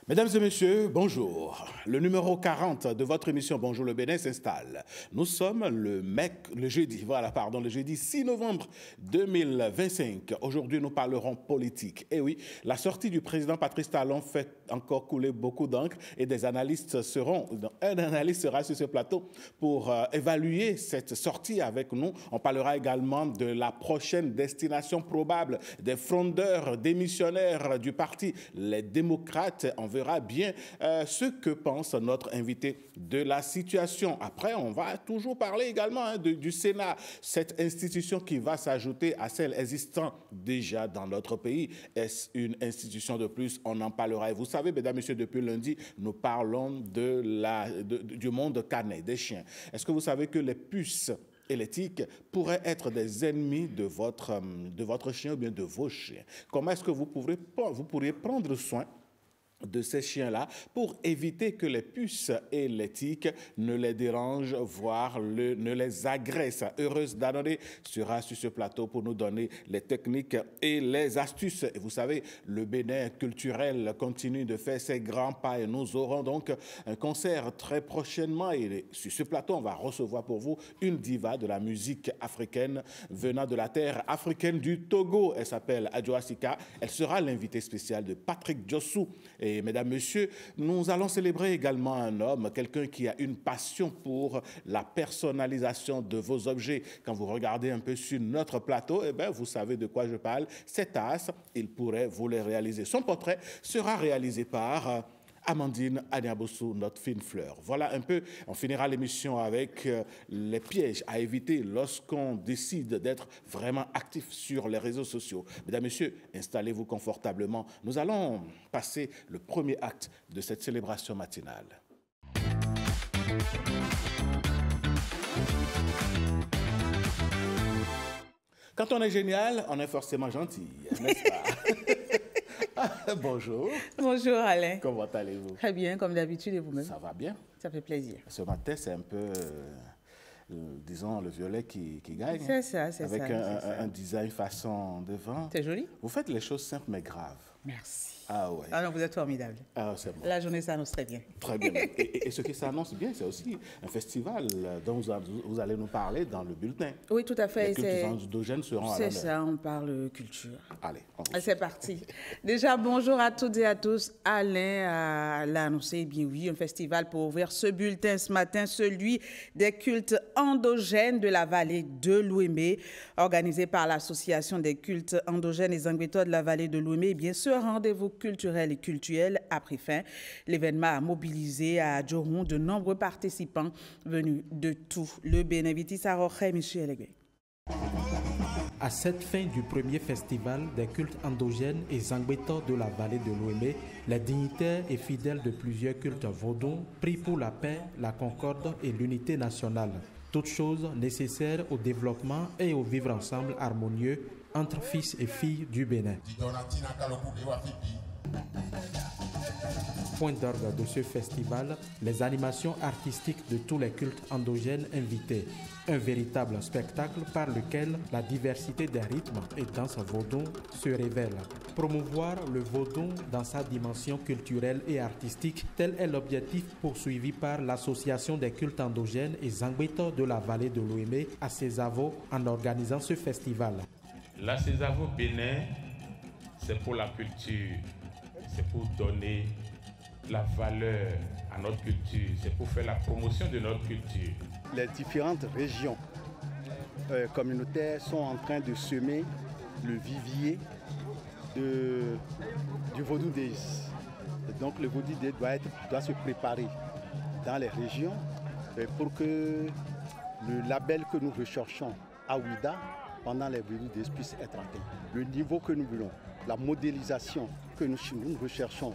Mesdames et messieurs, bonjour. Le numéro 40 de votre émission Bonjour le Bénin s'installe. Nous sommes le jeudi 6 novembre 2025. Aujourd'hui, nous parlerons politique. Et oui, la sortie du président Patrice Talon fait encore couler beaucoup d'encre et un analyste sera sur ce plateau pour évaluer cette sortie avec nous. On parlera également de la prochaine destination probable des frondeurs démissionnaires du parti Les Démocrates. On verra bien ce que pense notre invité de la situation. Après, on va toujours parler également du Sénat, cette institution qui va s'ajouter à celle existant déjà dans notre pays. Est-ce une institution de plus? On en parlera. Et vous savez, mesdames et messieurs, depuis lundi, nous parlons du monde canin, des chiens. Est-ce que vous savez que les puces et l'éthique pourraient être des ennemis de votre chien ou bien de vos chiens? Comment est-ce que vous pourriez prendre soin de ces chiens-là pour éviter que les puces et l'éthique ne les dérangent, voire ne les agressent? Heureuse Danone sera sur ce plateau pour nous donner les techniques et les astuces. Et vous savez, le Bénin culturel continue de faire ses grands pas et nous aurons donc un concert très prochainement. Et sur ce plateau, on va recevoir pour vous une diva de la musique africaine venant de la terre africaine du Togo. Elle s'appelle Adjo Asika. Elle sera l'invitée spéciale de Patrick Djossou. Et mesdames, messieurs, nous allons célébrer également un homme, quelqu'un qui a une passion pour la personnalisation de vos objets. Quand vous regardez un peu sur notre plateau, eh bien, vous savez de quoi je parle. Cet as, il pourrait vous les réaliser. Son portrait sera réalisé par Amandine Aniabossou, notre fine fleur. Voilà un peu, on finira l'émission avec les pièges à éviter lorsqu'on décide d'être vraiment actif sur les réseaux sociaux. Mesdames, messieurs, installez-vous confortablement. Nous allons passer le premier acte de cette célébration matinale. Quand on est génial, on est forcément gentil, n'est-ce pas? Bonjour. Bonjour Alain. Comment allez-vous? Très bien, comme d'habitude, et vous-même? Ça va bien. Ça fait plaisir. Ce matin, c'est un peu, disons, le violet qui gagne. C'est ça, c'est ça. Avec un design façon devant. C'est joli. Vous faites les choses simples mais graves. Merci. Ah ouais. Ah non, vous êtes formidable. Ah, c'est bon. La journée s'annonce très bien. Très bien. Et ce qui s'annonce bien, c'est aussi un festival dont vous allez nous parler dans le bulletin. Oui, tout à fait. Les cultures endogènes seront à l'honneur. C'est ça, on parle culture. Allez, c'est parti. Déjà, bonjour à toutes et à tous. Alain l'a annoncé, eh bien oui, un festival pour ouvrir ce bulletin ce matin, celui des cultes endogènes de la vallée de l'Ouémé, organisé par l'Association des cultes endogènes et Zangbeto de la vallée de l'Ouémé. Eh bien, ce rendez-vous culturel et cultuel a pris fin. L'événement a mobilisé à Djoron de nombreux participants venus de tout le Bénin. À cette fin du premier festival des cultes endogènes et Zangbeto de la vallée de l'Ouémé, les dignitaires et fidèles de plusieurs cultes vaudous prient pour la paix, la concorde et l'unité nationale. Toutes choses nécessaires au développement et au vivre ensemble harmonieux entre fils et filles du Bénin. Point d'orgue de ce festival, les animations artistiques de tous les cultes endogènes invités. Un véritable spectacle par lequel la diversité des rythmes et danses vaudou se révèle. Promouvoir le vaudou dans sa dimension culturelle et artistique, tel est l'objectif poursuivi par l'Association des cultes endogènes et Zangbeto de la vallée de l'Ouémé à Césavo en organisant ce festival. La Césavo Bénin, c'est pour la culture, c'est pour donner la valeur à notre culture, c'est pour faire la promotion de notre culture. Les différentes régions communautaires sont en train de semer le vivier du Vaudou Days. Donc le Vaudou Days doit se préparer dans les régions pour que le label que nous recherchons à Ouida pendant les Vaudou Days puisse être atteint. Le niveau que nous voulons, la modélisation que nous recherchons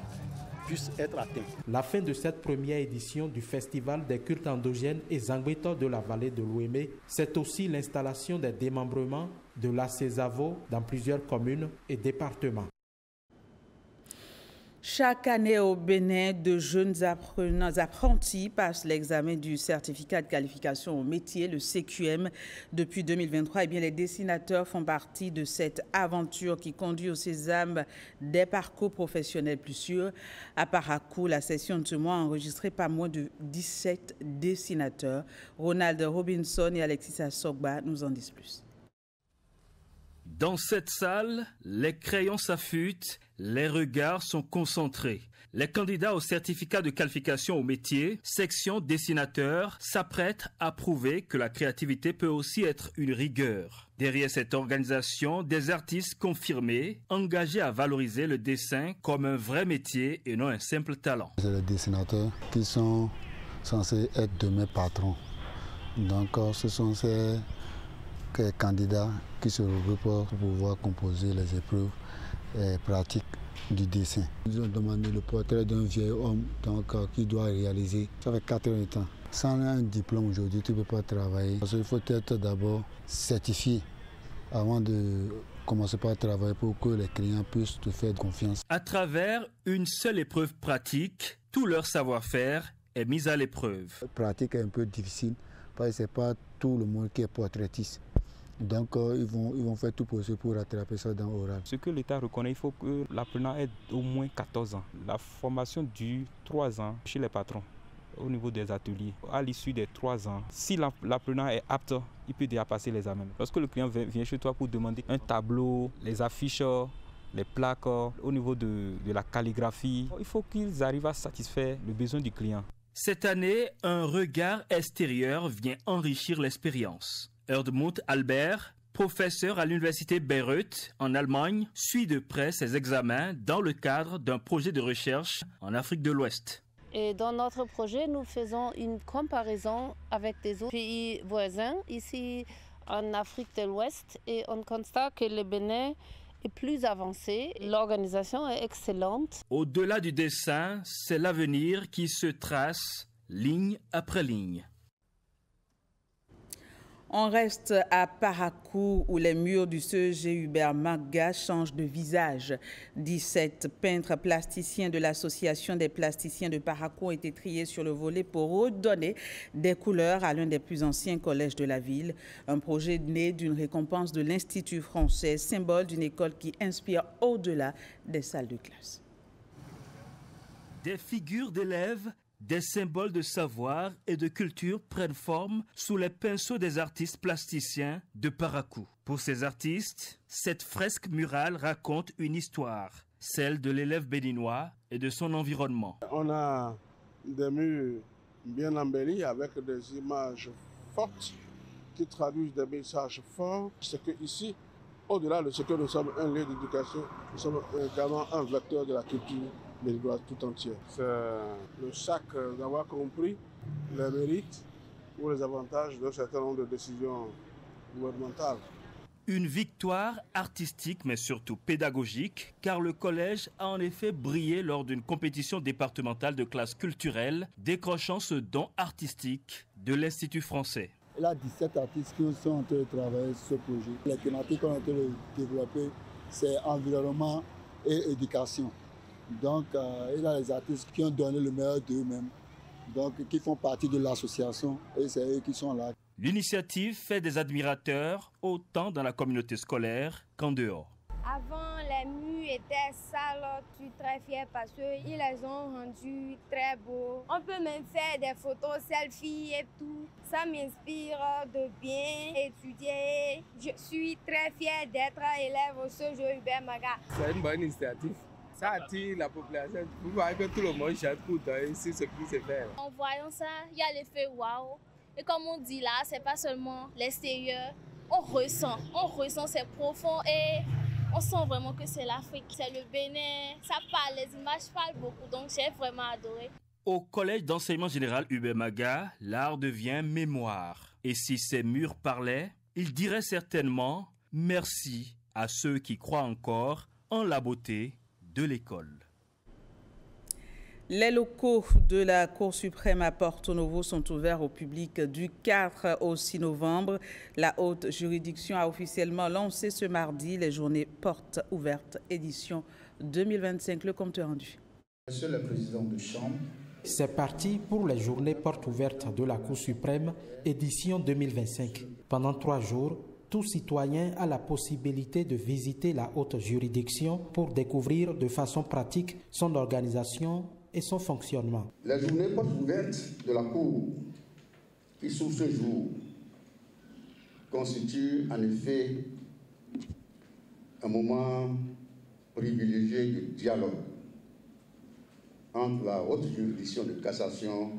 puisse être atteint. La fin de cette première édition du Festival des cultes endogènes et Zangbeto de la vallée de l'Ouémé, c'est aussi l'installation des démembrements de la Césavo dans plusieurs communes et départements. Chaque année au Bénin, de jeunes apprentis passent l'examen du certificat de qualification au métier, le CQM, depuis 2023. Eh bien, les dessinateurs font partie de cette aventure qui conduit au sésame des parcours professionnels plus sûrs. À Parakou, la session de ce mois a enregistré pas moins de 17 dessinateurs. Ronald Robinson et Alexis Assogba nous en disent plus. Dans cette salle, les crayons s'affûtent, les regards sont concentrés. Les candidats au certificat de qualification au métier, section dessinateur, s'apprêtent à prouver que la créativité peut aussi être une rigueur. Derrière cette organisation, des artistes confirmés, engagés à valoriser le dessin comme un vrai métier et non un simple talent. C'est les dessinateurs qui sont censés être de mes patrons. Donc ce sont ces candidats qui se regroupent pour pouvoir composer les épreuves pratiques du dessin. Ils ont demandé le portrait d'un vieil homme qui doit réaliser. Ça fait 4 heures de temps. Sans un diplôme aujourd'hui, tu ne peux pas travailler. Parce qu'il faut être d'abord certifié avant de commencer par travailler pour que les clients puissent te faire confiance. À travers une seule épreuve pratique, tout leur savoir-faire est mis à l'épreuve. La pratique est un peu difficile parce que ce n'est pas tout le monde qui est portraitiste. Donc ils vont faire tout possible pour rattraper ça dans l'oral. Ce que l'État reconnaît, il faut que l'apprenant ait au moins 14 ans. La formation dure 3 ans chez les patrons au niveau des ateliers. À l'issue des 3 ans, si l'apprenant est apte, il peut déjà passer l'examen. Lorsque le client vient chez toi pour demander un tableau, les affiches, les plaques, au niveau de la calligraphie, il faut qu'ils arrivent à satisfaire le besoin du client. Cette année, un regard extérieur vient enrichir l'expérience. Erdmund Albert, professeur à l'université Bayreuth en Allemagne, suit de près ses examens dans le cadre d'un projet de recherche en Afrique de l'Ouest. Et dans notre projet, nous faisons une comparaison avec des autres pays voisins ici en Afrique de l'Ouest et on constate que le Bénin est plus avancé. L'organisation est excellente. Au-delà du dessin, c'est l'avenir qui se trace ligne après ligne. On reste à Parakou où les murs du CEG Hubert Maga changent de visage. 17 peintres plasticiens de l'Association des plasticiens de Parakou ont été triés sur le volet pour redonner des couleurs à l'un des plus anciens collèges de la ville. Un projet né d'une récompense de l'Institut français, symbole d'une école qui inspire au-delà des salles de classe. Des figures d'élèves, des symboles de savoir et de culture prennent forme sous les pinceaux des artistes plasticiens de Parakou. Pour ces artistes, cette fresque murale raconte une histoire, celle de l'élève béninois et de son environnement. On a des murs bien embellis avec des images fortes qui traduisent des messages forts. C'est que ici, au-delà de ce que nous sommes un lieu d'éducation, nous sommes également un vecteur de la culture béninoise tout entière. C'est le sac d'avoir compris les mérites ou les avantages d'un certain nombre de décisions gouvernementales. Une victoire artistique mais surtout pédagogique, car le collège a en effet brillé lors d'une compétition départementale de classe culturelle, décrochant ce don artistique de l'Institut français. Il y a 17 artistes qui sont en train de travailler sur ce projet. Les thématiques qu'on est en train de développer, c'est environnement et éducation. Donc, il y a les artistes qui ont donné le meilleur d'eux-mêmes, donc qui font partie de l'association et c'est eux qui sont là. L'initiative fait des admirateurs autant dans la communauté scolaire qu'en dehors. Avant, les murs étaient sales, je suis très fière parce qu'ils les ont rendus très beaux. On peut même faire des photos selfies et tout. Ça m'inspire de bien étudier. Je suis très fière d'être élève au CEG Hubert Maga. C'est une bonne initiative. Ça attire la population. Vous voyez que tout le monde jette pour donner sur ce qui se fait. En voyant ça, il y a l'effet waouh. Et comme on dit là, c'est pas seulement l'extérieur. On ressent, c'est profond et on sent vraiment que c'est l'Afrique, c'est le Bénin. Ça parle, les images parlent beaucoup, donc j'ai vraiment adoré. Au collège d'enseignement général Hubert Maga, l'art devient mémoire. Et si ces murs parlaient, ils diraient certainement merci à ceux qui croient encore en la beauté de l'école. Les locaux de la Cour suprême à Porto Novo sont ouverts au public du 4 au 6 novembre. La haute juridiction a officiellement lancé ce mardi les journées portes ouvertes édition 2025. Le compte rendu. Monsieur le Président de Chambre, c'est parti pour les journées portes ouvertes de la Cour suprême, édition 2025. Pendant 3 jours, tout citoyen a la possibilité de visiter la haute juridiction pour découvrir de façon pratique son organisation et son fonctionnement. Les journées portes ouvertes de la Cour qui s'ouvrent ce jour constituent en effet un moment privilégié de dialogue entre la haute juridiction de cassation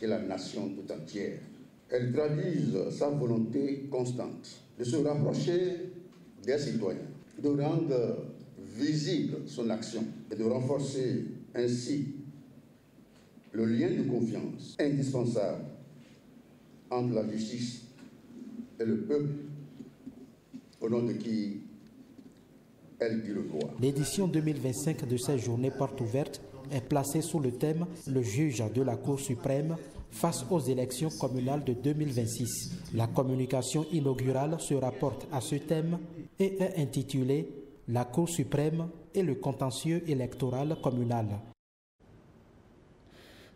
et la nation tout entière. Elles traduisent sa volonté constante de se rapprocher des citoyens, de rendre visible son action et de renforcer ainsi le lien de confiance indispensable entre la justice et le peuple, au nom de qui elle dit le droit. L'édition 2025 de ces journées portes ouvertes est placée sous le thème « Le juge de la Cour suprême face aux élections communales de 2026 ». La communication inaugurale se rapporte à ce thème et est intitulée « La Cour suprême et le contentieux électoral communal ».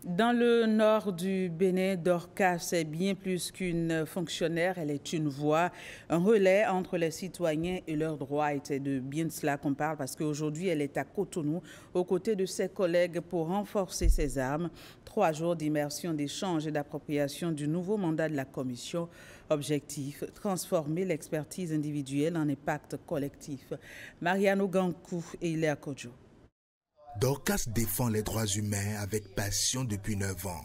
Dans le nord du Bénin, Dorcas est bien plus qu'une fonctionnaire, elle est une voix, un relais entre les citoyens et leurs droits. Et c'est de bien de cela qu'on parle parce qu'aujourd'hui, elle est à Cotonou aux côtés de ses collègues pour renforcer ses armes. 3 jours d'immersion, d'échange et d'appropriation du nouveau mandat de la commission. Objectif, transformer l'expertise individuelle en impact collectif. Mariano Gankou et Iléa Kodjo. Dorcas défend les droits humains avec passion depuis 9 ans.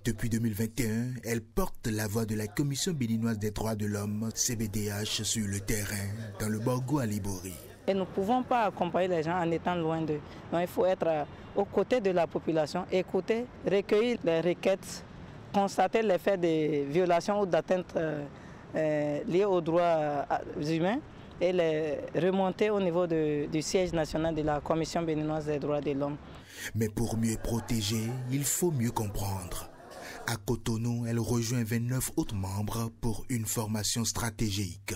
Depuis 2021, elle porte la voix de la Commission béninoise des droits de l'homme, CBDH, sur le terrain, dans le Borgo à Libori. Et nous ne pouvons pas accompagner les gens en étant loin d'eux. Donc il faut être aux côtés de la population, écouter, recueillir les requêtes, constater les faits de violations ou d'atteintes liées aux droits humains, et les remonter au niveau du siège national de la Commission béninoise des droits de l'homme. Mais pour mieux protéger, il faut mieux comprendre. À Cotonou, elle rejoint 29 autres membres pour une formation stratégique.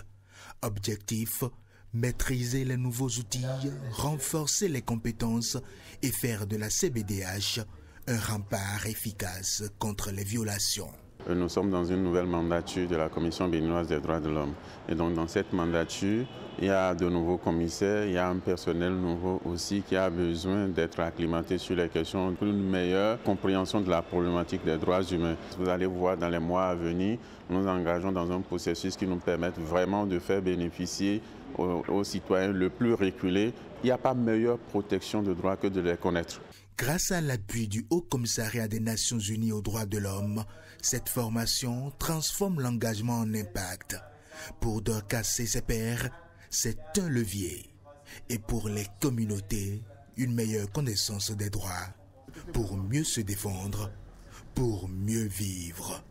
Objectif, maîtriser les nouveaux outils, renforcer les compétences et faire de la CBDH un rempart efficace contre les violations. Nous sommes dans une nouvelle mandature de la Commission béninoise des droits de l'homme. Et donc dans cette mandature, il y a de nouveaux commissaires, il y a un personnel nouveau aussi qui a besoin d'être acclimaté sur les questions pour une meilleure compréhension de la problématique des droits humains. Vous allez voir dans les mois à venir, nous nous engageons dans un processus qui nous permet vraiment de faire bénéficier aux citoyens le plus reculés. Il n'y a pas meilleure protection de droits que de les connaître. Grâce à l'appui du Haut Commissariat des Nations Unies aux droits de l'homme, cette formation transforme l'engagement en impact. Pour Dorcas et ses pairs, c'est un levier. Et pour les communautés, une meilleure connaissance des droits. Pour mieux se défendre, pour mieux vivre.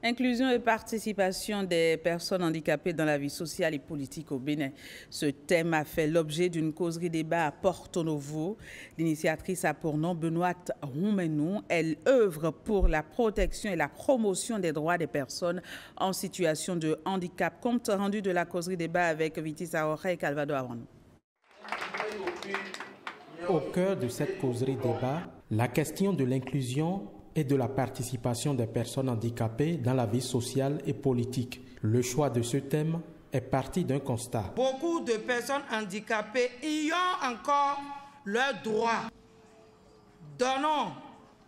Inclusion et participation des personnes handicapées dans la vie sociale et politique au Bénin. Ce thème a fait l'objet d'une causerie débat à Porto Novo. L'initiatrice a pour nom Benoît Roumenou. Elle œuvre pour la protection et la promotion des droits des personnes en situation de handicap. Compte rendu de la causerie débat avec Vitis Aoré et Calvado Avanou. Au cœur de cette causerie débat, la question de l'inclusion et de la participation des personnes handicapées dans la vie sociale et politique. Le choix de ce thème est parti d'un constat. Beaucoup de personnes handicapées y ont encore leurs droits. Donnons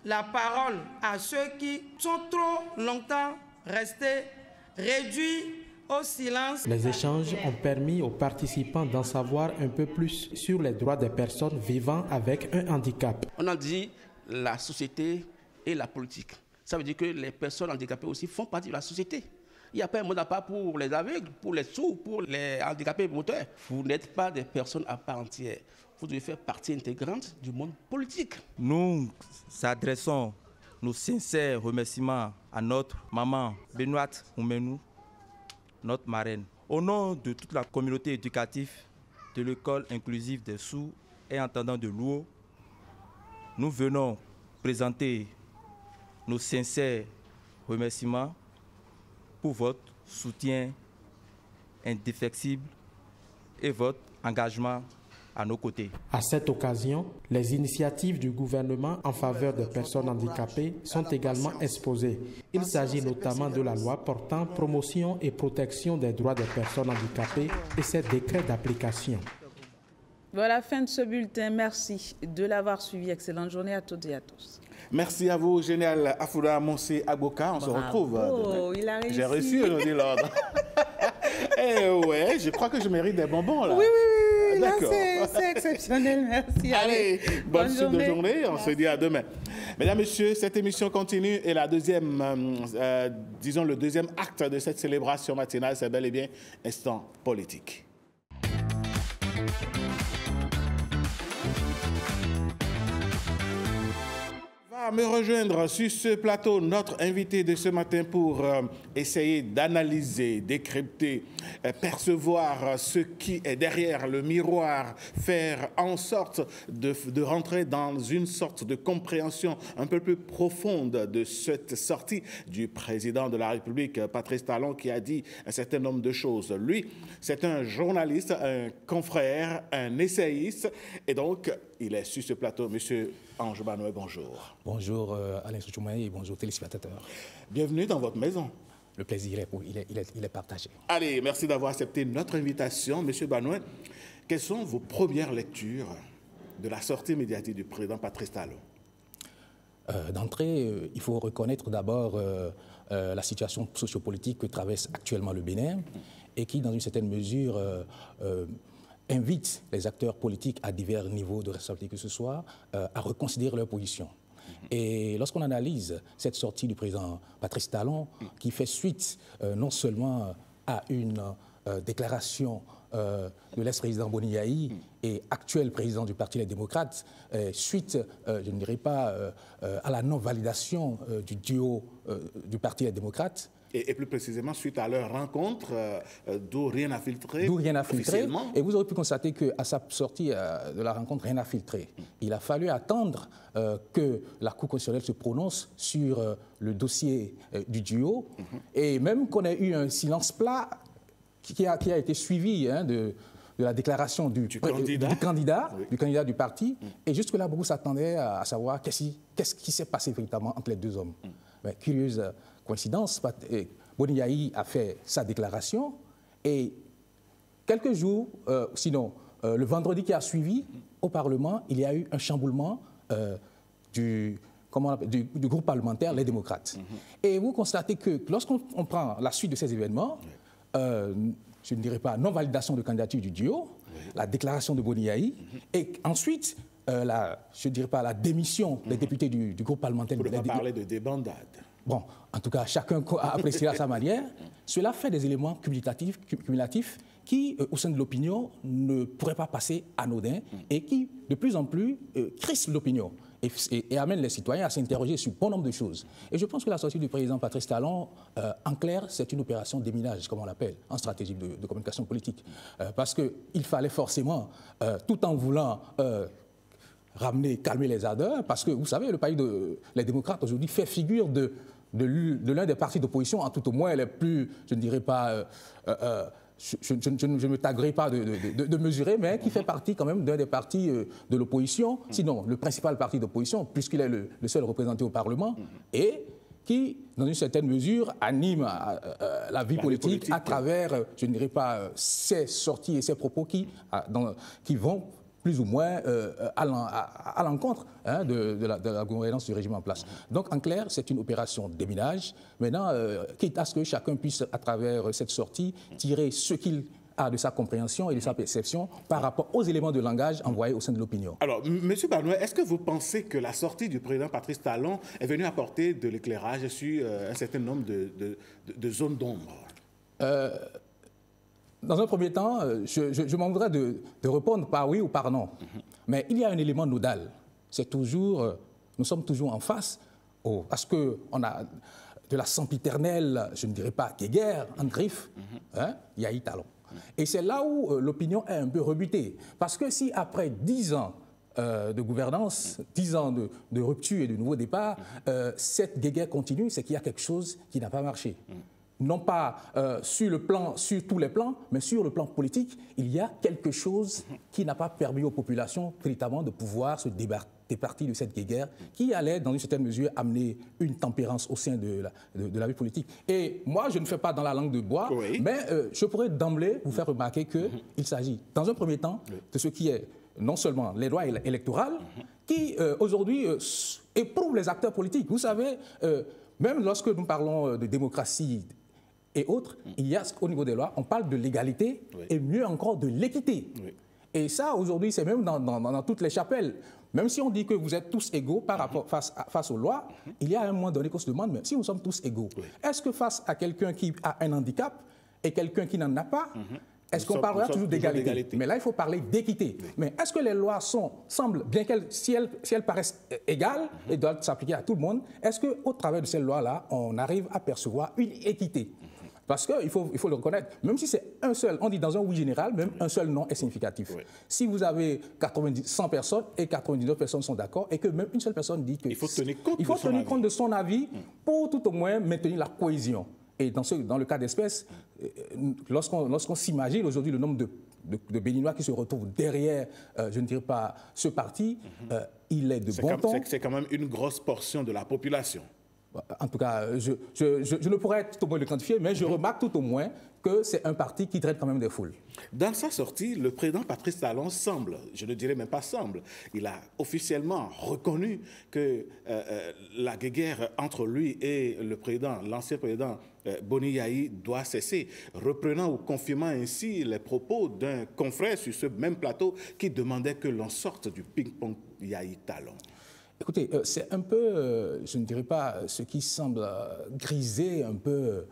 la parole à ceux qui sont trop longtemps restés réduits au silence. Les échanges ont permis aux participants d'en savoir un peu plus sur les droits des personnes vivant avec un handicap. On a dit la société et la politique. Ça veut dire que les personnes handicapées aussi font partie de la société. Il n'y a pas un mot à part pour les aveugles, pour les sourds, pour les handicapés moteurs. Vous n'êtes pas des personnes à part entière. Vous devez faire partie intégrante du monde politique. Nous adressons nos sincères remerciements à notre maman Benoît Roumenou, notre marraine. Au nom de toute la communauté éducative de l'école inclusive des sourds et entendants de Louo, nous venons présenter nos sincères remerciements pour votre soutien indéfectible et votre engagement à nos côtés. À cette occasion, les initiatives du gouvernement en faveur des personnes handicapées sont également exposées. Il s'agit notamment de la loi portant promotion et protection des droits des personnes handicapées et ses décrets d'application. Voilà, fin de ce bulletin. Merci de l'avoir suivi. Excellente journée à toutes et à tous. Merci à vous, Général Afouda Monsé Agboka. On se retrouve. Il a réussi. J'ai reçu aujourd'hui l'ordre. Eh ouais, je crois que je mérite des bonbons là. Oui. Là, c'est exceptionnel. Merci. Allez, bonne suite de journée. On se dit à demain. Mesdames, Messieurs, cette émission continue et la deuxième, disons le deuxième acte de cette célébration matinale, c'est bel et bien Instant politique. Va me rejoindre sur ce plateau notre invité de ce matin pour essayer d'analyser, décrypter, percevoir ce qui est derrière le miroir, faire en sorte de rentrer dans une sorte de compréhension un peu plus profonde de cette sortie du président de la République, Patrice Talon, qui a dit un certain nombre de choses. Lui, c'est un journaliste, un confrère, un essayiste, et donc il est sur ce plateau. Monsieur Ange Banoé, bonjour. Bonjour Alain Souchoumaï et bonjour téléspectateurs. Bienvenue dans votre maison. Le plaisir est partagé. Allez, merci d'avoir accepté notre invitation. Monsieur Banoé, quelles sont vos premières lectures de la sortie médiatique du président Patrice Talon? D'entrée, il faut reconnaître d'abord la situation sociopolitique que traverse actuellement le Bénin et qui, dans une certaine mesure, invite les acteurs politiques à divers niveaux de responsabilité que ce soit à reconsidérer leur position. Et lorsqu'on analyse cette sortie du président Patrice Talon, qui fait suite non seulement à une déclaration de l'ex-président Boni Yayi et actuel président du Parti des démocrates, suite, je ne dirais pas, à la non-validation du duo du Parti des démocrates, et plus précisément, suite à leur rencontre, d'où rien n'a filtré. D'où rien n'a filtré. Et vous aurez pu constater qu'à sa sortie de la rencontre, rien n'a filtré. Il a fallu attendre que la Cour constitutionnelle se prononce sur le dossier du duo. Et même qu'on ait eu un silence plat qui a été suivi de la déclaration du candidat du parti. Et jusque-là, beaucoup s'attendaient à savoir qu'est-ce qui s'est passé véritablement entre les deux hommes. Mais, curieuse coïncidence, Boni Yayi a fait sa déclaration et quelques jours, sinon le vendredi qui a suivi, au Parlement, il y a eu un chamboulement du groupe parlementaire Les Démocrates. Et vous constatez que lorsqu'on prend la suite de ces événements, je ne dirais pas non-validation de candidature du duo, la déclaration de Boni Yayi, et ensuite, je ne dirais pas la démission des députés du groupe parlementaire. Pour ne pas parler de débandade. Bon, en tout cas, chacun a apprécié à sa manière. Cela fait des éléments cumulatifs qui, au sein de l'opinion, ne pourraient pas passer anodins et qui, de plus en plus, crispent l'opinion et amènent les citoyens à s'interroger sur bon nombre de choses. Et je pense que la sortie du président Patrice Talon, en clair, c'est une opération déminage, comme on l'appelle, en stratégie de communication politique. Parce qu'il fallait forcément, tout en voulant calmer les ardeurs, parce que, vous savez, le pays les démocrates aujourd'hui fait figure de l'un des partis d'opposition, en tout au moins les plus, je ne dirais pas, je ne me taguerai pas de mesurer, mais qui fait partie quand même d'un des partis de l'opposition, sinon le principal parti d'opposition, puisqu'il est le seul représenté au Parlement, et qui, dans une certaine mesure, anime la vie politique à travers, je ne dirais pas, ses sorties et ses propos qui vont plus ou moins à l'encontre de la gouvernance du régime en place. Donc, en clair, c'est une opération de déminage. Maintenant, quitte à ce que chacun puisse, à travers cette sortie, tirer ce qu'il a de sa compréhension et de sa perception par rapport aux éléments de langage envoyés au sein de l'opinion. Alors, M. Banoé, est-ce que vous pensez que la sortie du président Patrice Talon est venue apporter de l'éclairage sur un certain nombre de zones d'ombre? Dans un premier temps, je m'en voudrais de répondre par oui ou par non. Mais il y a un élément nodal. C'est toujours, nous sommes toujours en face, parce qu'on a de la sempiternelle, je ne dirais pas guéguerre, en griffe, Yayi Talon. Et c'est là où l'opinion est un peu rebutée. Parce que si après 10 ans de gouvernance, 10 ans de rupture et de nouveau départ, cette guéguerre continue, c'est qu'il y a quelque chose qui n'a pas marché. non pas sur tous les plans, mais sur le plan politique, il y a quelque chose qui n'a pas permis aux populations véritablement de pouvoir se départir de cette guerre qui allait, dans une certaine mesure, amener une tempérance au sein de la vie politique. Et moi, je ne fais pas dans la langue de bois, mais je pourrais d'emblée vous faire remarquer qu'il s'agit, dans un premier temps, de ce qui est non seulement les lois électorales, qui aujourd'hui éprouvent les acteurs politiques. Vous savez, même lorsque nous parlons de démocratie et autres, il y a au niveau des lois, on parle de l'égalité et mieux encore de l'équité. Et ça, aujourd'hui, c'est même dans toutes les chapelles. Même si on dit que vous êtes tous égaux par rapport, face aux lois, il y a un moment donné qu'on se demande, mais si nous sommes tous égaux, est-ce que face à quelqu'un qui a un handicap et quelqu'un qui n'en a pas, est-ce qu'on parlera toujours d'égalité? Mais là, il faut parler d'équité. Mais est-ce que les lois semblent, bien qu'elles, si elles paraissent égales et doivent s'appliquer à tout le monde, est-ce qu'au travers de ces lois-là, on arrive à percevoir une équité? Parce qu'il faut le reconnaître, même si c'est un seul, on dit dans un oui général, même un seul non est significatif. Si vous avez 100 personnes et 99 personnes sont d'accord et que même une seule personne dit qu'il faut tenir compte de son avis pour tout au moins maintenir la cohésion. Et dans le cas d'espèce, lorsqu'on s'imagine aujourd'hui le nombre de Béninois qui se retrouvent derrière, je ne dirais pas ce parti, il est de bon ton. C'est quand même une grosse portion de la population. En tout cas, je ne pourrais tout au moins le quantifier, mais je remarque tout au moins que c'est un parti qui traite quand même des foules. Dans sa sortie, le président Patrice Talon semble, je ne dirais même pas semble, il a officiellement reconnu que la guerre entre lui et l'ancien président Boni Yayi doit cesser, reprenant ou confirmant ainsi les propos d'un confrère sur ce même plateau qui demandait que l'on sorte du ping-pong Yayi-Talon. Écoutez, c'est un peu, je ne dirais pas ce qui semble griser un peu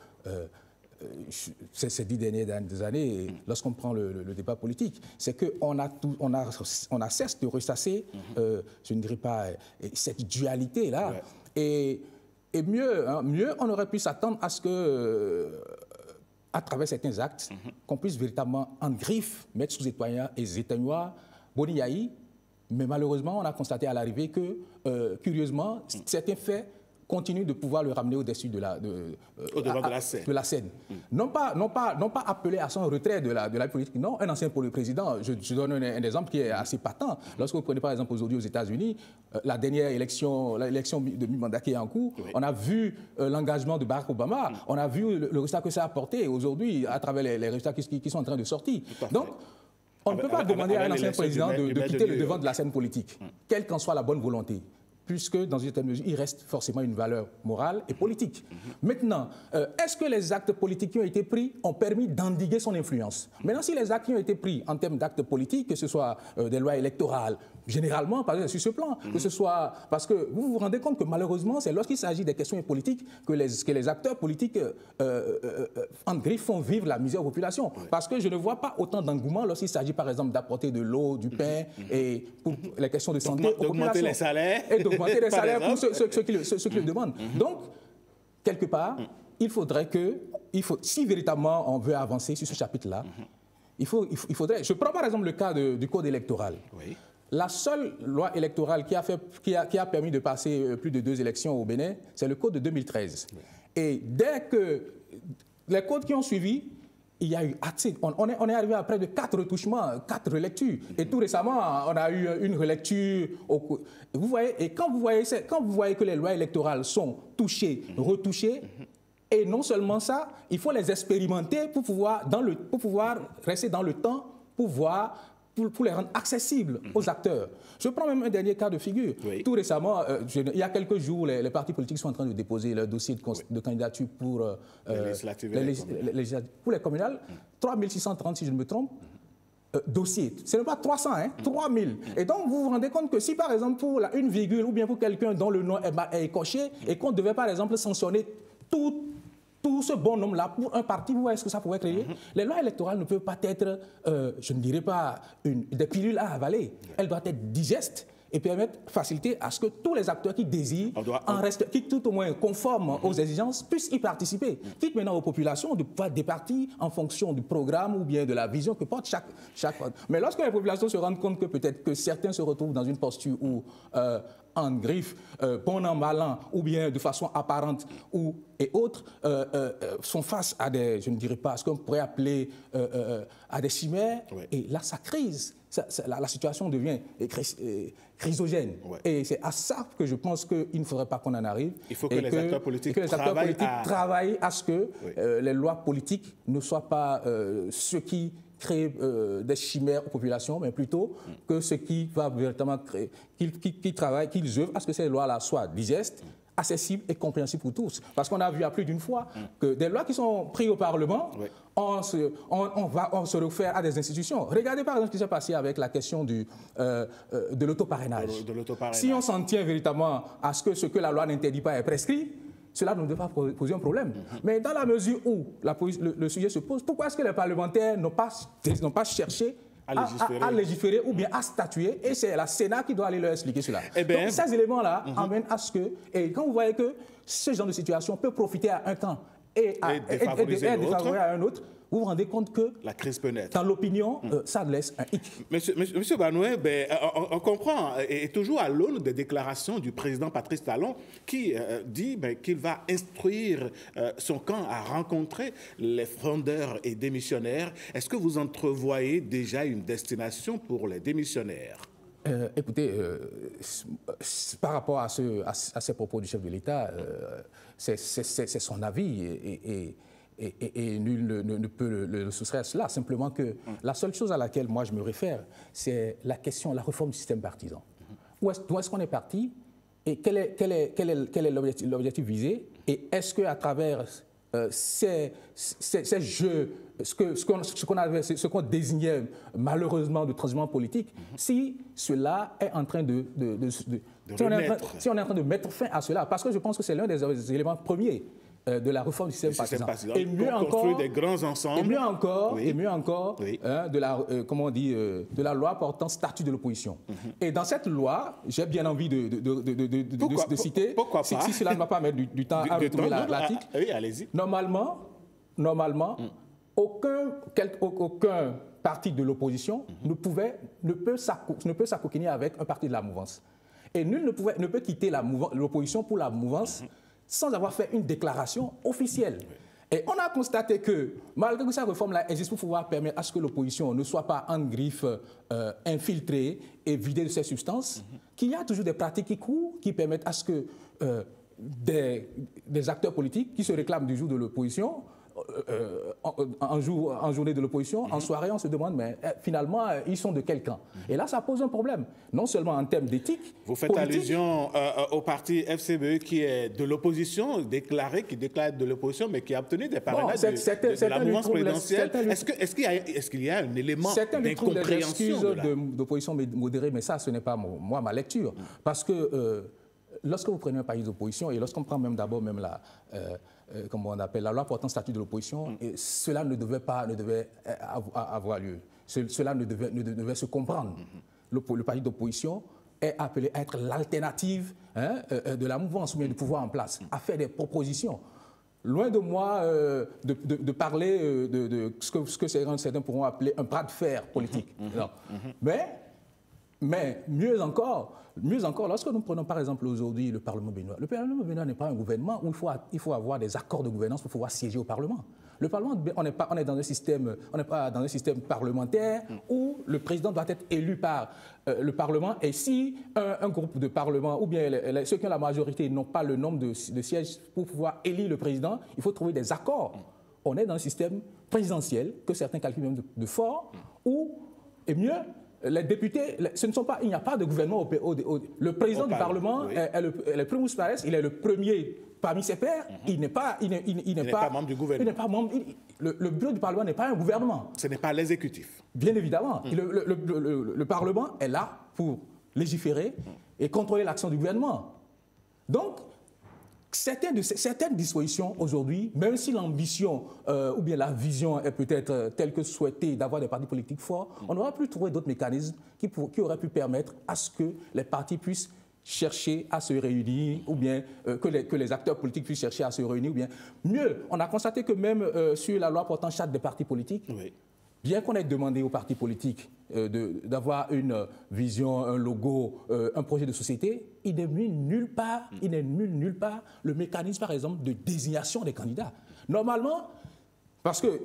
ces 10 dernières années, lorsqu'on prend le débat politique, c'est qu'on a cesse de ressasser, je ne dirais pas, cette dualité-là. Et mieux, on aurait pu s'attendre à ce que, à travers certains actes, qu'on puisse véritablement en griffe mettre sous éteignoir Boni Yayi. Mais malheureusement, on a constaté à l'arrivée que, curieusement, certains faits continuent de pouvoir le ramener au-dessus de la scène. Non pas appeler à son retrait de la politique, non, un ancien pour le président. Je donne un exemple qui est assez patent. Lorsque vous prenez par exemple aujourd'hui aux États-Unis, la dernière élection, l'élection de mi-mandat qui est en cours, on a vu l'engagement de Barack Obama, on a vu le résultat que ça a apporté aujourd'hui à travers les résultats qui sont en train de sortir. Donc, on ne peut pas demander à un ancien président de quitter le devant de la scène politique, quelle qu'en soit la bonne volonté, puisque dans une certaine mesure, il reste forcément une valeur morale et politique. Maintenant, est-ce que les actes politiques qui ont été pris ont permis d'endiguer son influence? Maintenant, si les actes qui ont été pris en termes d'actes politiques, que ce soit des lois électorales, généralement, par exemple, sur ce plan, que ce soit... Parce que vous vous rendez compte que malheureusement, c'est lorsqu'il s'agit des questions politiques que les acteurs politiques en griffe font vivre la misère aux populations. Parce que je ne vois pas autant d'engouement lorsqu'il s'agit, par exemple, d'apporter de l'eau, du pain, et pour les questions de santé aux populations. D'augmenter les salaires. Et d'augmenter les salaires pour ceux qui le demandent. Donc, quelque part, il faudrait que... si véritablement on veut avancer sur ce chapitre-là, il faudrait... Je prends par exemple le cas du code électoral. La seule loi électorale qui a permis de passer plus de 2 élections au Bénin, c'est le code de 2013. Et dès que les codes qui ont suivi, il y a eu on est arrivé à près de 4 retouchements, 4 relectures. Et tout récemment, on a eu une relecture. Vous voyez, et quand vous voyez que les lois électorales sont touchées, retouchées, et non seulement ça, il faut les expérimenter pour pouvoir rester dans le temps, pour les rendre accessibles aux acteurs. Je prends même un dernier cas de figure. Tout récemment, il y a quelques jours, les partis politiques sont en train de déposer leur dossier de candidature pour les communales. 3630, si je ne me trompe, dossiers. Ce n'est pas 300, 3000. Et donc, vous vous rendez compte que si, par exemple, pour une virgule ou bien pour quelqu'un dont le nom est coché et qu'on devait, par exemple, sanctionner tout ce bon nombre-là pour un parti, vous voyez ce que ça pourrait créer. Les lois électorales ne peuvent pas être, je ne dirais pas, des pilules à avaler. Elles doivent être digestes et faciliter à ce que tous les acteurs qui désirent, qui tout au moins conformes aux exigences, puissent y participer. Quitte maintenant aux populations de pouvoir départir en fonction du programme ou bien de la vision que porte chaque... Mais lorsque les populations se rendent compte que peut-être que certains se retrouvent dans une posture où en griffe, bon an, mal an, ou bien de façon apparente et autres, sont face à des, je ne dirais pas, ce qu'on pourrait appeler à des chimères, et là, ça crise. La situation devient chrysogène. Et c'est à ça que je pense qu'il ne faudrait pas qu'on en arrive. Il faut que les acteurs politiques travaillent à ce que les lois politiques ne soient pas ceux qui créent des chimères aux populations, mais plutôt que ceux qui va véritablement créer, qui travaillent, qu'ils œuvrent à ce que ces lois-là soient digestes, accessibles et compréhensibles pour tous. Parce qu'on a vu à plus d'une fois que des lois qui sont prises au Parlement, on se réfère à des institutions. Regardez par exemple ce qui s'est passé avec la question de l'autoparrainage. Si on s'en tient véritablement à ce que la loi n'interdit pas est prescrit, cela ne devrait pas poser un problème. Mais dans la mesure où le sujet se pose, pourquoi est-ce que les parlementaires n'ont pas cherché à légiférer ou bien à statuer, et c'est la Sénat qui doit aller leur expliquer cela. Donc ces éléments-là amènent à ce que, et quand vous voyez que ce genre de situation peut profiter à un camp et défavoriser à un autre, vous vous rendez compte que la crise peut naître. Dans l'opinion, ça laisse un hic. Monsieur Banoué, on comprend, et toujours à l'aune des déclarations du président Patrice Talon, qui dit qu'il va instruire son camp à rencontrer les frondeurs et démissionnaires. Est-ce que vous entrevoyez déjà une destination pour les démissionnaires? Écoutez, par rapport à ces propos du chef de l'État, c'est son avis et nul ne peut le soustraire à cela. Simplement que la seule chose à laquelle moi je me réfère, c'est la question, la réforme du système partisan. D'où est-ce qu'on est parti et quel est l'objectif visé, et est-ce qu'à travers ces jeux, ce qu'on désignait malheureusement de transhumance politique, si cela est en train si on est en train de mettre fin à cela, parce que je pense que c'est l'un des éléments premiers de la réforme du système partisan. Et mieux encore, des grands ensembles. Et mieux encore, de la loi portant statut de l'opposition. Et dans cette loi, j'ai bien envie de citer, si cela ne va pas mettre du temps à retrouver l'article. Oui, allez-y. Normalement, aucun parti de l'opposition ne peut s'acoquiner avec un parti de la mouvance. Et nul ne peut quitter l'opposition pour la mouvance sans avoir fait une déclaration officielle. Et on a constaté que, malgré que cette réforme-là existe pour pouvoir permettre à ce que l'opposition ne soit pas en griffe, infiltrée et vidée de ses substances, qu'il y a toujours des pratiques qui courent, qui permettent à ce que des acteurs politiques qui se réclament du jour de l'opposition, en journée de l'opposition, en soirée, on se demande, mais finalement, ils sont de quel camp? Et là, ça pose un problème, non seulement en termes d'éthique. Vous faites allusion au parti FCBE qui est de l'opposition, qui déclare être de l'opposition, mais qui a obtenu des parrainages de la mouvance présidentielle. Est-ce qu'il y a un élément d'incompréhension d'opposition modérée, mais ça, ce n'est pas ma lecture. Parce que lorsque vous prenez un parti d'opposition, et lorsqu'on prend même d'abord comme on appelle la loi portant statut de l'opposition, cela ne devait avoir lieu. Cela ne devait se comprendre. Le parti d'opposition est appelé à être l'alternative de la mouvance ou bien du pouvoir en place, à faire des propositions. Loin de moi de parler de ce que certains pourront appeler un bras de fer politique. Non. Mais mieux encore, lorsque nous prenons par exemple aujourd'hui le Parlement béninois, le Parlement béninois n'est pas un gouvernement où il faut avoir des accords de gouvernance pour pouvoir siéger au Parlement. Le Parlement, on n'est pas dans un système parlementaire où le président doit être élu par le Parlement, et si un groupe de parlement ou bien ceux qui ont la majorité n'ont pas le nombre de sièges pour pouvoir élire le président, il faut trouver des accords. On est dans un système présidentiel que certains calculent même de fort, où, et mieux, les députés, il n'y a pas de gouvernement. Le président du Parlement est le primus pares, il est le premier parmi ses pairs. Il n'est pas membre du gouvernement. Le bureau du Parlement n'est pas un gouvernement. Ce n'est pas l'exécutif. Bien évidemment. Le Parlement est là pour légiférer et contrôler l'action du gouvernement. Donc, certaines dispositions aujourd'hui, même si l'ambition ou bien la vision est peut-être telle que souhaitée d'avoir des partis politiques forts, on n'aura plus trouvé d'autres mécanismes qui auraient pu permettre à ce que les partis puissent chercher à se réunir, ou bien que les acteurs politiques puissent chercher à se réunir, ou bien mieux, on a constaté que même sur la loi portant charte des partis politiques, bien qu'on ait demandé aux partis politiques d'avoir une vision, un logo, un projet de société, il n'est mis nulle part, nulle part le mécanisme, par exemple, de désignation des candidats. Normalement, parce que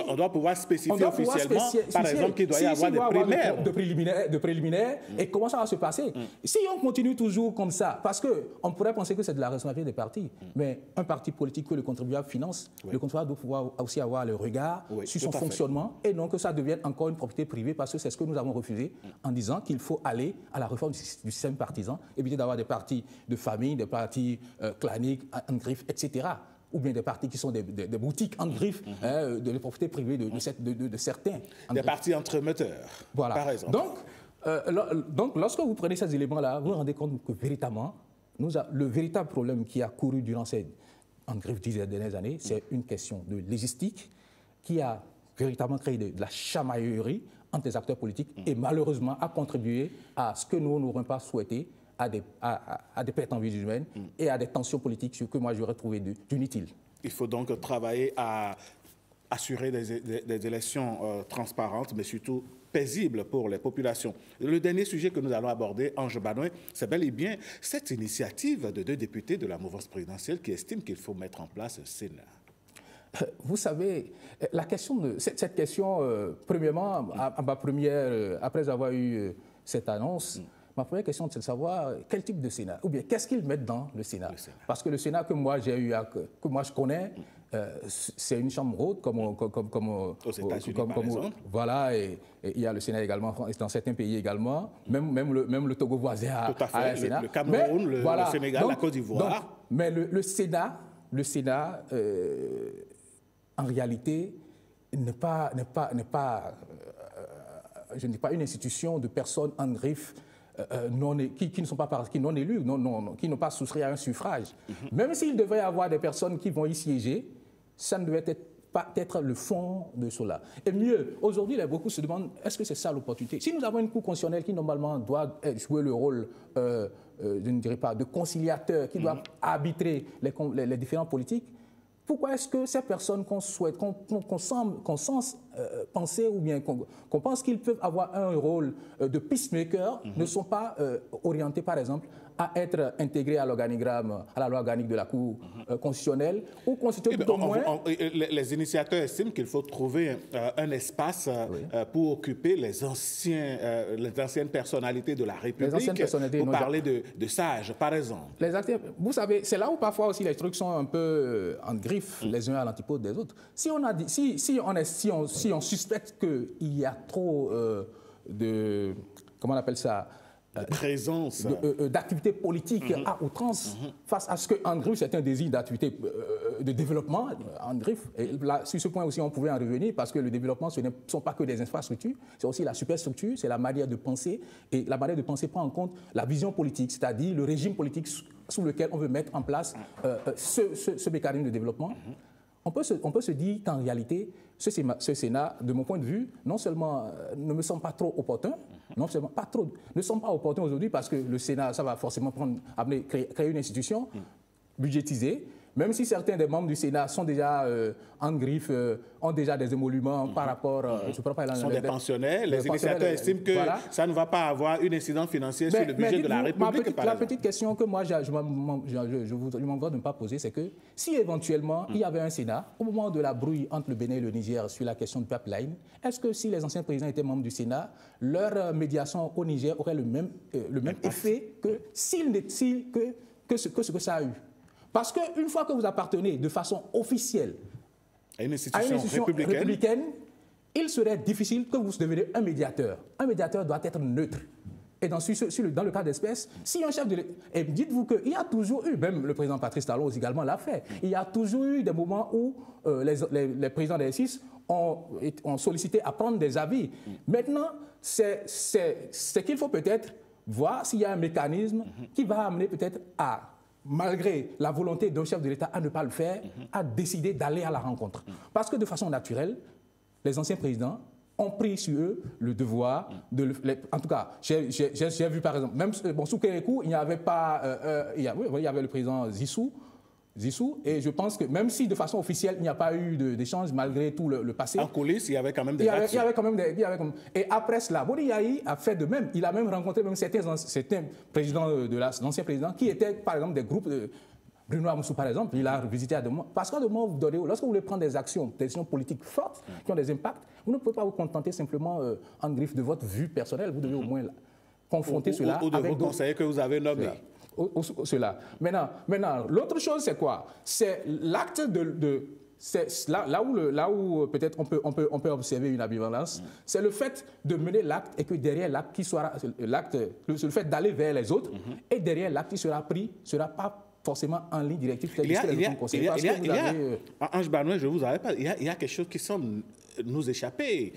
on doit pouvoir spécifier officiellement, par exemple, qu'il doit y avoir des primaires. De préliminaires, et comment ça va se passer? Si on continue toujours comme ça, parce qu'on pourrait penser que c'est de la responsabilité des partis, mais un parti politique que le contribuable finance, le contribuable doit pouvoir aussi avoir le regard sur son fonctionnement, et non que ça devienne encore une propriété privée, parce que c'est ce que nous avons refusé en disant qu'il faut aller à la réforme du système partisan, éviter d'avoir des partis de famille, des partis claniques, en griffe, etc., ou bien des partis qui sont des boutiques en griffe, de la propriété privée de certains. Des partis entremetteurs, par exemple. Donc, lorsque vous prenez ces éléments-là, vous vous rendez compte que véritablement, le véritable problème qui a couru durant ces dernières années, c'est une question de légistique qui a véritablement créé de la chamaillerie entre les acteurs politiques et malheureusement a contribué à ce que nous n'aurions pas souhaité, à des pertes en vies humaines et à des tensions politiques, ce que moi j'aurais trouvé d'inutile. Il faut donc travailler à assurer des élections transparentes, mais surtout paisibles pour les populations. Le dernier sujet que nous allons aborder, Ange Banouin, c'est bel et bien cette initiative de 2 députés de la mouvance présidentielle qui estiment qu'il faut mettre en place un Sénat. Vous savez, cette question, premièrement, après avoir eu cette annonce, ma première question, c'est de savoir quel type de Sénat, ou bien qu'est-ce qu'ils mettent dans le Sénat. Parce que le Sénat que moi je connais, c'est une chambre haute, comme aux États-Unis, par exemple. Voilà, et il y a le Sénat également, dans certains pays également, même le Togo voisin a un Sénat. Le Cameroun, le Sénégal, la Côte d'Ivoire. Mais le Sénat, en réalité, n'est pas je ne dis pas une institution de personnes en griffe qui ne sont pas non élus, qui n'ont pas souscrit à un suffrage. Même s'il devait y avoir des personnes qui vont y siéger, ça ne devait pas être le fond de cela. Et mieux, aujourd'hui, beaucoup se demandent, est-ce que c'est ça l'opportunité? Si nous avons une Cour constitutionnelle qui, normalement, doit jouer le rôle, je ne dirais pas, de conciliateur, qui doit arbitrer les différents politiques, pourquoi est-ce que ces personnes qu'on souhaite, qu'on sent penser ou bien qu'on pense qu'ils peuvent avoir un rôle de peacemaker ne sont pas orientés, par exemple, à être intégrés à l'organigramme, à la loi organique de la Cour constitutionnelle ou constituer tout au moins... Les initiateurs estiment qu'il faut trouver un espace pour occuper les anciennes personnalités de la République, pour parler de sages, par exemple. Vous savez, c'est là où parfois aussi les trucs sont un peu en griffe les uns à l'antipode des autres. Si on suspecte qu'il y a trop de... Comment on appelle ça? Présence. D'activité politique à outrance, face à ce qu'en griffe, c'est un désir d'activité de développement en griffe. Et là, sur ce point aussi, on pouvait en revenir, parce que le développement, ce ne sont pas que des infrastructures, c'est aussi la superstructure, c'est la manière de penser. Et la manière de penser prend en compte la vision politique, c'est-à-dire le régime politique sous lequel on veut mettre en place ce mécanisme de développement. On peut se dire qu'en réalité, ce Sénat, de mon point de vue, non seulement ne me semble pas trop opportun, ne semble pas opportun aujourd'hui parce que le Sénat, ça va forcément créer une institution budgétisée, même si certains des membres du Sénat sont déjà en griffe, ont déjà des émoluments par rapport... Ce sont des pensionnaires. Les initiateurs estiment que ça ne va pas avoir une incidence financière sur le budget de la République, La petite question que moi, je m'en de ne pas poser, c'est que si éventuellement il y avait un Sénat, au moment de la brouille entre le Bénin et le Niger sur la question de pipeline, est-ce que si les anciens présidents étaient membres du Sénat, leur médiation au Niger aurait le même effet que ce que ça a eu? Parce qu'une fois que vous appartenez de façon officielle à une institution républicaine, il serait difficile que vous deveniez un médiateur. Un médiateur doit être neutre. Et dans le cas d'espèce, si un chef de l'État... Et dites-vous qu'il y a toujours eu, même le président Patrice Talon également l'a fait, il y a toujours eu des moments où les présidents des S6 ont sollicité à prendre des avis. Maintenant, c'est qu'il faut peut-être voir s'il y a un mécanisme qui va amener peut-être à... malgré la volonté d'un chef de l'État à ne pas le faire, a décidé d'aller à la rencontre. Parce que de façon naturelle, les anciens présidents ont pris sur eux le devoir de le... En tout cas, j'ai vu par exemple, même sous Kérékou, il n'y avait pas... il y avait le président Zissou, Zissou, et je pense que même si de façon officielle il n'y a pas eu d'échange malgré tout le passé. En coulisses, il y avait quand même des actions. Et après cela, Boni Yayi a fait de même. Il a même rencontré même certains présidents l'ancien président qui étaient par exemple des groupes de Bruno Amoussou par exemple, il a visité à Demain. Parce qu'à Demain, lorsque vous voulez prendre des actions politiques fortes qui ont des impacts, vous ne pouvez pas vous contenter simplement en griffe de votre vue personnelle. Vous devez au moins confronter cela avec vos conseillers que vous avez nommés. Cela. Maintenant, l'autre chose, c'est quoi? C'est l'acte c'est là où peut-être on peut observer une ambivalence, c'est le fait de mener l'acte et que derrière l'acte qui sera le fait d'aller vers les autres et derrière l'acte qui sera pris sera pas forcément en ligne directive. Ange Banois, je vous arrête pas. Il y a quelque chose qui semble nous échapper.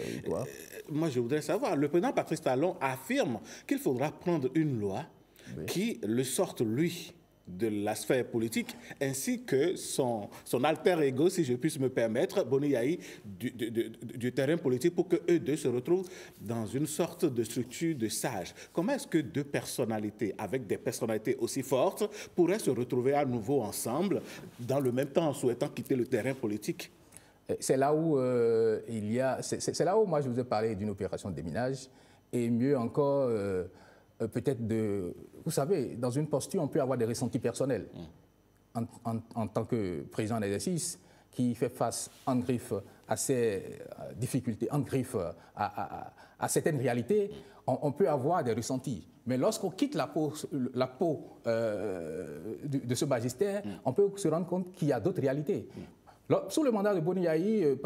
Moi, je voudrais savoir. Le président Patrice Talon affirme qu'il faudra prendre une loi qui le sorte, lui, de la sphère politique, ainsi que son alter ego, si je puis me permettre, Boni Yayi, du terrain politique, pour qu'eux deux se retrouvent dans une sorte de structure de sages. Comment est-ce que deux personnalités, avec des personnalités aussi fortes, pourraient se retrouver à nouveau ensemble, dans le même temps, en souhaitant quitter le terrain politique? C'est là où c'est là où moi je vous ai parlé d'une opération de déminage, et mieux encore... peut-être vous savez, dans une posture, on peut avoir des ressentis personnels. En tant que président d'exercice, qui fait face en griffe à ces difficultés, en griffe à certaines réalités, on peut avoir des ressentis. Mais lorsqu'on quitte la peau de ce magistère, on peut se rendre compte qu'il y a d'autres réalités. Sous le mandat de Boni Yayi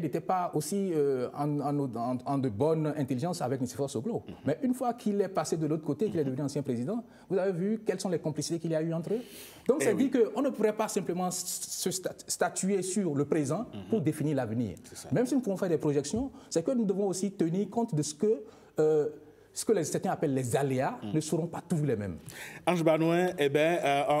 n'était pas aussi en de bonne intelligence avec Nicéphore Soglo. Mais une fois qu'il est passé de l'autre côté, qu'il est devenu ancien président, vous avez vu quelles sont les complicités qu'il y a eu entre eux. Donc c'est dit qu'on ne pourrait pas simplement se statuer sur le présent pour définir l'avenir. Même si nous pouvons faire des projections, c'est que nous devons aussi tenir compte de ce que certains appellent les aléas ne seront pas tous les mêmes. Ange Banois,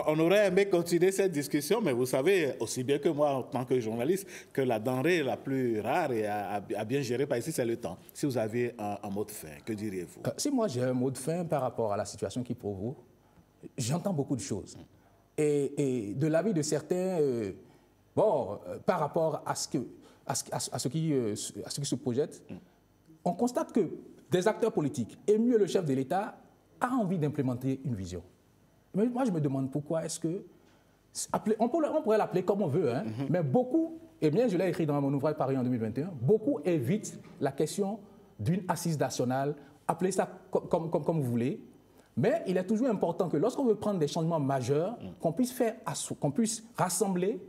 on aurait aimé continuer cette discussion, mais vous savez aussi bien que moi, en tant que journaliste, que la denrée la plus rare et à bien gérer par ici, c'est le temps. Si vous aviez un mot de fin, que diriez-vous? Si moi j'ai un mot de fin par rapport à la situation qui est pour vous, j'entends beaucoup de choses. Et de l'avis de certains, par rapport à ce qui se projette, on constate que des acteurs politiques, et mieux le chef de l'État, a envie d'implémenter une vision. Mais moi, je me demande pourquoi est-ce que... On pourrait l'appeler comme on veut, mais beaucoup, et bien je l'ai écrit dans mon ouvrage paru en 2021, beaucoup évitent la question d'une assise nationale, appelez ça comme vous voulez, mais il est toujours important que lorsqu'on veut prendre des changements majeurs, qu'on puisse rassembler,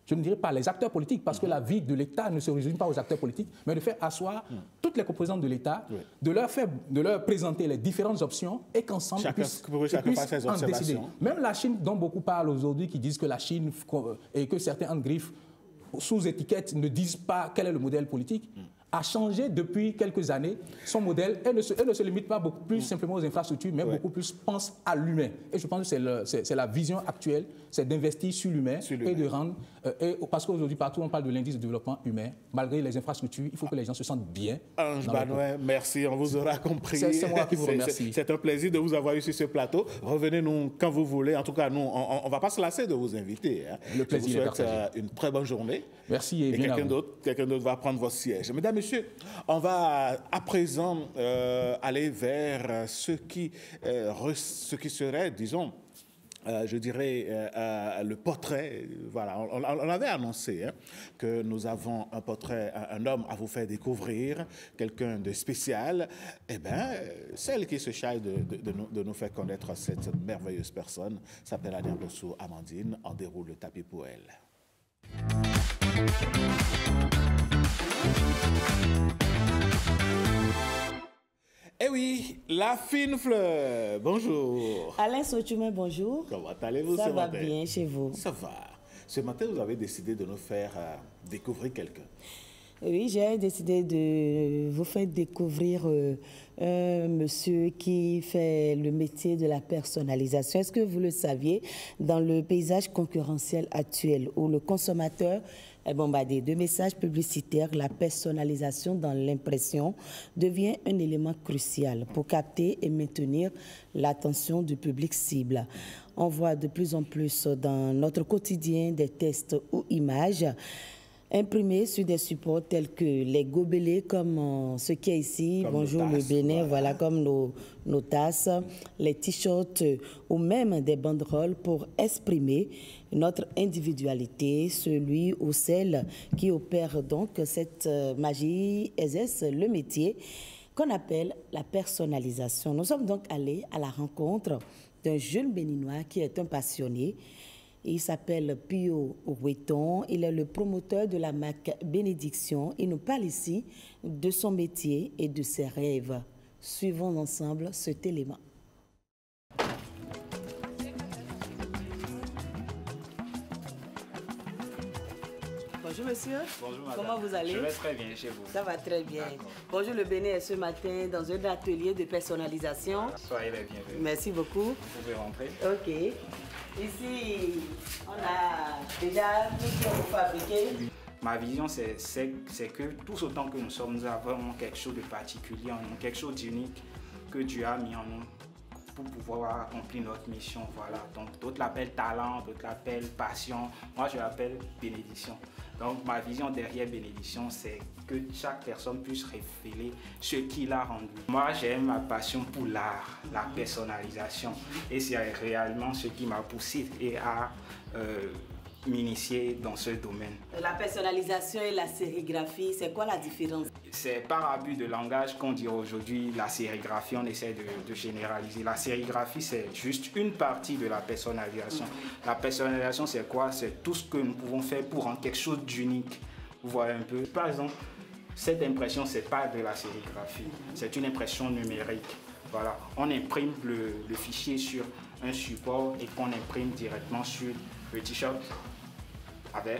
je ne dirais pas les acteurs politiques, parce que la vie de l'État ne se résume pas aux acteurs politiques, mais de faire asseoir toutes les composantes de l'État, de leur présenter les différentes options et qu'ensemble, ils puissent en décider. Même la Chine, dont beaucoup parlent aujourd'hui, qui disent que la Chine et que certains en griffe sous étiquette ne disent pas quel est le modèle politique, a changé depuis quelques années son modèle et ne se limite pas beaucoup plus simplement aux infrastructures, mais beaucoup plus pense à l'humain. Et je pense que c'est la vision actuelle, c'est d'investir sur l'humain et de rendre... parce qu'aujourd'hui, partout, on parle de l'indice de développement humain. Malgré les infrastructures, il faut que les gens se sentent bien. Ange Banois, merci, on vous aura compris. C'est moi qui vous remercie. C'est un plaisir de vous avoir eu sur ce plateau. Revenez-nous quand vous voulez. En tout cas, nous, on ne va pas se lasser de vous inviter. Le plaisir est partagé. Je vous souhaite une très bonne journée. Merci et bien quelqu'un d'autre va prendre votre siège. Mesdames, Messieurs, on va à présent aller vers ce qui serait, disons, je dirais, le portrait. Voilà, on avait annoncé que nous avons un portrait, un homme à vous faire découvrir, quelqu'un de spécial. Eh bien, celle qui se charge de nous faire connaître cette merveilleuse personne s'appelle Alia Bossou Amandine. On déroule le tapis pour elle. Eh oui, la fine fleur, bonjour. Alain Sochumé, bonjour. Comment allez-vous ce matin? Ça va bien chez vous? Ça va. Ce matin, vous avez décidé de nous faire découvrir quelqu'un. Oui, j'ai décidé de vous faire découvrir un monsieur qui fait le métier de la personnalisation. Est-ce que vous le saviez, dans le paysage concurrentiel actuel où le consommateur est bombardée de messages publicitaires. La personnalisation dans l'impression devient un élément crucial pour capter et maintenir l'attention du public cible. On voit de plus en plus dans notre quotidien des textes ou images imprimés sur des supports tels que les gobelets, comme ce qui est ici, comme Bonjour le Bénin, voilà, comme nos tasses, les t-shirts ou même des banderoles pour exprimer notre individualité, celui ou celle qui opère donc cette magie, exerce le métier qu'on appelle la personnalisation. Nous sommes donc allés à la rencontre d'un jeune Béninois qui est un passionné. Il s'appelle Pio Oueton, il est le promoteur de la marque Bénédiction. Il nous parle ici de son métier et de ses rêves. Suivons ensemble cet élément. Bonjour monsieur. Bonjour madame. Comment vous allez? Je vais très bien chez vous. Ça va très bien. Bonjour le Bénin est ce matin dans un atelier de personnalisation. Soyez les bienvenus. Merci beaucoup. Vous pouvez rentrer. Ok. Ici, on a déjà tout ce que vous fabriquez. Ma vision, c'est que tous autant que nous sommes, nous avons quelque chose de particulier en nous, quelque chose d'unique que Dieu a mis en nous pour pouvoir accomplir notre mission. Voilà. Donc, d'autres l'appellent talent, d'autres l'appellent passion. Moi, je l'appelle bénédiction. Donc, ma vision derrière bénédiction, c'est que chaque personne puisse révéler ce qu'il a rendu. Moi, j'ai ma passion pour l'art, la personnalisation. Et c'est réellement ce qui m'a poussé à m'initier dans ce domaine. La personnalisation et la sérigraphie, c'est quoi la différence? C'est par abus de langage qu'on dit aujourd'hui la sérigraphie, on essaie de généraliser. La sérigraphie, c'est juste une partie de la personnalisation. La personnalisation, c'est quoi? C'est tout ce que nous pouvons faire pour rendre quelque chose d'unique. Vous voyez un peu. Par exemple, cette impression, c'est pas de la sérigraphie, c'est une impression numérique. Voilà. On imprime le fichier sur un support et qu'on imprime directement sur le t-shirt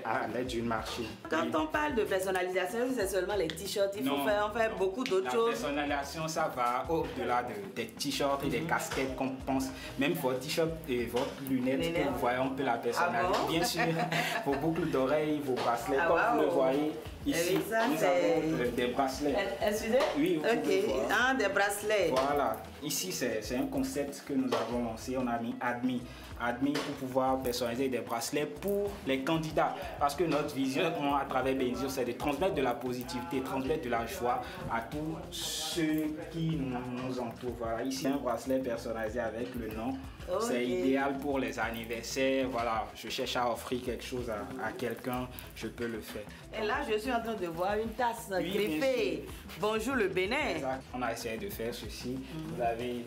à l'aide d'une machine. Quand on parle de personnalisation, c'est seulement les t-shirts, il faut faire beaucoup d'autres choses. La personnalisation, ça va au-delà des t-shirts et des casquettes qu'on pense. Même votre t-shirt et votre lunette, que vous voyez, on peut la personnaliser. Ah bon? Bien sûr, vos boucles d'oreilles, vos bracelets, comme vous le voyez ici, nous avons des bracelets. Excusez? Oui, vous pouvez voir. Des bracelets. Voilà. Ici, c'est un concept que nous avons lancé. On a mis admis pour pouvoir personnaliser des bracelets pour les candidats. Parce que notre vision à travers Bénédiction, c'est de transmettre de la positivité, transmettre de la joie à tous ceux qui nous entourent. Voilà, ici un bracelet personnalisé avec le nom. Okay. C'est idéal pour les anniversaires. Voilà, je cherche à offrir quelque chose à quelqu'un, je peux le faire. Et là, je suis en train de voir une tasse griffée. Bonjour le Bénin. Exact. On a essayé de faire ceci. Vous avez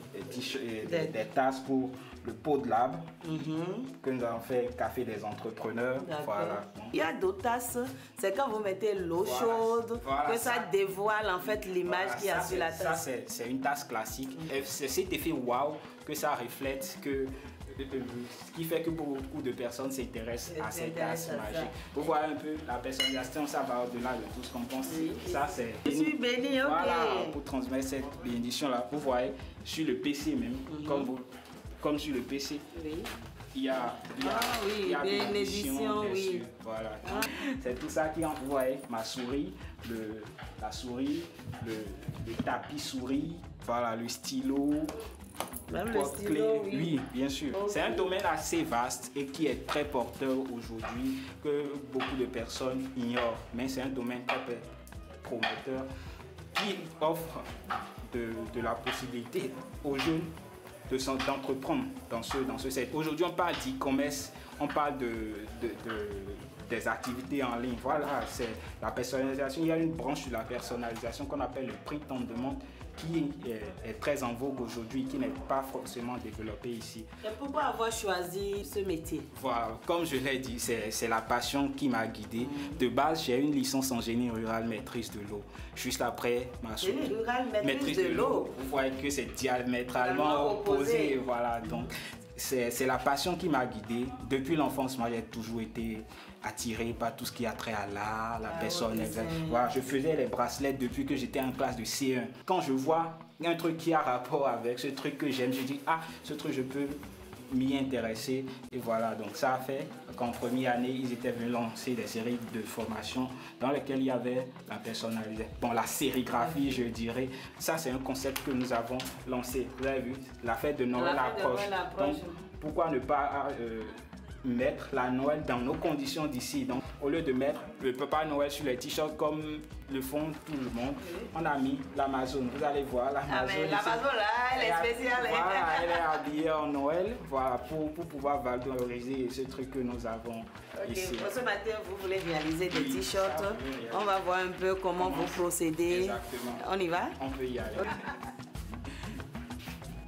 des tasses pour le pot de lab que nous avons fait café des entrepreneurs. Voilà. Il y a d'autres tasses, c'est quand vous mettez l'eau chaude que ça dévoile en fait l'image qui a sur la tasse. Ça c'est une tasse classique. C'est cet effet wow que ça reflète, ce qui fait que beaucoup de personnes s'intéressent à cette tasse magique. Vous voyez un peu, la personnalisation, ça va au-delà de tout ce qu'on pense. Ça, c'est je suis béni, ok. Voilà, pour transmettre cette bénédiction-là. Vous voyez, sur le PC même, comme sur le PC, il y a bénédiction, oui. Voilà. C'est tout ça qui, vous voyez, ma souris, la souris, le tapis souris, voilà, le stylo. Même le stylo, oui, bien sûr. Okay. C'est un domaine assez vaste et qui est très porteur aujourd'hui, que beaucoup de personnes ignorent. Mais c'est un domaine très prometteur qui offre de la possibilité aux jeunes d'entreprendre dans ce secteur. Aujourd'hui, on parle d'e-commerce, on parle des activités en ligne. Voilà, c'est la personnalisation. Il y a une branche de la personnalisation qu'on appelle le print on demand, qui est très en vogue aujourd'hui, qui n'est pas forcément développé ici. Et pourquoi avoir choisi ce métier? Voilà, comme je l'ai dit, c'est la passion qui m'a guidé. De base, j'ai une licence en génie rural maîtrise de l'eau. Juste après ma génie rural maîtrise de l'eau. Vous voyez que c'est diamétralement opposé. Voilà, donc c'est la passion qui m'a guidé. Depuis l'enfance, moi, j'ai toujours été attiré par tout ce qui a trait à l'art, la personne. Voilà, je faisais les bracelets depuis que j'étais en classe de C1. Quand je vois un truc qui a rapport avec ce truc que j'aime, je dis, ah, ce truc, je peux m'y intéresser. Et voilà, donc ça a fait qu'en première année, ils étaient venus lancer des séries de formations dans lesquelles il y avait la personnalisation. Bon, la sérigraphie, je dirais. Ça, c'est un concept que nous avons lancé. Vous avez vu, la fête de Noël approche. Donc, pourquoi ne pas mettre la Noël dans nos conditions d'ici? Donc, au lieu de mettre le Papa Noël sur les t-shirts comme le font tout le monde, on a mis l'Amazon. Vous allez voir l'Amazon. L'Amazon là, elle est spéciale. Voilà, elle est habillée en Noël, voilà, pour pouvoir valoriser ce truc que nous avons ici. Pour ce matin, vous voulez réaliser des t-shirts. On va voir un peu comment vous procédez. Exactement. On y va? On peut y aller.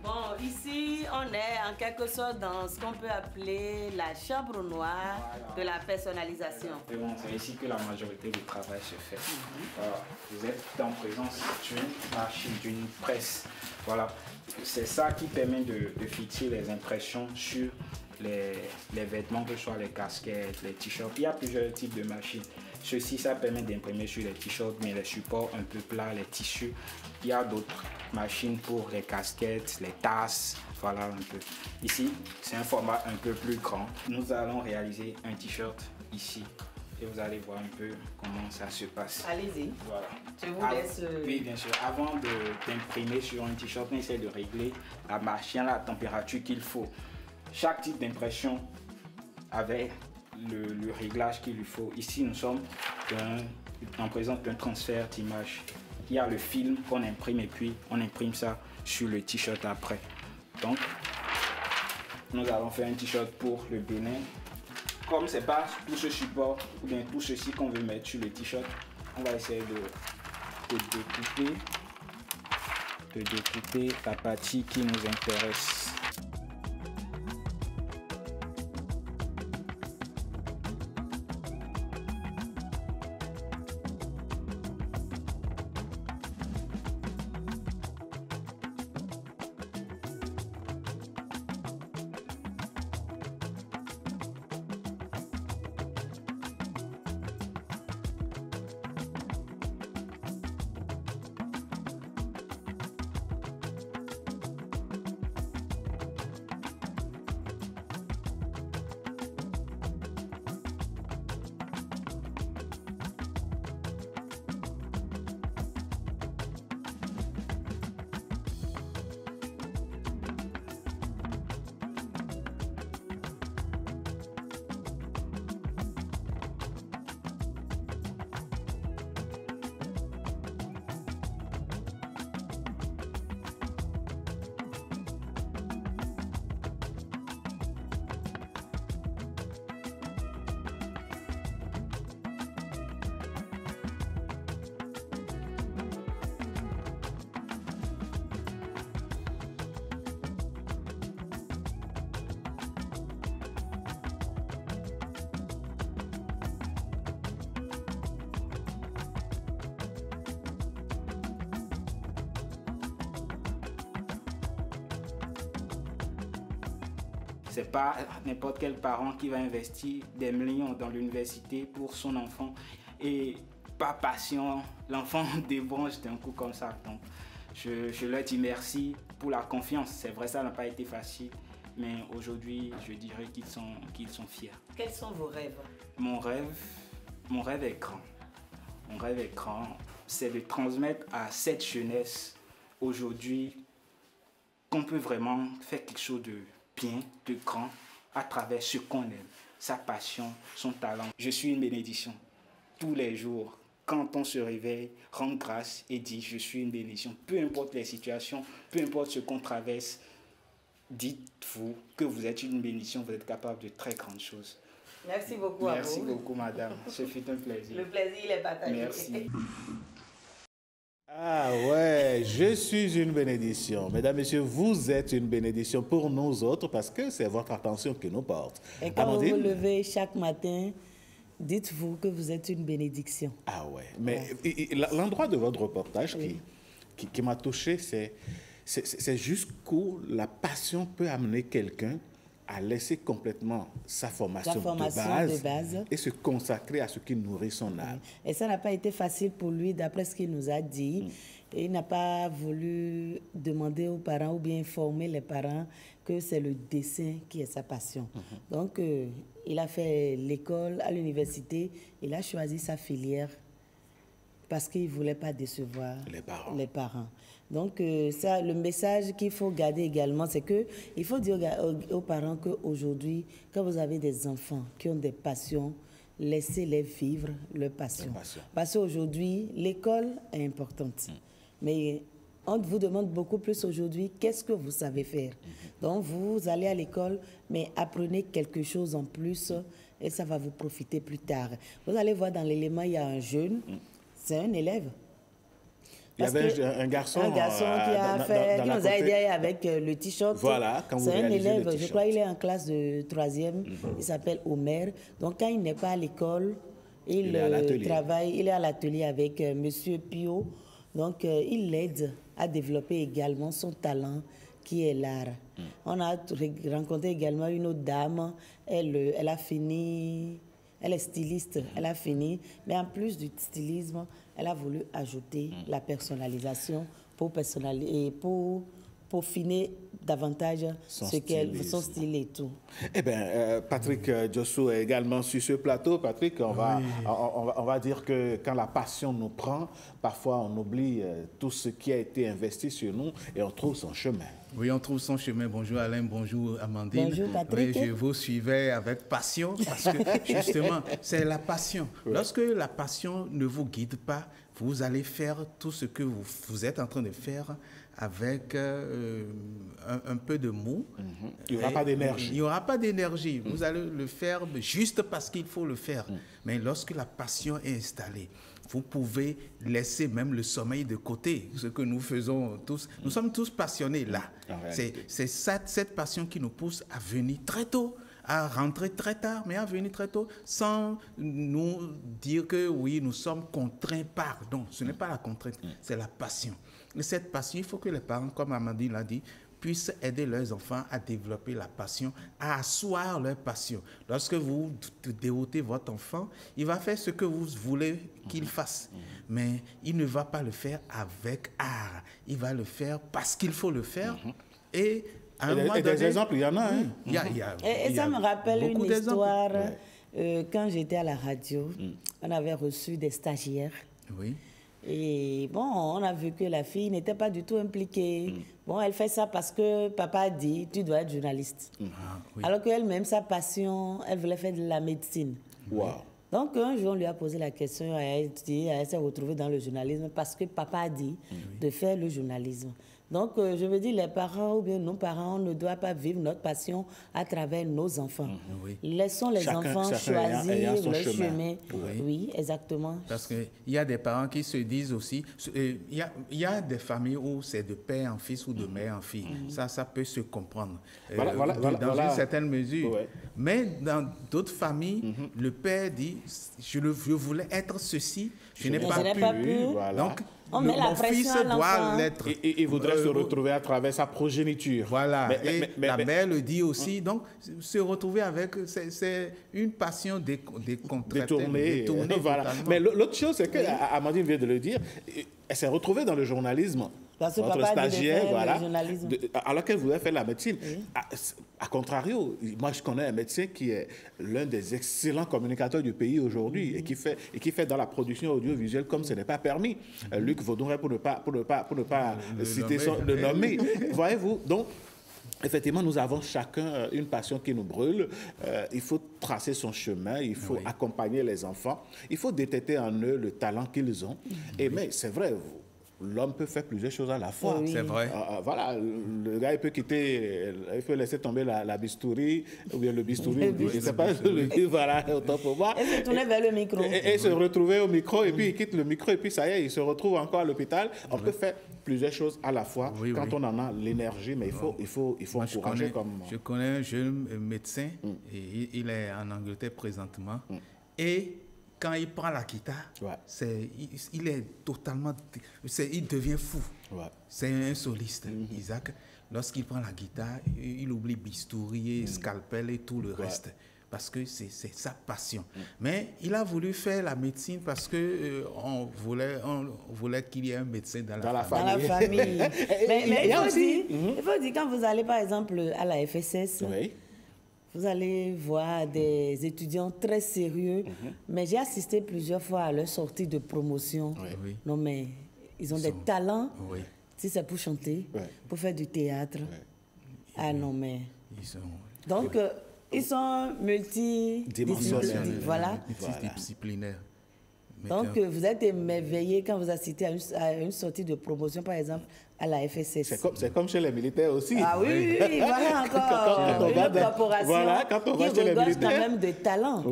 Bon, ici, on est en quelque sorte dans ce qu'on peut appeler la chambre noire de la personnalisation. C'est ici que la majorité du travail se fait. Voilà. Vous êtes en présence d'une machine, d'une presse. Voilà. C'est ça qui permet de fixer les impressions sur les vêtements, que ce soit les casquettes, les t-shirts. Il y a plusieurs types de machines. Ceci, ça permet d'imprimer sur les t-shirts, mais les supports un peu plats, les tissus. Il y a d'autres machines pour les casquettes, les tasses, voilà un peu. Ici, c'est un format un peu plus grand. Nous allons réaliser un t-shirt ici. Et vous allez voir un peu comment ça se passe. Allez-y. Voilà. Je vous laisse... Oui, bien sûr. Avant d'imprimer sur un t-shirt, on essaie de régler la machine, la température qu'il faut. Chaque type d'impression avait le réglage qu'il lui faut. Ici, nous sommes en présence d'un transfert d'image. Il y a le film qu'on imprime et puis on imprime ça sur le t-shirt après. Donc, nous allons faire un t-shirt pour le Bénin. Comme c'est pas tout ce support ou bien tout ceci qu'on veut mettre sur le t-shirt, on va essayer de découper la partie qui nous intéresse. C'est pas n'importe quel parent qui va investir des millions dans l'université pour son enfant et pas patient, l'enfant débranche d'un coup comme ça. Donc, je leur dis merci pour la confiance. C'est vrai, ça n'a pas été facile, mais aujourd'hui, je dirais qu'ils sont fiers. Quels sont vos rêves? Mon rêve est grand. Mon rêve est grand, c'est de transmettre à cette jeunesse aujourd'hui qu'on peut vraiment faire quelque chose de bien, de grand, à travers ce qu'on aime, sa passion, son talent. Je suis une bénédiction. Tous les jours, quand on se réveille, rendre grâce et dire je suis une bénédiction. Peu importe les situations, peu importe ce qu'on traverse, dites-vous que vous êtes une bénédiction, vous êtes capable de très grandes choses. Merci beaucoup à vous. Merci beaucoup, madame. Ce fut un plaisir. Le plaisir est partagé. Merci. Ah ouais, je suis une bénédiction. Mesdames, Messieurs, vous êtes une bénédiction pour nous autres parce que c'est votre attention qui nous porte. Et quand vous vous levez chaque matin, dites-vous que vous êtes une bénédiction. Ah ouais, mais l'endroit de votre reportage qui m'a touché, c'est jusqu'où la passion peut amener quelqu'un à laisser complètement sa formation de base et se consacrer à ce qui nourrit son âme. Et ça n'a pas été facile pour lui, d'après ce qu'il nous a dit. Et il n'a pas voulu demander aux parents ou bien informer les parents que c'est le dessin qui est sa passion. Donc, il a fait l'école à l'université, il a choisi sa filière parce qu'il ne voulait pas décevoir les parents. Donc, ça, le message qu'il faut garder également, c'est qu'il faut dire aux parents qu'aujourd'hui, quand vous avez des enfants qui ont des passions, laissez-les vivre leur passion. Parce qu'aujourd'hui, l'école est importante. Mais on vous demande beaucoup plus aujourd'hui, qu'est-ce que vous savez faire? Donc, vous allez à l'école, mais apprenez quelque chose en plus et ça va vous profiter plus tard. Vous allez voir dans l'élément, il y a un jeune, c'est un élève. Il y avait un garçon qui nous a aidé avec le t-shirt. Voilà, quand vous c'est un élève, le t-shirt. Je crois qu'il est en classe de 3e. Il s'appelle Omer. Donc, quand il n'est pas à l'école, il travaille, il est à l'atelier avec Monsieur Pio. Donc, il l'aide à développer également son talent qui est l'art. On a rencontré également une autre dame. Elle a fini, elle est styliste, elle a fini. Mais en plus du stylisme, elle a voulu ajouter la personnalisation pour peaufiner davantage son style et tout. Eh bien, Patrick Diossou est également sur ce plateau. Patrick, on va dire que quand la passion nous prend, parfois on oublie tout ce qui a été investi sur nous et on trouve son chemin. Oui, on trouve son chemin. Bonjour Alain, bonjour Amandine. Bonjour Patrick. Oui, je vous suivais avec passion parce que justement, c'est la passion. Oui. Lorsque la passion ne vous guide pas, vous allez faire tout ce que vous êtes en train de faire avec un peu de mou. Il n'y aura pas d'énergie. Il n'y aura pas d'énergie. Vous allez le faire juste parce qu'il faut le faire. Mais lorsque la passion est installée, vous pouvez laisser même le sommeil de côté, ce que nous faisons tous. Nous sommes tous passionnés là. C'est cette passion qui nous pousse à venir très tôt, à rentrer très tard, mais à venir très tôt, sans nous dire que oui, nous sommes contraints par. Non, ce n'est pas la contrainte, c'est la passion. Et cette passion, il faut que les parents, comme Amandine l'a dit, puissent aider leurs enfants à développer la passion, à asseoir leur passion. Lorsque vous déroutez votre enfant, il va faire ce que vous voulez qu'il fasse. Mais il ne va pas le faire avec art. Il va le faire parce qu'il faut le faire. Et à un moment donné... Des exemples, il y en a. Hein? Et ça me rappelle une histoire. Quand j'étais à la radio, on avait reçu des stagiaires. Oui. Et bon, on a vu que la fille n'était pas du tout impliquée. Bon, elle fait ça parce que papa a dit, tu dois être journaliste. Oui. Alors qu'elle-même, sa passion, elle voulait faire de la médecine. Wow. Donc, un jour, on lui a posé la question, elle s'est retrouvée dans le journalisme parce que papa a dit de faire le journalisme. Donc, je veux dire, les parents ou bien nos parents, on ne doit pas vivre notre passion à travers nos enfants. Laissons les enfants choisir leur chemin. Oui, exactement. Parce qu'il y a des parents qui se disent aussi, il y a des familles où c'est de père en fils ou de mère en fille. Ça peut se comprendre dans une certaine mesure. Mais dans d'autres familles, le père dit, je voulais être ceci, je n'ai pas pu. Donc, mon fils doit l'être. Et il voudrait se retrouver à travers sa progéniture. Voilà. Mais la mère le dit aussi. Donc, se retrouver avec, c'est une passion détournée. Voilà. Mais l'autre chose, c'est que Amandine vient de le dire, elle s'est retrouvée dans le journalisme. Votre stagiaire, voilà, alors qu'elle voulait faire la médecine. À contrario, moi je connais un médecin qui est l'un des excellents communicateurs du pays aujourd'hui et qui fait dans la production audiovisuelle comme ce n'est pas permis. Luc Vaudouret, pour ne pas citer le nommer. Voyez-vous, donc effectivement, nous avons chacun une passion qui nous brûle. Il faut tracer son chemin, il faut accompagner les enfants, il faut détecter en eux le talent qu'ils ont. Mais c'est vrai, l'homme peut faire plusieurs choses à la fois. C'est vrai. Voilà, le gars, il peut laisser tomber la bistouri, ou bien le bistouri, je ne sais pas, voilà, autant pour moi. Et se tourner vers le micro. Et se retrouver au micro, et puis il quitte le micro, et puis ça y est, il se retrouve encore à l'hôpital. On peut faire plusieurs choses à la fois quand on en a l'énergie, mais il faut encourager comme... Je connais un jeune médecin, et il est en Angleterre présentement, et quand il prend la guitare, il est totalement... il devient fou. C'est un soliste, Isaac. Lorsqu'il prend la guitare, il oublie bistouri, scalpel et tout le reste. Parce que c'est sa passion. Mais il a voulu faire la médecine parce que on voulait qu'il y ait un médecin dans la famille. Dans la famille. mais il faut dire, quand vous allez par exemple à la FSS, vous allez voir des étudiants très sérieux. Mais j'ai assisté plusieurs fois à leur sortie de promotion. Non mais ils ont des talents. Si c'est pour chanter, pour faire du théâtre. Ah non mais... Donc... ils sont multidisciplinaires. Voilà. Multidisciplinaires. Donc, vous êtes émerveillé quand vous assistez à une sortie de promotion, par exemple, à la FSS. C'est comme chez les militaires aussi. Ah oui, voilà encore une autre corporation quand on va qui chez les regorge militaires, quand même de talent.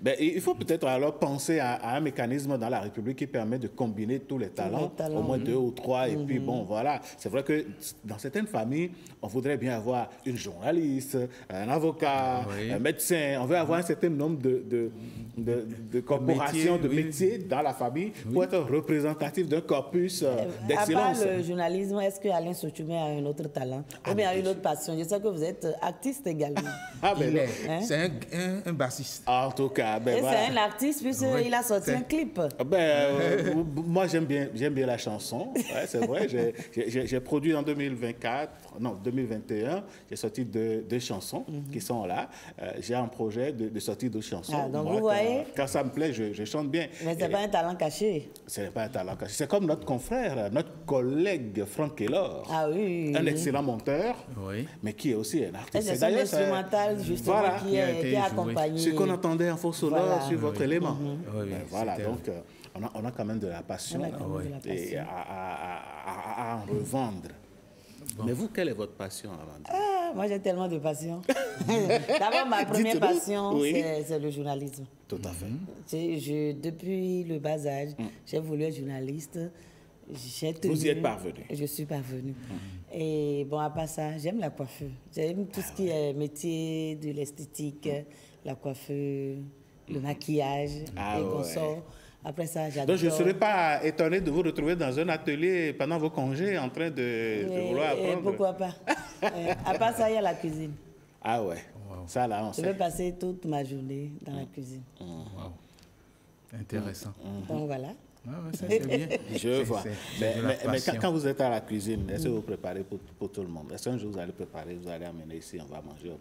Ben, il faut peut-être alors penser à un mécanisme dans la République qui permet de combiner tous les talents, au moins 2 ou 3, et puis bon, voilà. C'est vrai que dans certaines familles, on voudrait bien avoir une journaliste, un avocat, un médecin. On veut avoir un certain nombre de corporations, de métiers dans la famille pour être représentatif d'un corpus d'excellence. Le journalisme, est-ce que Alain Sochoumé a un autre talent ou bien a une autre passion? Je sais que vous êtes artiste également. C'est un bassiste. En tout cas, c'est un artiste puisqu'il a sorti un clip. Moi, j'aime bien la chanson. C'est vrai. J'ai produit en 2021. J'ai sorti 2 chansons qui sont là. J'ai un projet de sortie de chansons. Donc vous voyez, quand ça me plaît, je chante bien. Mais ce n'est pas un talent caché. Ce n'est pas un talent caché. C'est comme notre confrère, notre collègue Franck Kellor. Ah oui. Un excellent monteur, mais qui est aussi un artiste. C'est un instrumental, justement, qui a accompagné. Ce qu'on entendait en faux sonore sur votre élément. Voilà, donc on a quand même de la passion et à en revendre. Mais vous, quelle est votre passion avant? Moi, j'ai tellement de passion. D'abord, ma première passion, c'est le journalisme. Tout à fait. Depuis le bas âge, j'ai voulu être journaliste. Vous y êtes parvenu? Je suis parvenue. Et bon, à part ça, j'aime la coiffure. J'aime tout ce qui est métier de l'esthétique, la coiffure, le maquillage et consorts. Après ça, j'adore. Donc, je ne serais pas étonné de vous retrouver dans un atelier pendant vos congés en train de vouloir apprendre. Pourquoi pas? À part ça, il y a la cuisine. Ah ouais. Ça, là, on sait. Je vais passer toute ma journée dans la cuisine. Intéressant. Donc, voilà. Ça, c'est bien. Je vois. Mais quand vous êtes à la cuisine, est-ce que vous préparez pour tout le monde? Est-ce qu'un jour vous allez préparer, vous allez amener ici, on va manger?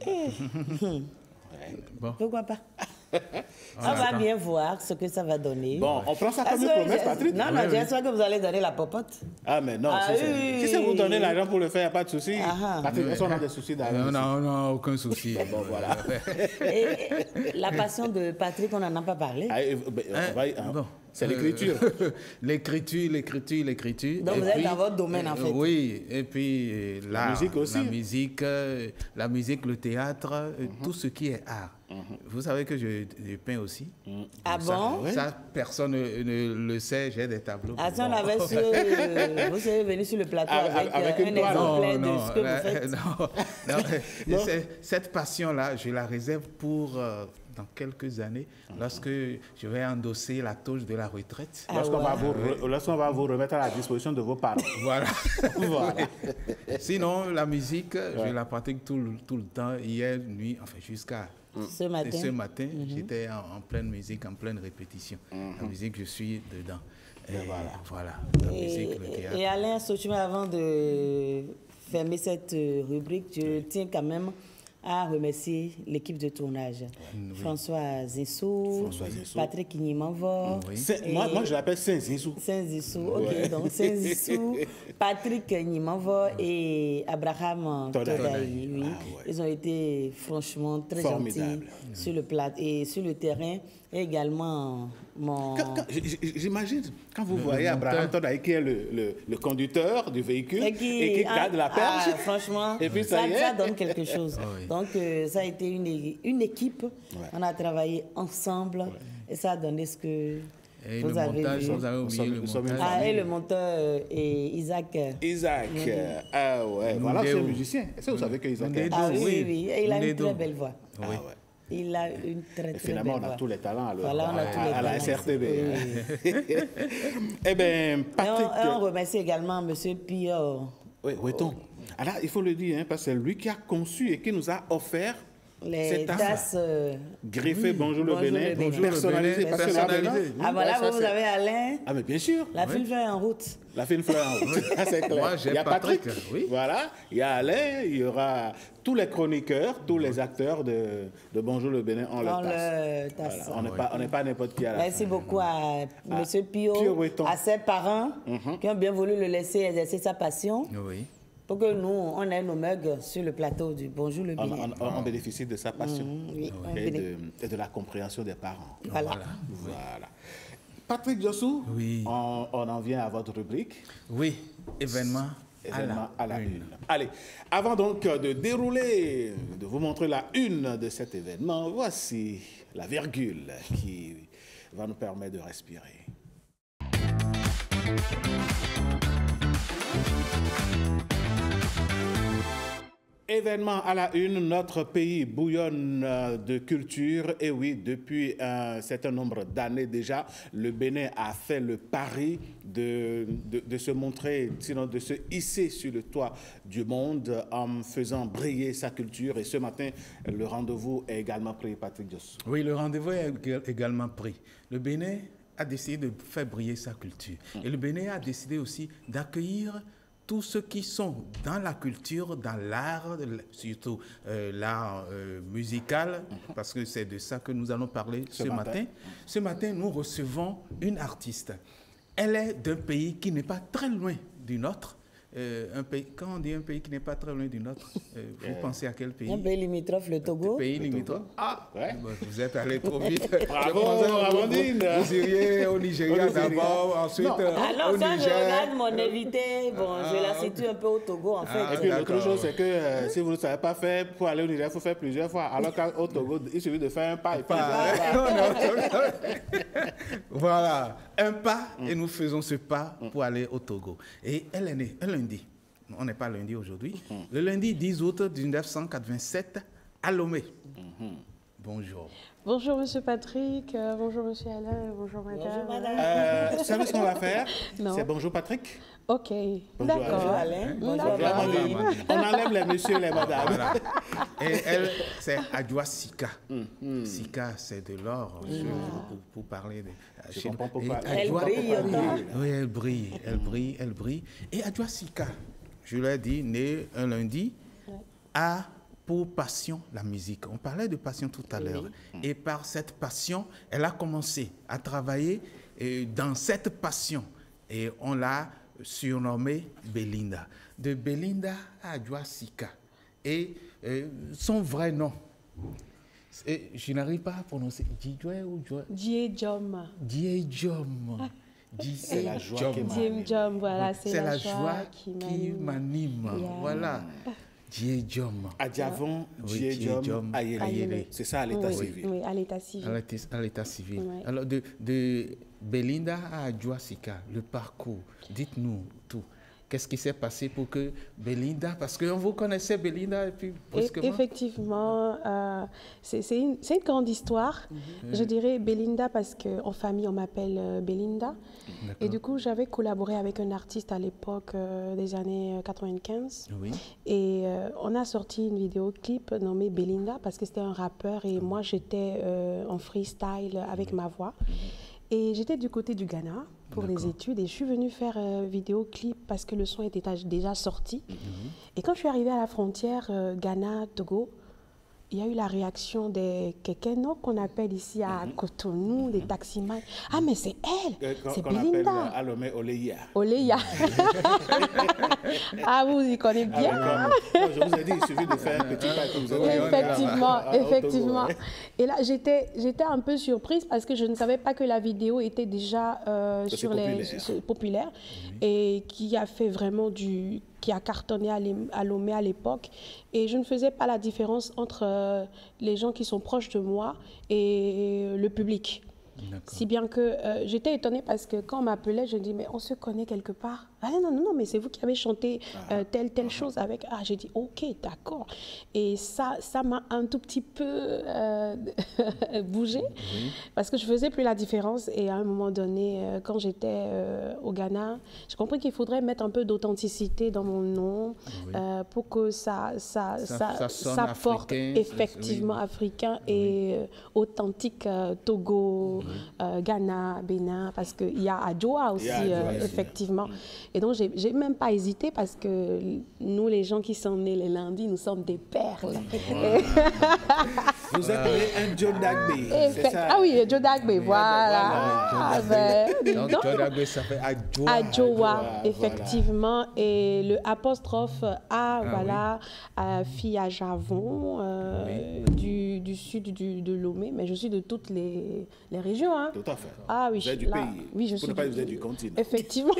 Pourquoi pas? On va bien voir ce que ça va donner. Bon, on prend ça comme une promesse, Patrick? Non, j'espère que vous allez donner la popote. Ah, mais non, si c'est vous donner l'argent pour le faire, il n'y a pas de souci. Patrick, est-ce qu'on a des soucis d'argent? On n'a aucun souci. Bon, voilà. Et la passion de Patrick, on n'en a pas parlé. C'est l'écriture. L'écriture. Donc, vous êtes dans votre domaine, en fait. Oui, et puis la musique aussi. La musique, le théâtre, tout ce qui est art. Vous savez que je peins aussi. Ah bon? Ça, personne ne le sait, j'ai des tableaux. Ah, si on avait su, vous serez venu sur le plateau avec un exemplaire de ce que vous faites. Cette passion-là, je la réserve pour... dans quelques années, lorsque je vais endosser la touche de la retraite. Lorsqu'on va vous remettre à la disposition de vos parents. Voilà. Sinon, la musique, je la pratique tout le temps. Hier nuit, enfin jusqu'à ce matin, j'étais en pleine musique, en pleine répétition. La musique, je suis dedans. Et voilà. La musique, le théâtre. Et Alain Sochoumé, avant de fermer cette rubrique, je tiens quand même à remercier l'équipe de tournage. François Zinsou, Patrick Nimanvor. Moi, je l'appelle Saint-Zinsou. Saint-Zinsou, ok. Donc, Saint-Zinsou, Patrick Nimanvor et Abraham Todaï. Ils ont été franchement très gentils sur le plat et sur le terrain. Et également, j'imagine, quand vous voyez Abraham Todaï, qui est le conducteur du véhicule et qui garde la perche, franchement, et puis ça donne quelque chose. Donc, ça a été une équipe. On a travaillé ensemble et ça a donné ce que vous avez vu. Vous avez oublié le montage. Et le monteur Isaac. Ah ouais, voilà, c'est un musicien. Est-ce que vous savez que Isaac est oui, et il a une très belle voix. Il a une très, très finalement, belle on a voix. tous les talents alors, Voilà, on a tous les à la talents. SRTB. Oui. Eh bien, Patrick... on remercie également M. Pio. Oui, Weton. Alors, il faut le dire, hein, parce que c'est lui qui a conçu et qui nous a offert Les tasses greffées Bonjour le Bénin, Bonjour personnalisées. le Parce que personnalisées. là, Ah voilà, vous avez Alain. Ah mais bien sûr. La fine fleur est en route. La fine fleur en route, ça c'est clair. Moi, j'ai il y a Patrick, oui. Voilà, il y a Alain, il y aura tous les chroniqueurs, tous les acteurs de Bonjour le Bénin en leur tasse. Voilà, on n'est pas n'importe qui à la Merci fin. beaucoup à M. Pio, Weton. à ses parents qui ont bien voulu le laisser exercer sa passion. Oui. Pour que nous, on ait nos mugs sur le plateau du Bonjour le Bénin. On bénéficie de sa passion oui, et de la compréhension des parents. Voilà. Patrick Jossou, oui. on en vient à votre rubrique. Oui, événement à la une. Allez, avant donc de dérouler, de vous montrer la une de cet événement, voici la virgule qui va nous permettre de respirer. Événement à la une, notre pays bouillonne de culture. Et oui, depuis un certain nombre d'années déjà, le Bénin a fait le pari de se montrer, sinon de se hisser sur le toit du monde en faisant briller sa culture. Et ce matin, le rendez-vous est également pris, Patrick Jossou. Oui, le rendez-vous est également pris. Le Bénin a décidé de faire briller sa culture. Et le Bénin a décidé aussi d'accueillir tous ceux qui sont dans la culture, dans l'art, surtout l'art musical, parce que c'est de ça que nous allons parler ce matin. Ce matin, nous recevons une artiste. Elle est d'un pays qui n'est pas très loin du nôtre. Un pays, quand on dit un pays qui n'est pas très loin du nôtre, vous pensez à quel pays? Un pays limitrophe, le Togo. Un pays limitrophe. Ah, ouais. Vous êtes allé trop vite. Bravo, Amandine. Vous iriez au Nigeria d'abord, ensuite au ça, Niger. je regarde mon invité. Bon, je la situe un peu au Togo, en fait. Et puis l'autre chose, c'est que si vous ne savez pas faire, pour aller au Nigeria, il faut faire plusieurs fois. Alors qu'au Togo, il suffit de faire un pas. Et puis voilà, un pas, et nous faisons ce pas pour aller au Togo. Et elle est née un lundi. On n'est pas lundi aujourd'hui. Le lundi 10 août 1987 à Lomé. Bonjour. Bonjour Monsieur Patrick, bonjour Monsieur Alain, bonjour Madame. Bonjour Madame. Vous savez ce qu'on va faire? Non. C'est bonjour Patrick. Ok, bonjour Alain. Bonjour Amandine. On enlève les messieurs et les madames. Voilà. Et elle, c'est Adjoa Sika. Sika, c'est de l'or, pour parler de... Je comprends pourquoi. Elle brille. Oui, elle brille. Et Adjoa Sika, je l'ai dit, née un lundi, a pour passion la musique. On parlait de passion tout à l'heure. Et par cette passion, elle a commencé à travailler dans cette passion. Et on l'a surnommée Belinda. De Belinda à Adjoa Sika. Et son vrai nom, je n'arrive pas à prononcer. Djiedjom. Djiedjom. C'est la joie qui m'anime. Djiedjom, voilà, c'est la joie qui m'anime. Voilà. Djiedjom. Adjavon, Djiedjom, Ayele. C'est ça à l'état civil. Oui, à l'état civil. À l'état civil. Ouais. Alors, de Belinda à Adjoa Sika, le parcours, dites-nous tout. Qu'est-ce qui s'est passé pour que Belinda, parce que vous connaissez Belinda et puis brusquement... Effectivement, c'est une grande histoire. Je dirais Belinda parce qu'en famille, on m'appelle Belinda. Et du coup, j'avais collaboré avec un artiste à l'époque des années 95. Oui. Et on a sorti une vidéoclip nommée Belinda parce que c'était un rappeur et moi, j'étais en freestyle avec ma voix. Et j'étais du côté du Ghana pour les études et je suis venue faire vidéoclip parce que le son était déjà sorti. Et quand je suis arrivée à la frontière Ghana-Togo, il y a eu la réaction des Kekeno qu'on appelle ici à Cotonou, des taximans. Ah mais c'est elle, c'est Belinda. À Lomé, Oleya. Oleya. Ah, vous y connaissez bien. Je vous ai dit, il suffit de faire un petit pas que vous avez. Effectivement. Et là, j'étais un peu surprise parce que je ne savais pas que la vidéo était déjà populaire et qui a fait vraiment qui a cartonné à Lomé à l'époque. Et je ne faisais pas la différence entre les gens qui sont proches de moi et le public. Si bien que j'étais étonnée parce que quand on m'appelait, je me dis, mais on se connaît quelque part. Ah non, mais c'est vous qui avez chanté telle chose avec... Ah, j'ai dit, ok, d'accord. Et ça m'a un tout petit peu bougé, parce que je faisais plus la différence. Et à un moment donné, quand j'étais au Ghana, j'ai compris qu'il faudrait mettre un peu d'authenticité dans mon nom pour que ça porte effectivement africain et authentique, Togo, Ghana, Bénin, parce qu'il y a Adjoa aussi, effectivement. Et donc, j'ai même pas hésité parce que nous, les gens qui sont nés les lundis, nous sommes des perles. Vous êtes un Joe Dagbe, c'est ça? Ah oui, Joe Dagbe, voilà. Donc, Joe Dagbe, ça fait Adjoa. Adjoa, effectivement. Et le apostrophe A, voilà, fille à Javon, du sud de Lomé. Mais je suis de toutes les régions. Hein. Tout à fait. Ah oui, vous êtes du pays. Oui, je suis. Vous êtes du continent. Effectivement.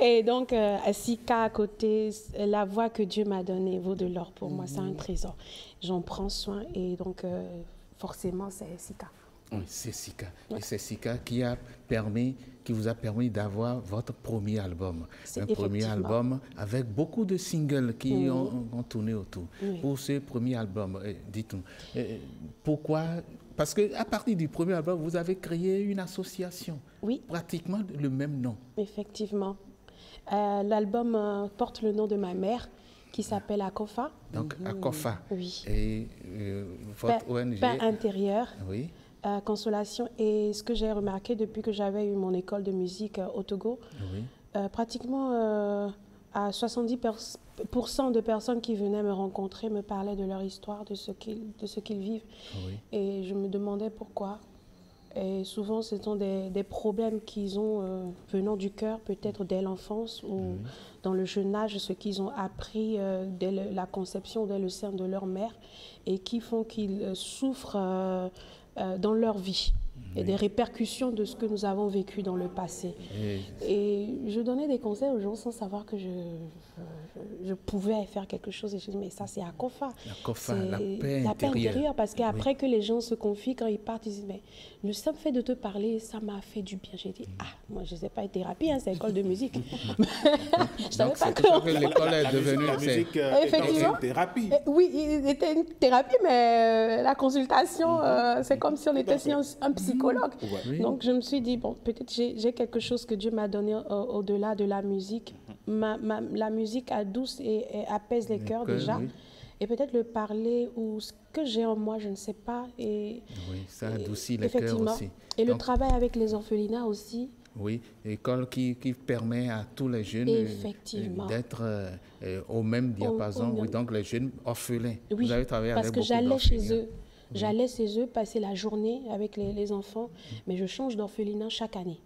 Et donc, Sika à côté, la voix que Dieu m'a donnée vaut de l'or pour moi. C'est un trésor. J'en prends soin et donc, forcément, c'est Sika. Oui, c'est Sika. Et c'est Sika qui vous a permis d'avoir votre premier album. Un premier album avec beaucoup de singles qui ont tourné autour. Oui. Pour ce premier album, dites-nous, pourquoi? Parce qu'à partir du premier album, vous avez créé une association. Oui. Pratiquement le même nom. Effectivement. L'album porte le nom de ma mère, qui s'appelle Akofa. Donc, Akofa. Oui. Et votre ONG. Pain intérieur. Oui. Consolation. Et ce que j'ai remarqué depuis que j'avais eu mon école de musique au Togo, pratiquement à 70% de personnes qui venaient me rencontrer me parlaient de leur histoire, de ce qu'ils vivent. Oui. Et je me demandais pourquoi. Et souvent, ce sont des problèmes qu'ils ont venant du cœur, peut-être dès l'enfance ou dans le jeune âge, ce qu'ils ont appris dès la conception, dès le sein de leur mère, et qui font qu'ils souffrent dans leur vie. Et des répercussions de ce que nous avons vécu dans le passé. Et je donnais des conseils aux gens sans savoir que je pouvais faire quelque chose. Et je dis, mais ça, c'est Akofa. Akofa, la paix intérieure. Parce qu'après que les gens se confient, quand ils partent, ils disent, mais le simple fait de te parler, ça m'a fait du bien. J'ai dit, moi, je ne sais pas, thérapie, hein, c'est école de musique. Je ne savais pas que l'école est devenue une thérapie. Oui, il était une thérapie, mais la consultation, c'est comme si on était un psychologue. Oui. Donc, je me suis dit, bon, peut-être j'ai quelque chose que Dieu m'a donné au-delà de la musique. La musique adouce et apaise les cœurs déjà. Oui. Et peut-être le parler ou ce que j'ai en moi, je ne sais pas. Oui, ça adoucit les cœurs aussi. Et le travail avec les orphelinats aussi. Oui, l'école qui permet à tous les jeunes d'être au même diapason. Oui, donc les jeunes orphelins. Oui, vous avez travaillé parce avec que j'allais chez eux. J'allais chez eux passer la journée avec les enfants, mais je change d'orphelinat chaque année.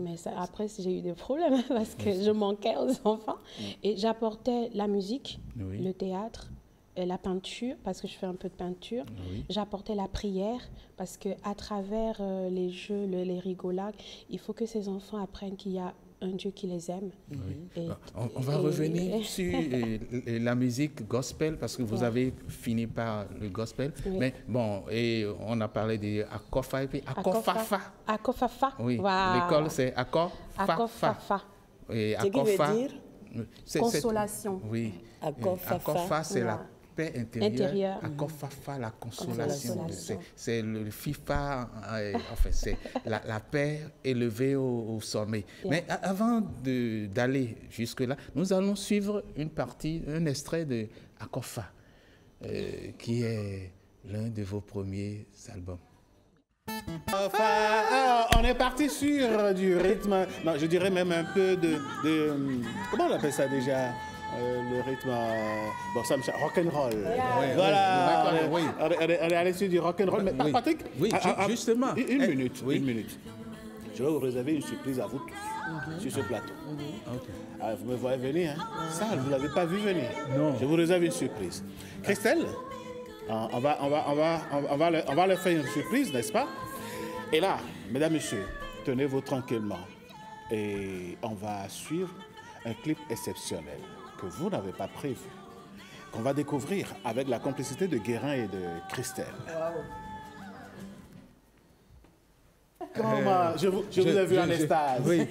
Mais ça, après, j'ai eu des problèmes parce que je manquais aux enfants. Et j'apportais la musique, le théâtre, la peinture, parce que je fais un peu de peinture. J'apportais la prière, parce qu'à travers les jeux, les rigolades, il faut que ces enfants apprennent qu'il y a un Dieu qui les aime. On va revenir sur la musique gospel, parce que vous avez fini par le gospel. Mais bon, et on a parlé de Akofa et puis Akofafa. Akofafa. Oui, l'école c'est Akofafa. Et Akofa, ce qui veut dire consolation. Oui. Akofa, c'est la paix intérieure. Akofafa, la consolation. C'est le FIFA, enfin, c'est la paix élevée au sommet. Mais avant d'aller jusque-là, nous allons suivre un extrait de Akofa, qui est l'un de vos premiers albums. On est parti sur du rythme, non, je dirais même un peu de comment on appelle ça déjà? Le rythme, bon, ça me chante, rock'n'roll. Voilà, on est allé sur du rock'n'roll. Mais Patrick, justement, une minute. Je vais vous réserver une surprise à vous tous sur ce plateau. Alors, vous me voyez venir, hein? Ça, vous ne l'avez pas vu venir. Non. Je vous réserve une surprise. Christelle, on va leur faire une surprise, n'est-ce pas? Et là, mesdames, messieurs, tenez-vous tranquillement. Et on va suivre un clip exceptionnel que vous n'avez pas prévu, qu'on va découvrir avec la complicité de Guérin et de Christelle. Wow. Comment je vous ai vu en extase. Oui,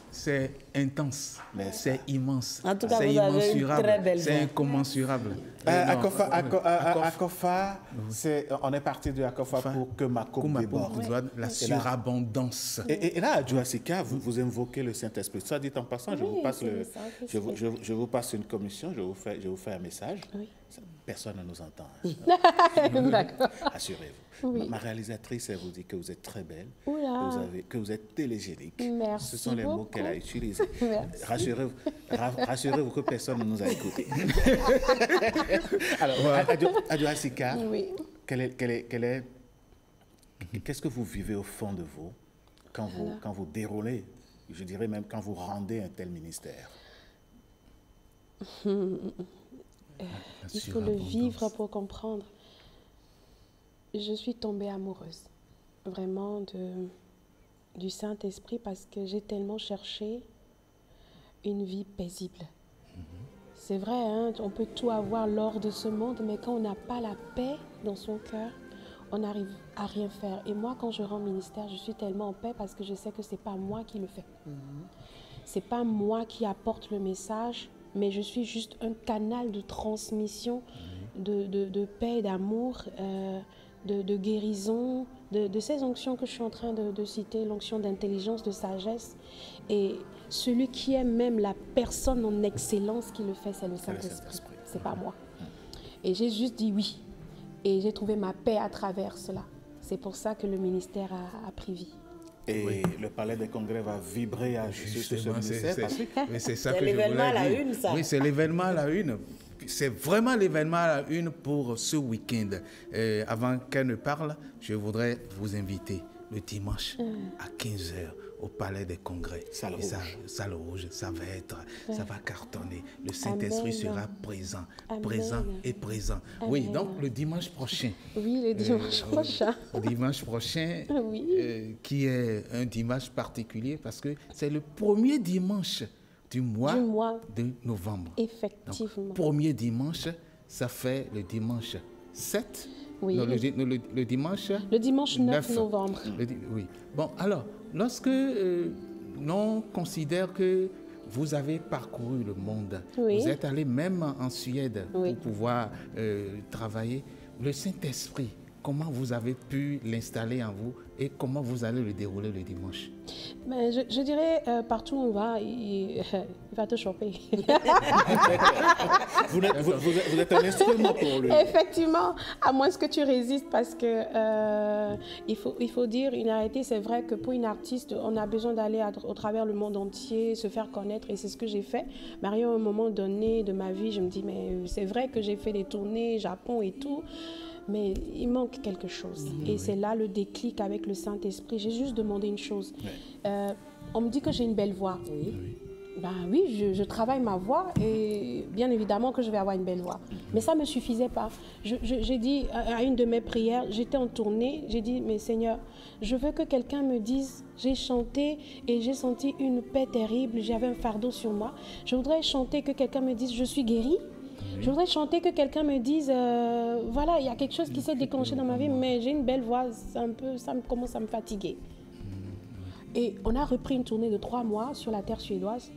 c'est intense, c'est immense, en tout cas, c'est immensurable, c'est incommensurable. Akofa, on est parti de Akofa pour que ma coupe déborde. La surabondance. Et là, à Djoasika, vous invoquez le Saint-Esprit. Ça dit en passant, je vous passe une commission, je vous fais un message. Oui. Personne ne nous entend. D'accord. Assurez-vous. Oui. Ma réalisatrice, elle vous dit que vous êtes très belle, que vous êtes télégénique. Merci. Ce sont les mots qu'elle a utilisés. Rassurez-vous que personne ne nous a écoutés. Alors, Adjoasika, oui. Qu'est-ce que vous vivez au fond de vous quand vous déroulez, je dirais même quand vous rendez un tel ministère? Il faut le vivre pour comprendre. Je suis tombée amoureuse, vraiment, du Saint-Esprit parce que j'ai tellement cherché une vie paisible. C'est vrai, hein, on peut tout avoir l'or de ce monde, mais quand on n'a pas la paix dans son cœur, on n'arrive à rien faire. Et moi, quand je rends ministère, je suis tellement en paix parce que je sais que ce n'est pas moi qui le fais. Ce n'est pas moi qui apporte le message, mais je suis juste un canal de transmission de paix, d'amour, de guérison, de ces onctions que je suis en train de citer, l'onction d'intelligence, de sagesse. Et celui qui est même la personne en excellence qui le fait, c'est le Saint-Esprit. C'est pas moi. Et j'ai juste dit oui. Et j'ai trouvé ma paix à travers cela. C'est pour ça que le ministère a pris vie. Et le palais des congrès va vibrer à ce ministère. C'est ça que je voulais dire. La une, ça. Oui, c'est l'événement à la une. C'est vraiment l'événement à la une pour ce week-end. Avant qu'elle ne parle, je voudrais vous inviter le dimanche à 15h au Palais des Congrès. Salle Rouge, ça va cartonner. Le Saint-Esprit sera présent, présent et présent. Amen. Oui, donc le dimanche prochain. Oui, le dimanche prochain. Le dimanche prochain, qui est un dimanche particulier parce que c'est le premier dimanche du mois de novembre. Effectivement. Donc, premier dimanche, ça fait le dimanche 7. Oui. Non, le dimanche. Le dimanche 9 novembre. Oui. Bon, alors, lorsque l'on considère que vous avez parcouru le monde, vous êtes allé même en Suède pour pouvoir travailler, le Saint-Esprit, comment vous avez pu l'installer en vous et comment vous allez le dérouler le dimanche? Ben, je dirais, partout où on va, il va te choper. vous êtes un instrument pour lui. Effectivement, à moins que tu résistes parce que il faut dire une réalité. C'est vrai que pour une artiste, on a besoin d'aller au travers le monde entier, se faire connaître et c'est ce que j'ai fait. Mais à un moment donné de ma vie, je me dis, mais c'est vrai que j'ai fait des tournées Japon et tout. Mais il manque quelque chose. Et c'est là le déclic avec le Saint-Esprit. J'ai juste demandé une chose. On me dit que j'ai une belle voix. Ben oui, je travaille ma voix et bien évidemment que je vais avoir une belle voix. Mais ça ne me suffisait pas. J'ai dit à une de mes prières, j'étais en tournée, j'ai dit, mais Seigneur, je veux que quelqu'un me dise, j'ai chanté et j'ai senti une paix terrible, j'avais un fardeau sur moi. Je voudrais chanter que quelqu'un me dise, je suis guérie. Je voudrais chanter que quelqu'un me dise, voilà, il y a quelque chose qui s'est déclenché dans ma vie, mais j'ai une belle voix, ça commence à me fatiguer. Et on a repris une tournée de 3 mois sur la terre suédoise.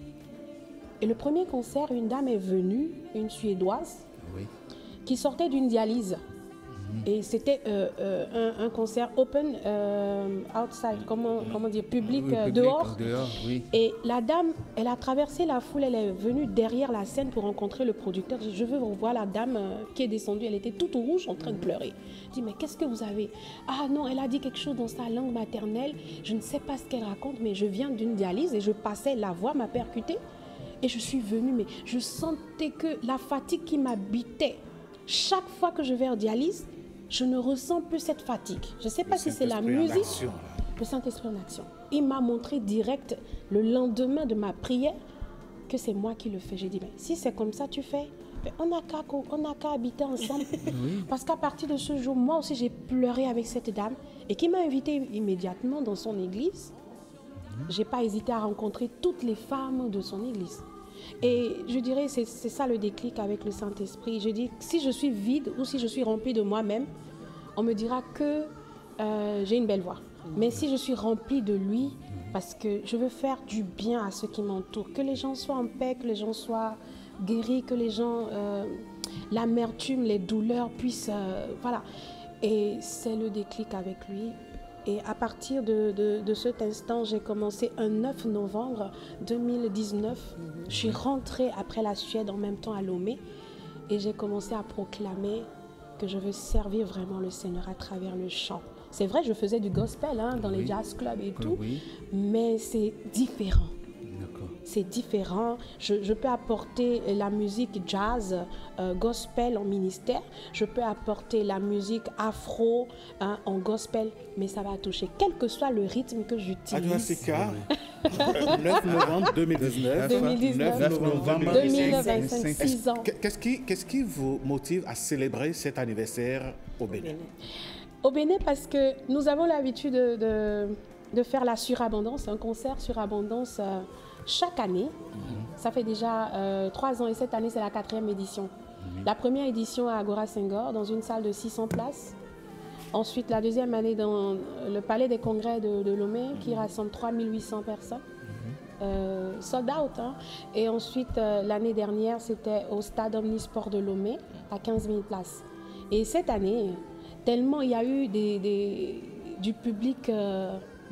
Et le premier concert, une dame est venue, une Suédoise, qui sortait d'une dialyse. Et c'était un concert open outside, comment dire, public, dehors. Et la dame, elle a traversé la foule, elle est venue derrière la scène pour rencontrer le producteur. Je veux revoir la dame qui est descendue, elle était toute rouge en train de pleurer. Je dis, mais qu'est-ce que vous avez? Ah non, elle a dit quelque chose dans sa langue maternelle, je ne sais pas ce qu'elle raconte, mais je viens d'une dialyse et je passais, la voix m'a percuté. Et je suis venue, mais je sentais que la fatigue qui m'habitait, chaque fois que je vais en dialyse, je ne ressens plus cette fatigue. Je ne sais pas si c'est la musique, le Saint-Esprit en action. Il m'a montré direct, le lendemain de ma prière, que c'est moi qui le fais. J'ai dit, mais si c'est comme ça tu fais, on n'a qu'à habiter ensemble. Parce qu'à partir de ce jour, moi aussi, j'ai pleuré avec cette dame et qui m'a invité immédiatement dans son église. Je n'ai pas hésité à rencontrer toutes les femmes de son église. Et je dirais, c'est ça le déclic avec le Saint-Esprit. Je dis, si je suis vide ou si je suis remplie de moi-même, on me dira que j'ai une belle voix. Mais si je suis remplie de lui, parce que je veux faire du bien à ceux qui m'entourent, que les gens soient en paix, que les gens soient guéris, que les gens, l'amertume, les douleurs puissent, voilà. Et c'est le déclic avec lui. Et à partir de cet instant, j'ai commencé un 9 novembre 2019. Je suis rentrée après la Suède en même temps à Lomé et j'ai commencé à proclamer que je veux servir vraiment le Seigneur à travers le chant. C'est vrai, je faisais du gospel dans les jazz clubs et tout, mais c'est différent. C'est différent. Je peux apporter la musique jazz, gospel en ministère. Je peux apporter la musique afro en gospel, mais ça va toucher, quel que soit le rythme que j'utilise. Adjoint Sika, 9 novembre 2019. 9 novembre 2025, 6 ans. Qu'est-ce qui vous motive à célébrer cet anniversaire au Bénin? Au Bénin, parce que nous avons l'habitude de faire la surabondance, un concert surabondance chaque année. Ça fait déjà 3 ans et cette année, c'est la 4e édition. La première édition à Agora Senghor, dans une salle de 600 places. Ensuite, la deuxième année dans le Palais des Congrès de Lomé, qui rassemble 3800 personnes. Sold out. Et ensuite, l'année dernière, c'était au Stade Omnisport de Lomé, à 15 000 places. Et cette année, tellement il y a eu du public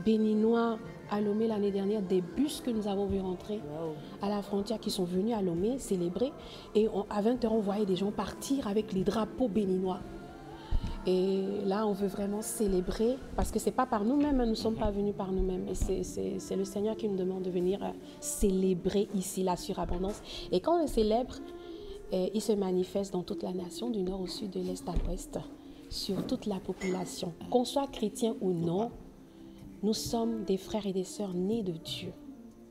béninois à Lomé l'année dernière, des bus que nous avons vu rentrer à la frontière qui sont venus à Lomé célébrer. Et à 20h, on voyait des gens partir avec les drapeaux béninois. Et là, on veut vraiment célébrer, parce que ce n'est pas par nous-mêmes, nous ne sommes pas venus par nous-mêmes. Et c'est le Seigneur qui nous demande de venir célébrer ici la surabondance. Et quand on le célèbre, il se manifeste dans toute la nation, du nord au sud, de l'est à l'ouest, sur toute la population. Qu'on soit chrétien ou non, nous sommes des frères et des sœurs nés de Dieu.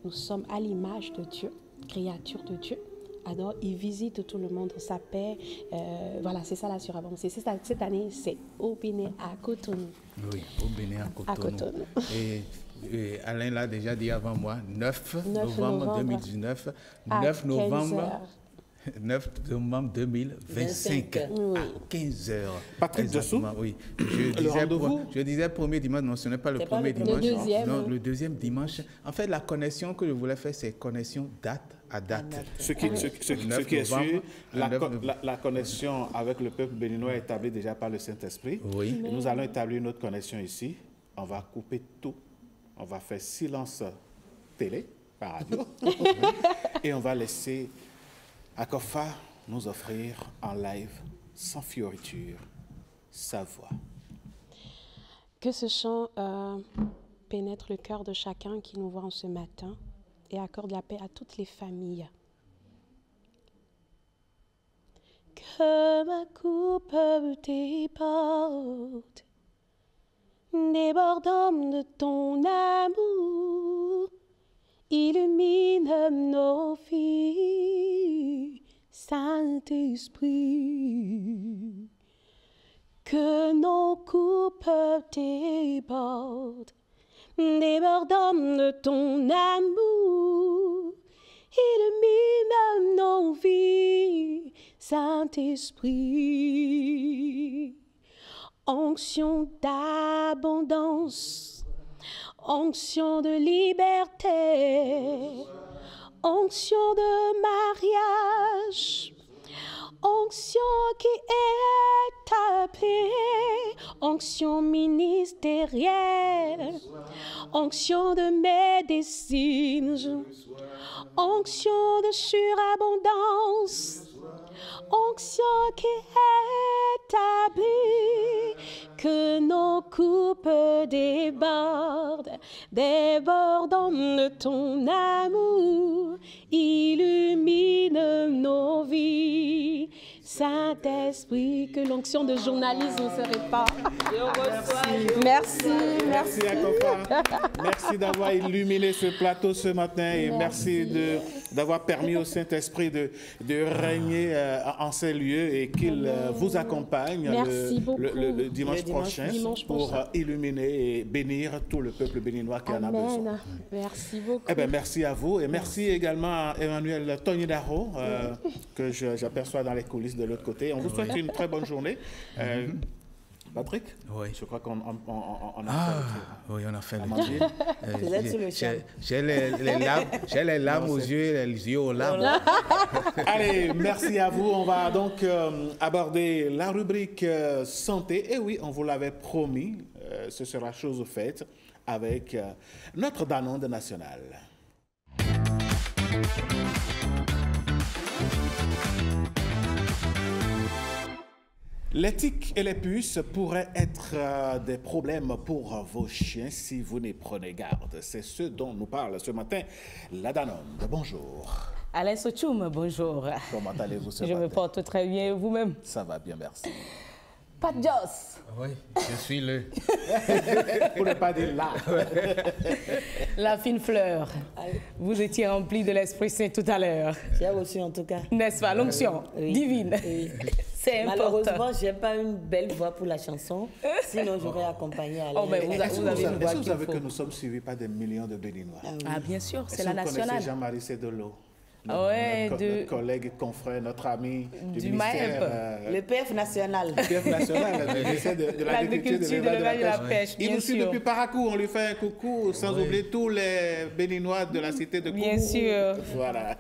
Nous sommes à l'image de Dieu, créatures de Dieu. Alors, il visite tout le monde, sa paix. Voilà, c'est ça la surabondance. Cette année, c'est au Bénin, à Cotonou. Oui, au Bénin, à Cotonou. Et Alain l'a déjà dit avant moi, 9 novembre 2019, 9 novembre 2025, à 15h. Patrick Dessous. Oui. Je disais premier dimanche, non, ce n'est pas le premier dimanche. Le deuxième. Non, le deuxième dimanche. En fait, la connexion que je voulais faire, c'est connexion date à date. Ce qui est sûr, la connexion avec le peuple béninois est établie déjà par le Saint-Esprit. Oui. Et nous allons établir une autre connexion ici. On va couper tout. On va faire silence télé, par radio. Et on va laisser Akofa nous offrir en live, sans fioriture, sa voix. Que ce chant pénètre le cœur de chacun qui nous voit en ce matin et accorde la paix à toutes les familles. Que ma coupe déborde, débordant de ton amour, illumine nos vies, Saint-Esprit. Que nos coupes débordent, débordant de ton amour, illumine nos vies, Saint-Esprit. Onction d'abondance, onction de liberté, onction de mariage, onction qui est tapée, onction ministérielle, onction de médecine, onction de surabondance, onction qui est établie, que nos coupes débordent, débordant de ton amour, illumine nos vies. Saint-Esprit, que l'onction de journalisme ne se répand. Merci. Akofa. Merci d'avoir illuminé ce plateau ce matin et merci d'avoir permis au Saint-Esprit de régner en ces lieux et qu'il vous accompagne le dimanche prochain pour illuminer et bénir tout le peuple béninois qui en a besoin. Merci beaucoup. Eh bien, merci à vous et merci également à Emmanuel Tognidaro que j'aperçois dans les coulisses de l'autre côté. On vous souhaite une très bonne journée. Patrick? Oui. Je crois qu'on a fait oui, on a fait le J'ai les larmes aux yeux et les yeux aux larmes. Allez, merci à vous. On va donc aborder la rubrique santé. Et oui, on vous l'avait promis, ce sera chose faite avec notre Danone national. Les tiques et les puces pourraient être des problèmes pour vos chiens si vous n'y prenez garde. C'est ce dont nous parle ce matin la Danone. Bonjour. Alain Sochoum, bonjour. Comment allez-vous ce matin? Je me porte très bien, vous-même? Ça va bien, merci. Pat Joss. Oui, je suis le. Pour ne pas dire là. La fine fleur. Vous étiez rempli de l'Esprit Saint tout à l'heure. J'ai reçu en tout cas. N'est-ce pas, l'onction divine. Oui. C'est important. Malheureusement, je n'ai pas une belle voix pour la chanson. Sinon, j'aurais accompagné Alain. Oh, mais vous avez une voix. Est-ce que vous savez que nous sommes suivis par des millions de Béninois? Ah, bien sûr, c'est la nationale. nationale. Vous connaissez Jean-Marie Cédolo? Notre collègue, confrère, notre ami du ministère. Le PF national. Le PF national, le ministère de l'Agriculture, de l'Élevage et de la Pêche. Il nous suit depuis Paracou, on lui fait un coucou, sans oublier tous les Béninois de la cité de Kourou. Bien sûr. Voilà.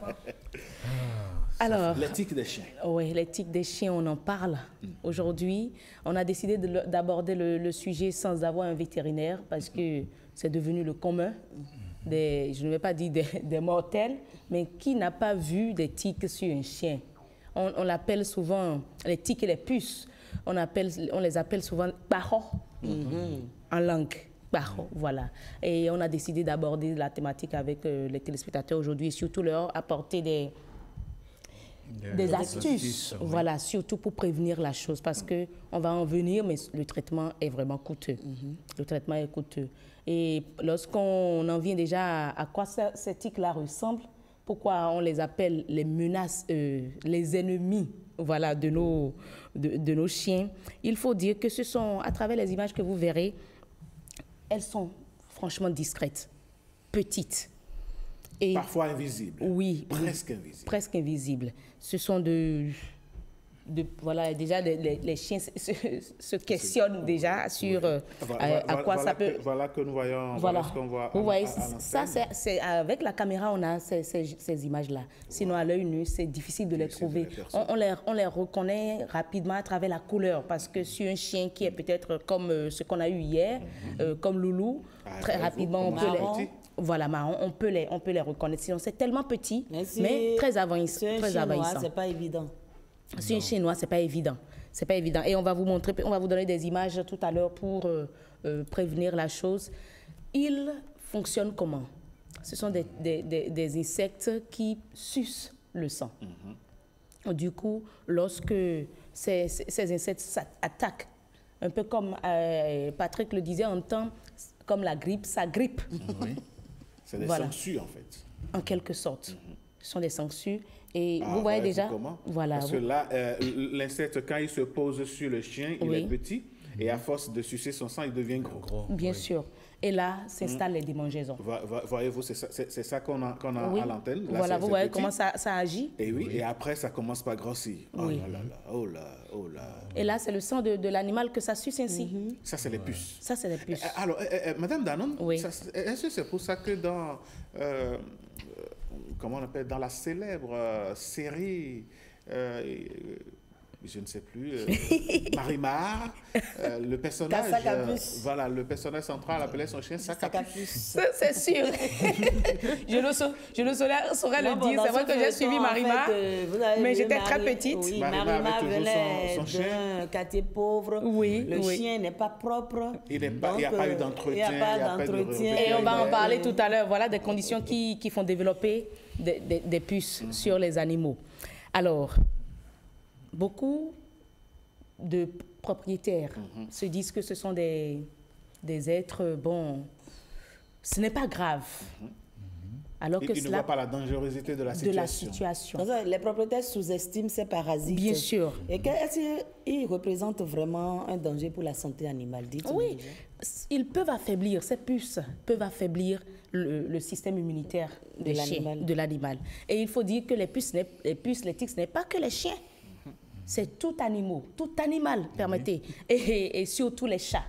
Alors, les tiques des chiens. Oui, les tiques des chiens, on en parle. Aujourd'hui, on a décidé d'aborder le sujet sans avoir un vétérinaire parce que c'est devenu le commun. Je ne vais pas dire des mortels, mais qui n'a pas vu des tiques sur un chien? On l'appelle souvent les tiques et les puces. On les appelle souvent paro en langue. Paro, voilà. Et on a décidé d'aborder la thématique avec les téléspectateurs aujourd'hui et surtout leur apporter des astuces, voilà, surtout pour prévenir la chose parce qu'on va en venir, mais le traitement est vraiment coûteux. Le traitement est coûteux. Et lorsqu'on en vient déjà à quoi ces tiques-là ressemblent, pourquoi on les appelle les menaces, les ennemis, voilà, de nos chiens, il faut dire que ce sont, à travers les images que vous verrez, elles sont franchement discrètes, petites. Et parfois invisibles. Oui. Presque invisibles. Presque invisibles. Ce sont voilà, déjà, les chiens se questionnent déjà sur à quoi ça peut... Voilà que nous voyons, voilà ce qu'on voit. Vous voyez, ça, c'est avec la caméra, on a ces images-là. Sinon, à l'œil nu, c'est difficile de les trouver. On les reconnaît rapidement à travers la couleur, parce que sur un chien qui est peut-être comme ce qu'on a eu hier, comme Loulou, très rapidement, on peut les... Voilà, marron, on peut les reconnaître. Sinon, c'est tellement petit, mais très envahissant. C'est pas évident. Sur un chien noir, c'est pas évident. C'est pas évident. Et on va vous montrer, on va vous donner des images tout à l'heure pour prévenir la chose. Ils fonctionnent comment? Ce sont des insectes qui sucent le sang. Du coup, lorsque ces insectes attaquent, un peu comme Patrick le disait en temps, comme la grippe, ça grippe. Oui. C'est des sangsues, en fait. En quelque sorte. Ce sont des sangsues. Et vous voyez déjà... Voilà. Parce que là, l'insecte, quand il se pose sur le chien, il est petit. Et à force de sucer son sang, il devient gros. Bien sûr. Et là, s'installent les démangeaisons. Voyez-vous, c'est ça qu'on a à l'antenne. Là, voilà, vous voyez comment ça agit. Et oui, et après, ça commence par grossir. Oh là là, oh là, oh là. Et là, c'est le sang de l'animal que ça suce ainsi. Ça, c'est les puces. Ça, c'est les puces. Alors, Madame Danone, est-ce que c'est pour ça que dans... comment on appelle, dans la célèbre série, je ne sais plus, Marimar, le personnage, voilà, le personnage central appelait son chien Sacapuce. C'est sûr. je ne saurais le dire. C'est vrai que j'ai suivi Marimar, mais j'étais très petite. Oui, Marimar venait d'un quartier pauvre. Oui, le chien n'est pas propre. Il n'y a pas eu d'entretien. Et on va en parler tout à l'heure. Voilà des conditions qui font développer des puces sur les animaux. Alors, beaucoup de propriétaires se disent que ce sont des êtres, bon, ce n'est pas grave. Alors que ils ne voient pas la dangerosité de la situation. Les propriétaires sous-estiment ces parasites. Bien sûr. Et est-ce qu'ils représentent vraiment un danger pour la santé animale? Oui, ils peuvent affaiblir, ces puces peuvent affaiblir le système immunitaire de l'animal. Et il faut dire que les puces, les tiques, ce n'est pas que les chiens. c'est tout animal, permettez, et surtout les chats.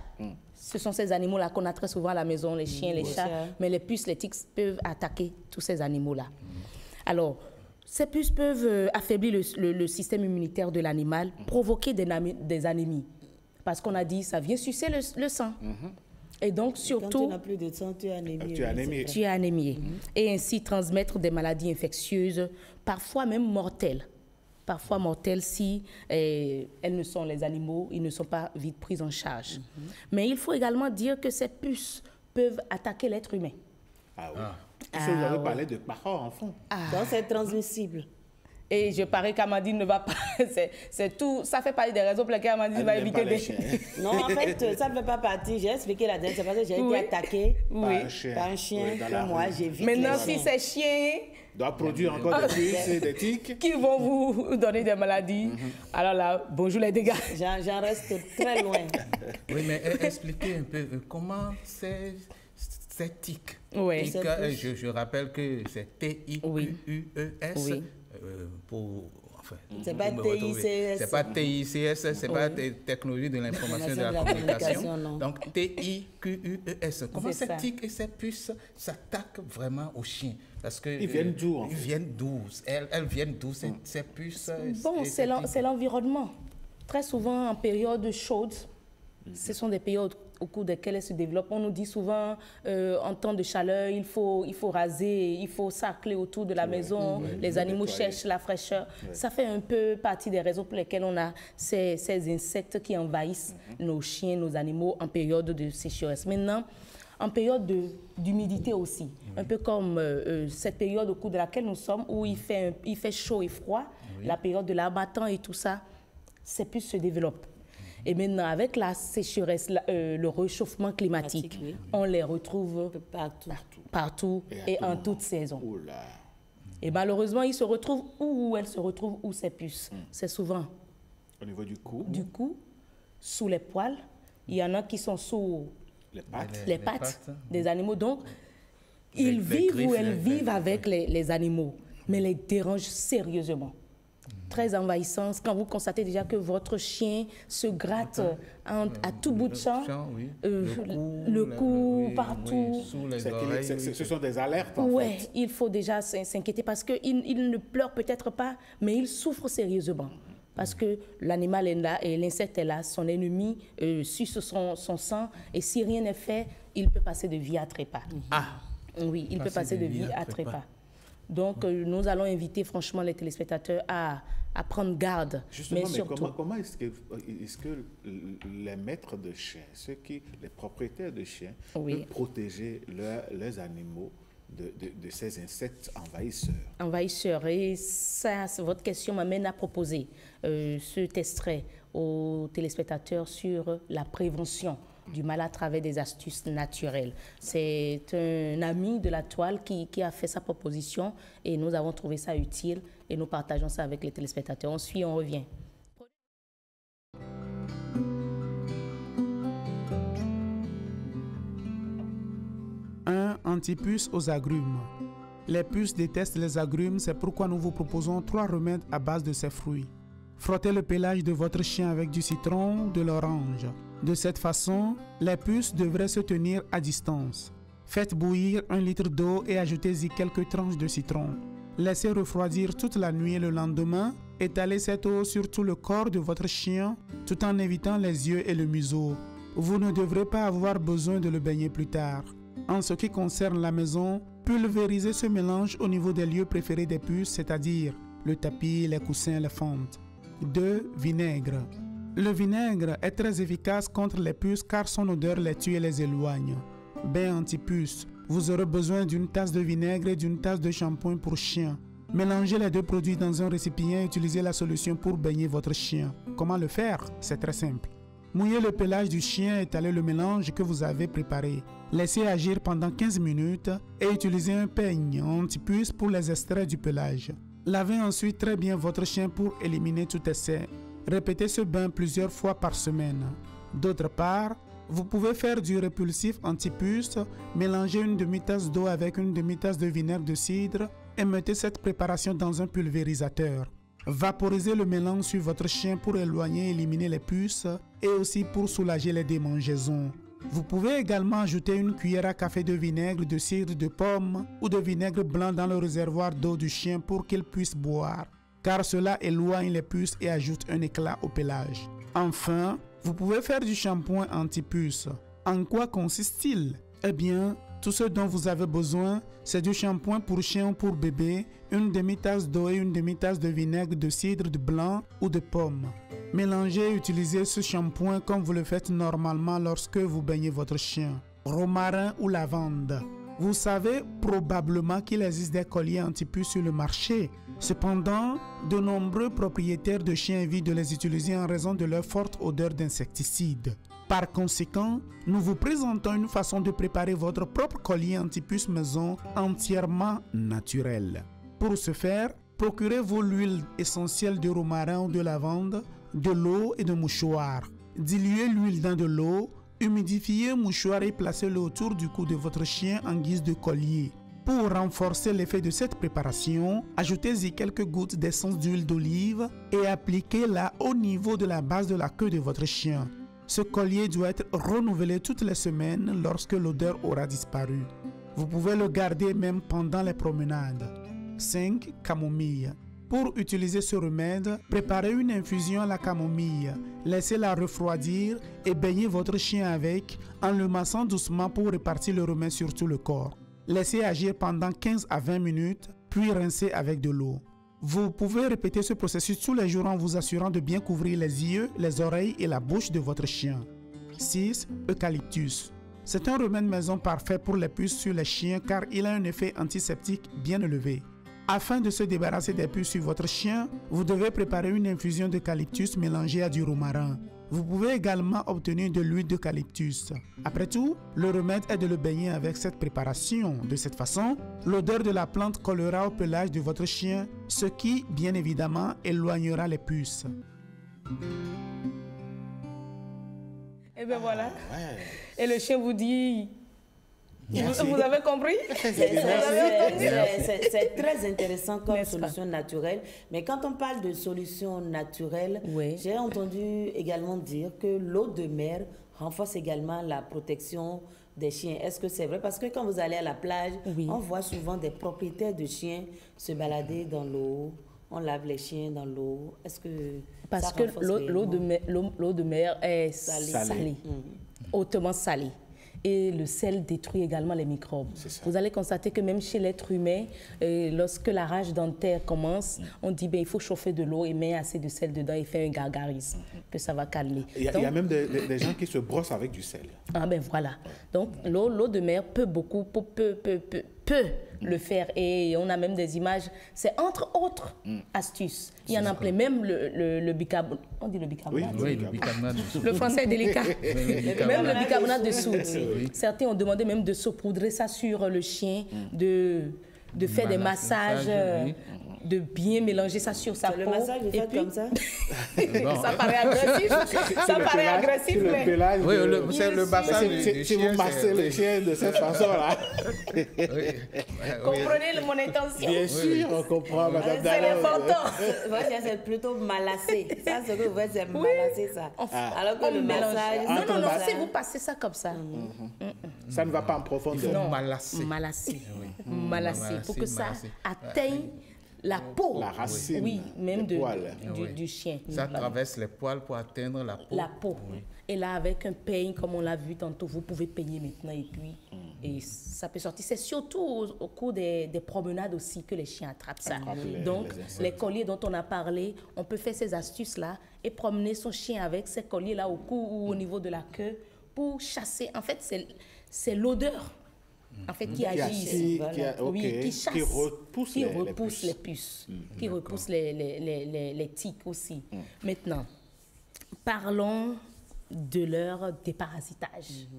Ce sont ces animaux-là qu'on a très souvent à la maison, les chiens, les chats, mais les puces, les tiques peuvent attaquer tous ces animaux-là. Alors, ces puces peuvent affaiblir le système immunitaire de l'animal, provoquer des anémies, parce qu'on a dit ça vient sucer le sang. Et donc, surtout... Quand tu n'as plus de sang, tu es anémié. Tu es anémié. Et ainsi transmettre des maladies infectieuses, parfois même mortelles. Parfois mortelles si les animaux, ils ne sont pas vite pris en charge. Mais il faut également dire que ces puces peuvent attaquer l'être humain. Ah oui. Parce que vous avez parlé de parents enfants. Donc c'est transmissible. Et je parie qu'Amandine ne va pas... c'est tout. Ça fait partie des raisons pour lesquelles Amandine va éviter des... Non, en fait, ça ne fait pas partie. J'ai expliqué la dernière, c'est parce que j'ai été attaquée par un chien que moi, j'ai vu. Maintenant, si ces chiens... doivent produire encore des puces et des tiques. Qui vont vous donner des maladies. Alors là, bonjour les dégâts. J'en reste très loin. Oui, mais expliquez un peu comment c'est tiques. Oui. Je rappelle que c'est T-I-Q-U-E-S. Oui. C'est pas TICS. C'est pas TICS, c'est pas technologie de l'information et de la communication. Donc TIQUES. Comment ces tiques et ces puces s'attaquent vraiment aux chiens? Parce que ils viennent d'où? Ils viennent d'où? Elles viennent d'où ces puces? Bon, c'est l'environnement. Très souvent en période chaude, ce sont des périodes au cours desquelles elles se développent. On nous dit souvent, en temps de chaleur, il faut raser, il faut sarcler autour de la maison, les animaux cherchent la fraîcheur. Ça fait un peu partie des raisons pour lesquelles on a ces insectes qui envahissent nos chiens, nos animaux en période de sécheresse. Maintenant, en période d'humidité aussi, un peu comme cette période au cours de laquelle nous sommes, où il fait chaud et froid, la période de l'abattant et tout ça, ces puces se développent. Et maintenant, avec la sécheresse, le réchauffement climatique, on les retrouve partout et en toute saison. Et malheureusement, ils se retrouvent où elles se retrouvent, où ces puces. C'est souvent au niveau du cou. Du cou, sous les poils. Il y en a qui sont sous les pattes des animaux. Donc, ils vivent ou elles vivent avec les animaux, mais les dérangent sérieusement. Très envahissante, quand vous constatez déjà que votre chien se gratte à tout bout de champ, le cou, partout. Ce sont des alertes, Oui, il faut déjà s'inquiéter parce qu'il ne pleure peut-être pas, mais il souffre sérieusement. Parce que l'animal est là et l'insecte est là, son ennemi suce son sang, et si rien n'est fait, il peut passer de vie à trépas. Oui, il peut passer de vie à trépas. Donc, nous allons inviter franchement les téléspectateurs à prendre garde. Justement, mais comment est-ce que les maîtres de chiens, les propriétaires de chiens, peuvent protéger leurs animaux de ces insectes envahisseurs? Et ça, votre question m'amène à proposer cet extrait aux téléspectateurs sur la prévention du mal à travers des astuces naturelles. C'est un ami de la toile qui a fait sa proposition et nous avons trouvé ça utile et nous partageons ça avec les téléspectateurs. On suit, on revient. Antipuce aux agrumes. Les puces détestent les agrumes, c'est pourquoi nous vous proposons 3 remèdes à base de ces fruits. Frottez le pelage de votre chien avec du citron, de l'orange. De cette façon, les puces devraient se tenir à distance. Faites bouillir 1 litre d'eau et ajoutez-y quelques tranches de citron. Laissez refroidir toute la nuit et le lendemain, étalez cette eau sur tout le corps de votre chien tout en évitant les yeux et le museau. Vous ne devrez pas avoir besoin de le baigner plus tard. En ce qui concerne la maison, pulvérisez ce mélange au niveau des lieux préférés des puces, c'est-à-dire le tapis, les coussins, les fentes. 2. Vinaigre. Le vinaigre est très efficace contre les puces car son odeur les tue et les éloigne. Bain anti-puce. Vous aurez besoin d'une tasse de vinaigre et d'une tasse de shampoing pour chien. Mélangez les 2 produits dans un récipient et utilisez la solution pour baigner votre chien. Comment le faire? C'est très simple. Mouillez le pelage du chien et étalez le mélange que vous avez préparé. Laissez agir pendant 15 minutes et utilisez un peigne anti-puce pour les extraire du pelage. Lavez ensuite très bien votre chien pour éliminer tout excès. Répétez ce bain plusieurs fois par semaine. D'autre part, vous pouvez faire du répulsif anti-puce, mélangez une demi-tasse d'eau avec une demi-tasse de vinaigre de cidre et mettez cette préparation dans un pulvérisateur. Vaporisez le mélange sur votre chien pour éloigner et éliminer les puces et aussi pour soulager les démangeaisons. Vous pouvez également ajouter une cuillère à café de vinaigre de cidre de pomme ou de vinaigre blanc dans le réservoir d'eau du chien pour qu'il puisse boire, car cela éloigne les puces et ajoute un éclat au pelage. Enfin, vous pouvez faire du shampoing anti-puces. En quoi consiste-t-il? Eh bien, tout ce dont vous avez besoin, c'est du shampoing pour chien ou pour bébé, une demi-tasse d'eau et une demi-tasse de vinaigre de cidre de blanc ou de pomme. Mélangez et utilisez ce shampoing comme vous le faites normalement lorsque vous baignez votre chien. Romarin ou lavande. Vous savez probablement qu'il existe des colliers anti-puces sur le marché. Cependant, de nombreux propriétaires de chiens évitent de les utiliser en raison de leur forte odeur d'insecticide. Par conséquent, nous vous présentons une façon de préparer votre propre collier anti-puce maison entièrement naturel. Pour ce faire, procurez-vous l'huile essentielle de romarin ou de lavande, de l'eau et de mouchoirs. Diluez l'huile dans de l'eau, humidifiez un mouchoir et placez-le autour du cou de votre chien en guise de collier. Pour renforcer l'effet de cette préparation, ajoutez-y quelques gouttes d'essence d'huile d'olive et appliquez-la au niveau de la base de la queue de votre chien. Ce collier doit être renouvelé toutes les semaines lorsque l'odeur aura disparu. Vous pouvez le garder même pendant les promenades. 5. Camomille. Pour utiliser ce remède, préparez une infusion à la camomille. Laissez-la refroidir et baignez votre chien avec en le massant doucement pour répartir le remède sur tout le corps. Laissez agir pendant 15 à 20 minutes, puis rincez avec de l'eau. Vous pouvez répéter ce processus tous les jours en vous assurant de bien couvrir les yeux, les oreilles et la bouche de votre chien. 6. Eucalyptus. C'est un remède maison parfait pour les puces sur les chiens car il a un effet antiseptique bien élevé. Afin de se débarrasser des puces sur votre chien, vous devez préparer une infusion d'eucalyptus mélangée à du romarin. Vous pouvez également obtenir de l'huile d'eucalyptus. Après tout, le remède est de le baigner avec cette préparation. De cette façon, l'odeur de la plante collera au pelage de votre chien, ce qui, bien évidemment, éloignera les puces. Et bien voilà. Et le chien vous dit... Vous avez compris? C'est très intéressant comme solution naturelle. Mais quand on parle de solution naturelle, j'ai entendu également dire que l'eau de mer renforce également la protection des chiens. Est-ce que c'est vrai? Parce que quand vous allez à la plage, on voit souvent des propriétaires de chiens se balader dans l'eau. On lave les chiens dans l'eau. Est-ce que parce que l'eau de mer est salée. Hautement salée. Et le sel détruit également les microbes. Vous allez constater que même chez l'être humain, lorsque la rage dentaire commence, on dit il faut chauffer de l'eau et mettre assez de sel dedans et faire un gargarisme, que ça va calmer. Il y a même des gens qui se brossent avec du sel. Ah ben voilà. Donc l'eau de mer peut le faire et on a même des images. C'est entre autres astuces. Il y en a plein. Même le bicarbonate. On dit le bicarbonate. Oui, le bicarbonate de soude. Le français est délicat. Même le bicarbonate de soude. Certains ont demandé même de saupoudrer ça sur le chien, de faire des massages, de bien mélanger ça sur sa peau. Le massage est fait comme ça. Ça paraît agressif. Ça paraît agressif, mais... Oui, c'est le massage du si vous massez le chien de cette façon-là. Comprenez mon intention? Bien sûr, on comprend, madame Dallon. C'est l'important. C'est plutôt malassé. Ça, ce que vous faites, c'est malasser ça. Alors que le massage... Non, si vous passez ça comme ça. Ça ne va pas en profondeur. Non, malasser. Pour que ça atteigne la peau, la racine, même du chien. Ça traverse les poils pour atteindre la peau. La peau. Et là, avec un peigne, comme on l'a vu tantôt, vous pouvez peigner maintenant et puis et ça peut sortir. C'est surtout au cours des promenades aussi que les chiens attrapent ça. Donc, les colliers dont on a parlé, on peut faire ces astuces-là et promener son chien avec ces colliers-là au cou ou au niveau de la queue pour chasser. En fait, c'est l'odeur. En fait, qui agit ici, qui chasse, qui repousse les puces, qui repousse les tiques aussi. Maintenant, parlons de leur déparasitage.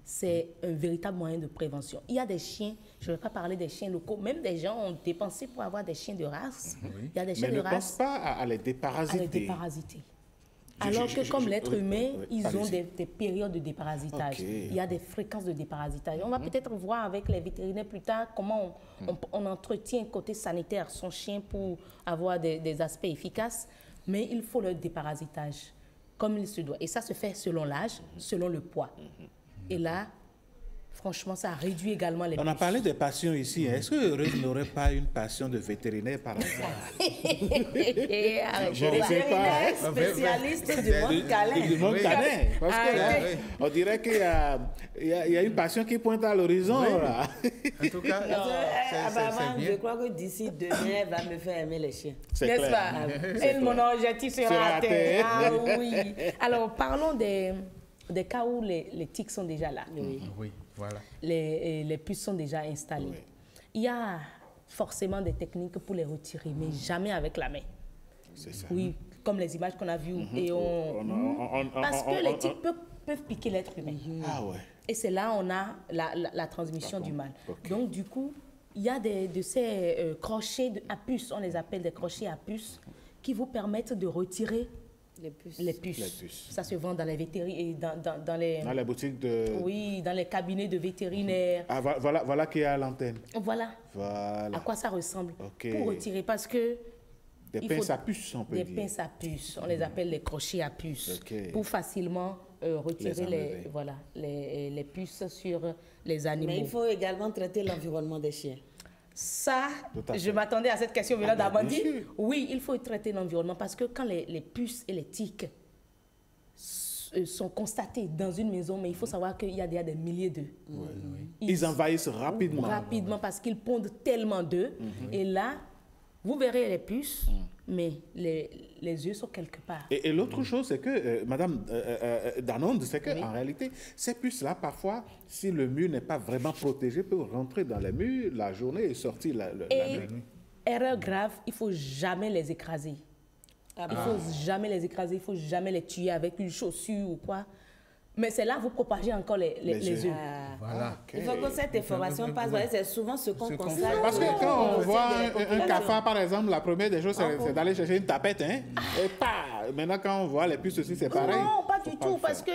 C'est un véritable moyen de prévention. Il y a des chiens, je ne vais pas parler des chiens locaux, même des gens ont dépensé pour avoir des chiens de race. Il y a des chiens de race. Mais ne pense pas à les déparasiter. Alors que comme l'être humain, ils ont des périodes de déparasitage. Il y a des fréquences de déparasitage. On va peut-être voir avec les vétérinaires plus tard comment on entretient côté sanitaire son chien pour avoir des aspects efficaces. Mais il faut le déparasitage comme il se doit. Et ça se fait selon l'âge, selon le poids. Et là, franchement, ça réduit également les On a parlé des passions ici. Est-ce que Heureuse n'aurait pas une passion de vétérinaire par exemple? Je ne sais pas. Spécialiste du monde câlin. Du monde câlin. Parce que là, on dirait qu'il y a une passion qui pointe à l'horizon. En tout cas, c'est bien. Je crois que d'ici demain, elle va me faire aimer les chiens. N'est-ce pas? Et mon objectif sera atteint. Ah oui. Alors, parlons des cas où les tiques sont déjà là. Oui, voilà. Les puces sont déjà installées. Oui. Il y a forcément des techniques pour les retirer, mais jamais avec la main. C'est ça. Oui, comme les images qu'on a vues. Et parce que les tiques peuvent piquer l'être humain. Ah ouais. Et c'est là on a la transmission du mal. Donc, du coup, il y a de ces crochets à puces, on les appelle des crochets à puces, qui vous permettent de retirer les puces. Ça se vend dans les vétérinaires, dans les boutiques de... Oui, dans les cabinets de vétérinaires. Ah, voilà qui est à l'antenne. Voilà. À quoi ça ressemble. Pour retirer, parce que... Des pinces à puces, on peut dire. Des pinces à puces, on les appelle les crochets à puces. Pour facilement retirer les puces sur les animaux. Mais il faut également traiter l'environnement des chiens. Ça, je m'attendais à cette question venant d'Amandine. Oui, il faut traiter l'environnement parce que quand les puces et les tiques sont constatés dans une maison, mais il faut savoir qu'il y a des milliers d'œufs. Ils envahissent rapidement. Rapidement parce qu'ils pondent tellement d'œufs. Et là, vous verrez les puces, mais les œufs sont quelque part. Et l'autre chose, c'est que, Madame Danonde, c'est qu'en réalité, ces puces-là, parfois, si le mur n'est pas vraiment protégé, peuvent rentrer dans les murs la journée et sortir la nuit. Erreur grave, il ne faut jamais les écraser. Il ne faut jamais les écraser, il ne faut jamais les tuer avec une chaussure ou quoi. Mais c'est là que vous propagez encore les œufs. Voilà. Il faut que cette information passe. C'est souvent ce qu'on constate. Parce que quand on voit un cafard, par exemple, la première des choses, c'est d'aller chercher une tapette. Hein? Et maintenant, quand on voit les puces aussi, c'est pareil. Non, pas du tout. Parce que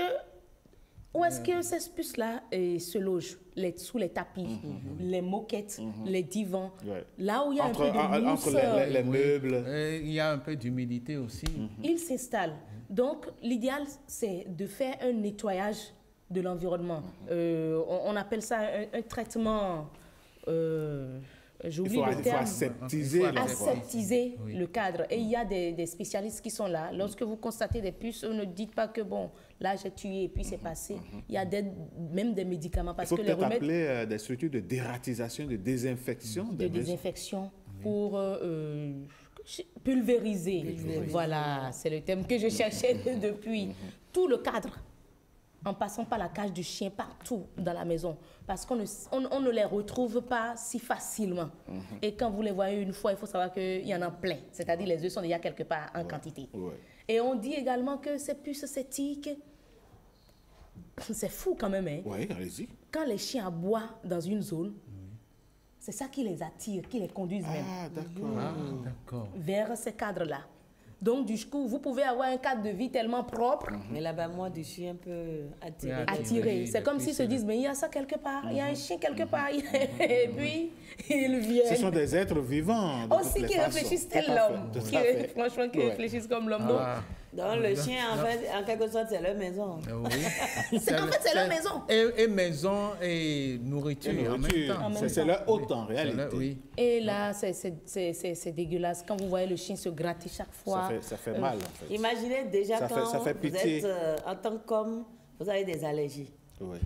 où est-ce que ces puces-là se logent? Sous les tapis, les moquettes, les divans. Là où il y a un peu de mousse. Entre les meubles. Il y a un peu d'humidité aussi. Ils s'installent. Donc, l'idéal, c'est de faire un nettoyage de l'environnement. On appelle ça un traitement... J'oublie le terme. Il faut aseptiser le cadre. Et il y a des spécialistes qui sont là. Lorsque vous constatez des puces, ne dites pas que, bon, là, j'ai tué et puis c'est passé. Il y a même des médicaments. Parce il faut peut-être appeler des structures de dératisation, de désinfection. De désinfection pour... Pulvériser. Voilà, c'est le terme que je cherchais depuis. Tout le cadre, en passant par la cage du chien, partout dans la maison. Parce qu'on ne les retrouve pas si facilement. Et quand vous les voyez une fois, il faut savoir qu'il y en a plein. C'est-à-dire les œufs sont déjà quelque part en quantité. Et on dit également que ces puces, ces tiques, c'est fou quand même. Hein? Oui, allez-y. Quand les chiens aboient dans une zone, c'est ça qui les attire, qui les conduise même. D'accord. Vers ces cadres-là. Donc, du coup, vous pouvez avoir un cadre de vie tellement propre. Mais l'abattement du chien peut attirer. C'est comme s'ils se disent, mais il y a ça quelque part, il y a un chien quelque part. Et puis, ils viennent. Ce sont des êtres vivants. Aussi qui réfléchissent tel l'homme. Franchement, qui réfléchissent comme l'homme. Donc, le chien, en quelque sorte, c'est leur maison. En fait, c'est leur maison. Et maison et nourriture en même temps. C'est leur hôte en réalité. Et là, c'est dégueulasse. Quand vous voyez le chien se gratter chaque fois. Ça fait mal, en fait. Imaginez déjà quand vous êtes en tant qu'homme, vous avez des allergies. Oui.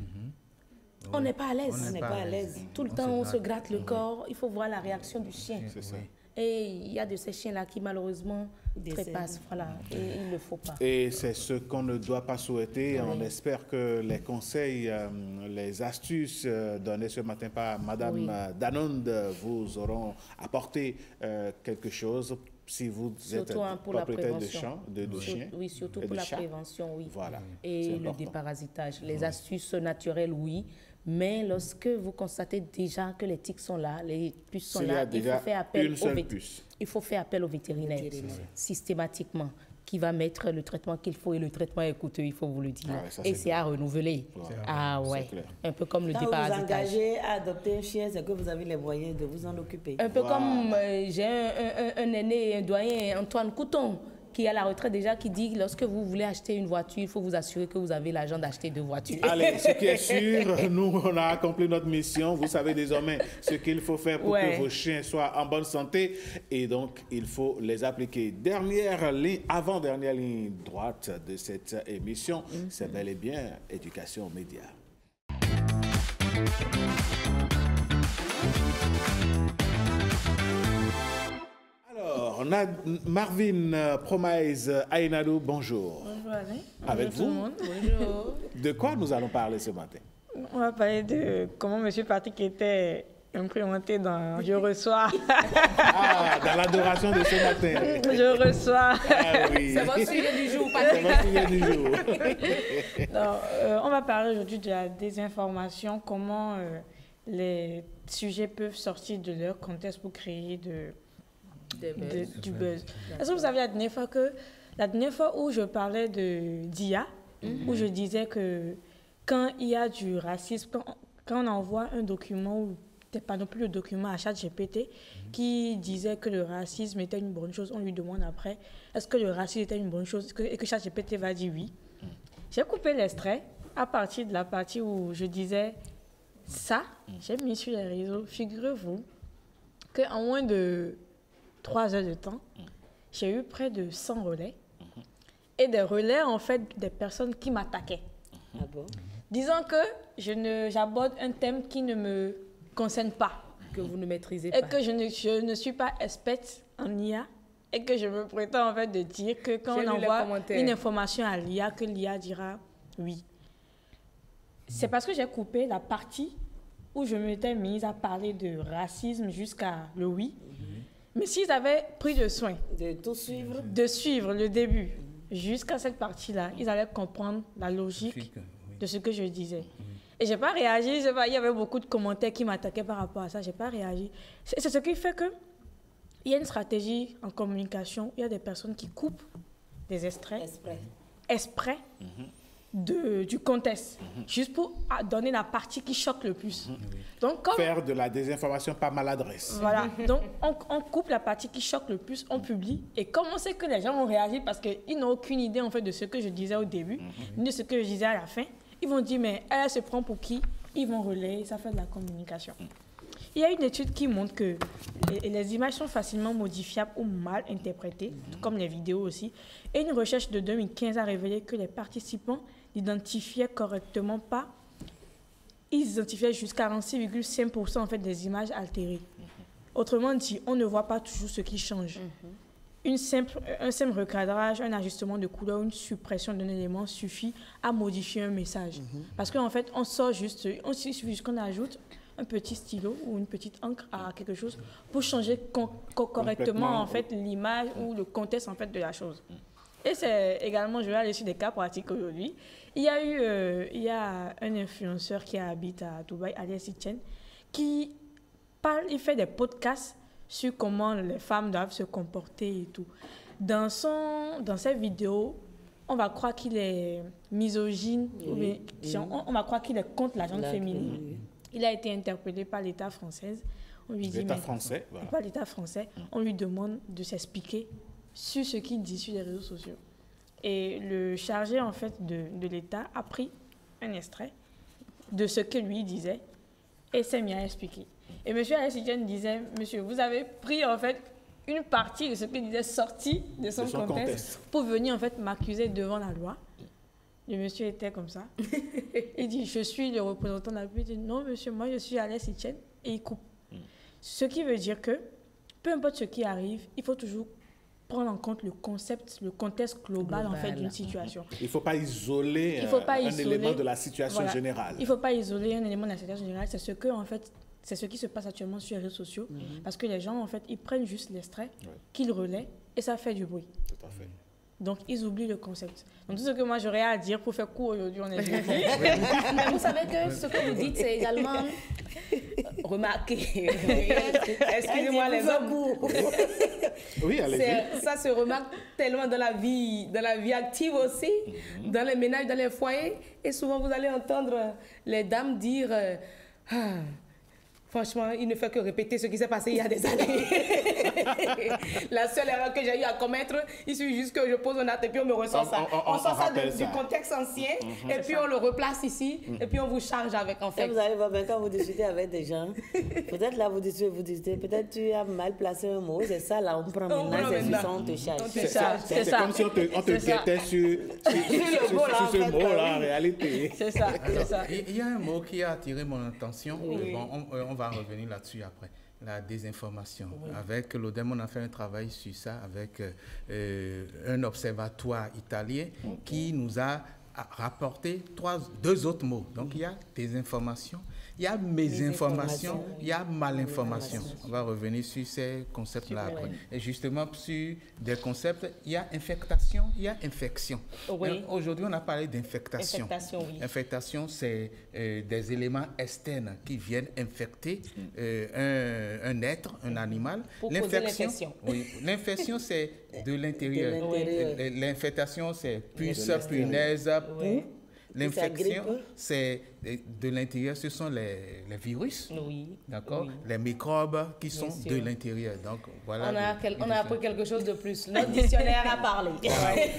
On n'est pas à l'aise. On n'est pas à l'aise. Tout le temps, on se gratte le corps. Il faut voir la réaction du chien. C'est ça. Et il y a de ces chiens-là qui, malheureusement, trépassent. Voilà. Et il ne le faut pas. Et c'est ce qu'on ne doit pas souhaiter. On espère que les conseils, les astuces données ce matin par Madame Danonde vous auront apporté quelque chose. Si vous êtes propriétaire de chiens. Oui, surtout pour la prévention, oui. Voilà. Et le déparasitage. Les astuces naturelles, oui. Mais lorsque vous constatez déjà que les tiques sont là, les puces sont là, il faut faire appel au vétérinaire systématiquement, qui va mettre le traitement qu'il faut, et le traitement est coûteux, il faut vous le dire. Et c'est à renouveler. Ah ouais, un peu comme le déparasitage. Quand vous vous engagez à adopter un chien, c'est que vous avez les moyens de vous en occuper. Un peu comme j'ai un aîné, un doyen, Antoine Couton, qui est à la retraite déjà, qui dit lorsque vous voulez acheter une voiture, il faut vous assurer que vous avez l'argent d'acheter 2 voitures. Allez, ce qui est sûr, nous, on a accompli notre mission. Vous savez désormais ce qu'il faut faire pour que vos chiens soient en bonne santé. Et donc, il faut les appliquer. Dernière ligne, avant-dernière ligne droite de cette émission, c'est bel et bien éducation aux médias. Alors, on a Marvin Promise Aïnadou, bonjour. Bonjour Alain. Avec bonjour vous. Tout le monde. Bonjour. De quoi nous allons parler ce matin? On va parler de comment M. Patrick était implémenté dans Je reçois. Ah, dans l'adoration de ce matin. Je reçois. Ah oui. C'est votre sujet du jour, Patrick. C'est votre sujet du jour. Donc, on va parler aujourd'hui de la désinformation, comment les sujets peuvent sortir de leur contexte pour créer du buzz. Est-ce que vous savez la dernière fois où je parlais d'IA, où je disais que quand il y a du racisme, quand on envoie un document, ou peut-être pas non plus le document à ChatGPT, qui disait que le racisme était une bonne chose, on lui demande après, est-ce que le racisme était une bonne chose, et que ChatGPT va dire oui. J'ai coupé l'extrait à partir de la partie où je disais ça, j'ai mis sur les réseaux. Figurez-vous qu'en moins de 3 heures de temps, j'ai eu près de 100 relais. Et des relais, en fait, des personnes qui m'attaquaient. Ah bon? Disant que j'aborde un thème qui ne me concerne pas. Que vous ne maîtrisez pas. Et que je ne suis pas experte en IA. Et que je me prétends, en fait, de dire que quand on envoie une information à l'IA, que l'IA dira oui. C'est parce que j'ai coupé la partie où je m'étais mise à parler de racisme jusqu'à le oui. Mais s'ils avaient pris le soin de tout suivre, de suivre le début jusqu'à cette partie-là, ils allaient comprendre la logique de ce que je disais. Et je n'ai pas réagi. Il y avait beaucoup de commentaires qui m'attaquaient par rapport à ça. Je n'ai pas réagi. C'est ce qui fait qu'il y a une stratégie en communication. Il y a des personnes qui coupent des extraits exprès du contexte, juste pour donner la partie qui choque le plus. Donc, faire de la désinformation par maladresse. Voilà, donc on coupe la partie qui choque le plus, on publie, et comme on sait que les gens vont réagir parce qu'ils n'ont aucune idée en fait de ce que je disais au début, ni de ce que je disais à la fin, ils vont dire mais elle se prend pour qui? Ils vont relayer, ça fait de la communication. Il y a une étude qui montre que les images sont facilement modifiables ou mal interprétées, comme les vidéos aussi. Et une recherche de 2015 a révélé que les participants n'identifiaient correctement pas. Ils identifiaient jusqu'à 46,5% en fait des images altérées. Autrement dit, on ne voit pas toujours ce qui change. Un simple recadrage, un ajustement de couleur, une suppression d'un élément suffit à modifier un message. Parce qu'en fait, il suffit juste qu'on ajoute un petit stylo ou une petite encre à quelque chose pour changer correctement en fait l'image ou le contexte en fait de la chose. Et c'est également, je vais aller sur des cas pratiques aujourd'hui. Il y a un influenceur qui habite à Dubaï, Alias Chen, qui il fait des podcasts sur comment les femmes doivent se comporter et tout. Dans cette vidéo, on va croire qu'il est misogyne, on va croire qu'il est contre la gente féminine. Il a été interpellé par l'État français. On lui dit, l'État français, voilà. Pas l'État français. On lui demande de s'expliquer sur ce qu'il dit sur les réseaux sociaux. Et le chargé en fait de l'État a pris un extrait de ce que lui disait et s'est mis à expliquer. Et M. Alessidian disait, monsieur, vous avez pris en fait une partie de ce qu'il disait sorti de son contexte pour venir en fait m'accuser devant la loi. Le monsieur était comme ça. Il dit, je suis le représentant de la République. Il dit, non, monsieur, moi, je suis Alessidian. Et il coupe. Ce qui veut dire que, peu importe ce qui arrive, il faut toujours prendre en compte le contexte global en fait, d'une situation. Il ne faut pas isoler un élément de la situation générale. Il ne faut pas isoler un élément de la situation générale. C'est ce que, en fait, c'est ce qui se passe actuellement sur les réseaux sociaux. Parce que les gens, en fait, ils prennent juste l'extrait, qu'ils relaient, et ça fait du bruit. Tout à fait. Donc, ils oublient le concept. Donc, tout ce que moi j'aurais à dire pour faire court aujourd'hui, on est jeudi. Mais vous savez que ce que vous dites, c'est également remarqué. Excusez-moi les hommes. Oui, allez-y. Ça se remarque tellement dans la vie active aussi, dans les ménages, dans les foyers. Et souvent, vous allez entendre les dames dire franchement, il ne fait que répéter ce qui s'est passé il y a des années. La seule erreur que j'ai eu à commettre, il suffit juste que je pose un acte et puis on me ressort ça. On sort ça du contexte ancien et puis on le replace ici et puis on vous charge avec en fait. Et vous allez voir, quand vous discutez avec des gens, peut-être là vous discutez, peut-être tu as mal placé un mot, c'est ça là, on prend maintenant, on te charge. C'est comme si on te guettait sur ce mot-là en réalité. C'est ça, c'est ça. Il y a un mot qui a attiré mon attention. Oui. Bon, on va revenir là-dessus après. La désinformation. Oui. Avec l'ODEM, on a fait un travail sur ça avec un observatoire italien qui nous a rapporté deux autres mots. Donc, il y a désinformation, il y a mésinformation, il y a malinformation. On va revenir sur ces concepts-là après. Et justement, sur des concepts, il y a infectation, il y a infection. Oui. Aujourd'hui, on a parlé d'infectation. Infectation, c'est des éléments externes qui viennent infecter un être, un animal. L'infection. Oui. L'infection, c'est de l'intérieur. L'infectation, c'est puce, punaise, poux. L'infection, c'est de l'intérieur, ce sont les virus, d'accord, les microbes qui sont de l'intérieur. Donc, voilà. On a appris quelque chose de plus. Notre dictionnaire a parlé.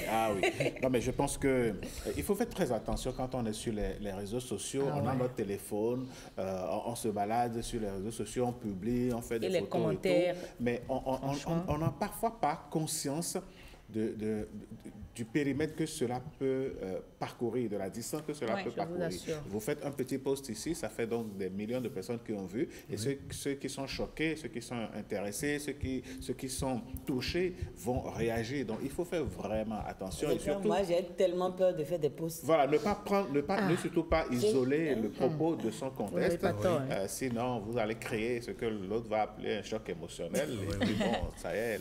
Ah oui. Non, mais je pense qu'il faut faire très attention quand on est sur les réseaux sociaux. On a notre téléphone, on se balade sur les réseaux sociaux, on publie, on fait des photos commentaires. Et tout, mais on n'a parfois pas conscience du périmètre que cela peut parcourir, de la distance que cela peut parcourir. Vous faites un petit post ici, ça fait donc des millions de personnes qui ont vu, et ceux qui sont choqués, ceux qui sont intéressés, ceux qui sont touchés vont réagir. Donc il faut faire vraiment attention. Et surtout, moi j'ai tellement peur de faire des posts. Voilà, ne surtout pas isoler le propos de son contexte, sinon vous allez créer ce que l'autre va appeler un choc émotionnel, et puis bon, ça y est,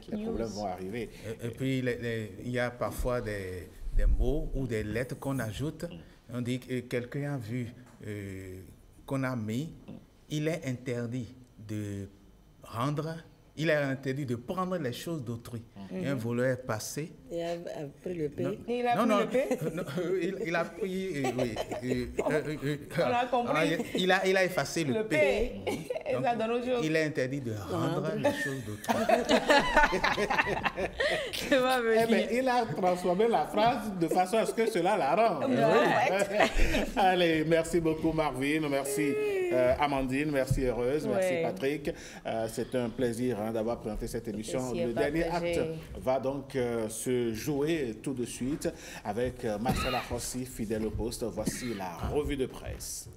les problèmes vont arriver. Et puis il y a parfois des mots ou des lettres qu'on ajoute. On dit que quelqu'un a vu qu'on a mis, il est interdit de prendre les choses d'autrui. Un voleur est passé. Il a pris le P. Il a pris. On a compris. Il a effacé le P. Donc, il est interdit de rendre les choses d'autrui. Il a transformé la phrase de façon à ce que cela la rende. Allez, merci beaucoup Marvin, merci Amandine, merci Heureuse, merci Patrick. C'est un plaisir d'avoir présenté cette émission. Le dernier acte va donc se jouer tout de suite avec Marcela Rossi, fidèle au poste. Voici la revue de presse.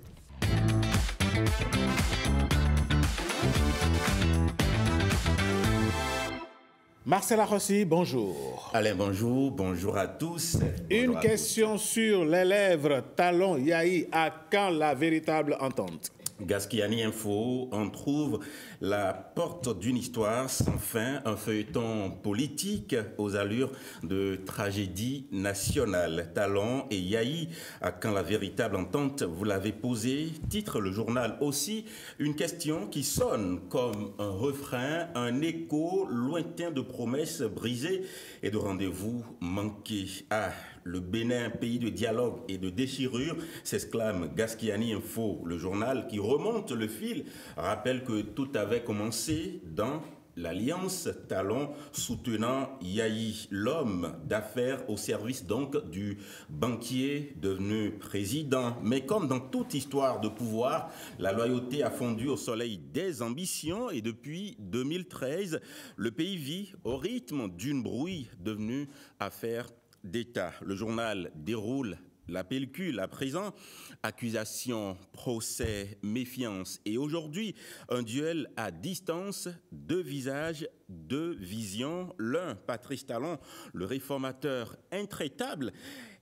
Marcela Rossi, bonjour. Alain, bonjour. Bonjour à tous. Une question sur les lèvres. Talon Yahi, à quand la véritable entente? Gaskiani Info, on trouve la porte d'une histoire sans fin, un feuilleton politique aux allures de tragédie nationale. Talon et Yahi, à quand la véritable entente? Vous l'avez posé, titre le journal aussi, une question qui sonne comme un refrain, un écho lointain de promesses brisées et de rendez-vous manqués. Ah, le Bénin, pays de dialogue et de déchirure, s'exclame Gaskiani Info. Le journal qui remonte le fil rappelle que tout avait commencé dans l'alliance Talon soutenant Yahi, l'homme d'affaires au service donc du banquier devenu président. Mais comme dans toute histoire de pouvoir, la loyauté a fondu au soleil des ambitions et depuis 2013, le pays vit au rythme d'une brouille devenue affaire d'État. Le journal déroule la pellicule à présent, accusation, procès, méfiance et aujourd'hui un duel à distance, deux visages, deux visions. L'un, Patrice Talon, le réformateur intraitable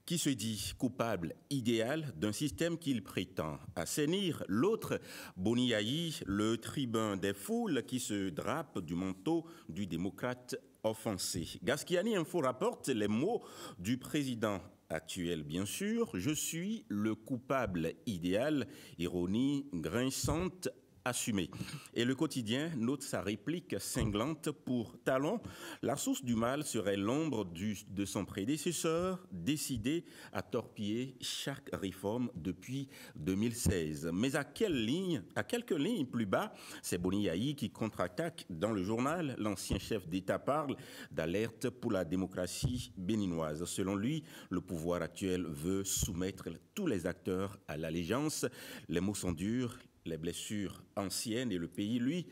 qui se dit coupable idéal d'un système qu'il prétend assainir. L'autre, Boni Yahi, le tribun des foules qui se drape du manteau du démocrate offensé. Gaskiani Info rapporte les mots du président actuel, bien sûr. Je suis le coupable idéal, ironie grinçante assumée. Et le quotidien note sa réplique cinglante pour Talon. La source du mal serait l'ombre de son prédécesseur, décidé à torpiller chaque réforme depuis 2016. Mais à quelques lignes plus bas, c'est Boni Yahi qui contre-attaque dans le journal. L'ancien chef d'État parle d'alerte pour la démocratie béninoise. Selon lui, le pouvoir actuel veut soumettre tous les acteurs à l'allégeance. Les mots sont durs, les blessures anciennes, et le pays, lui,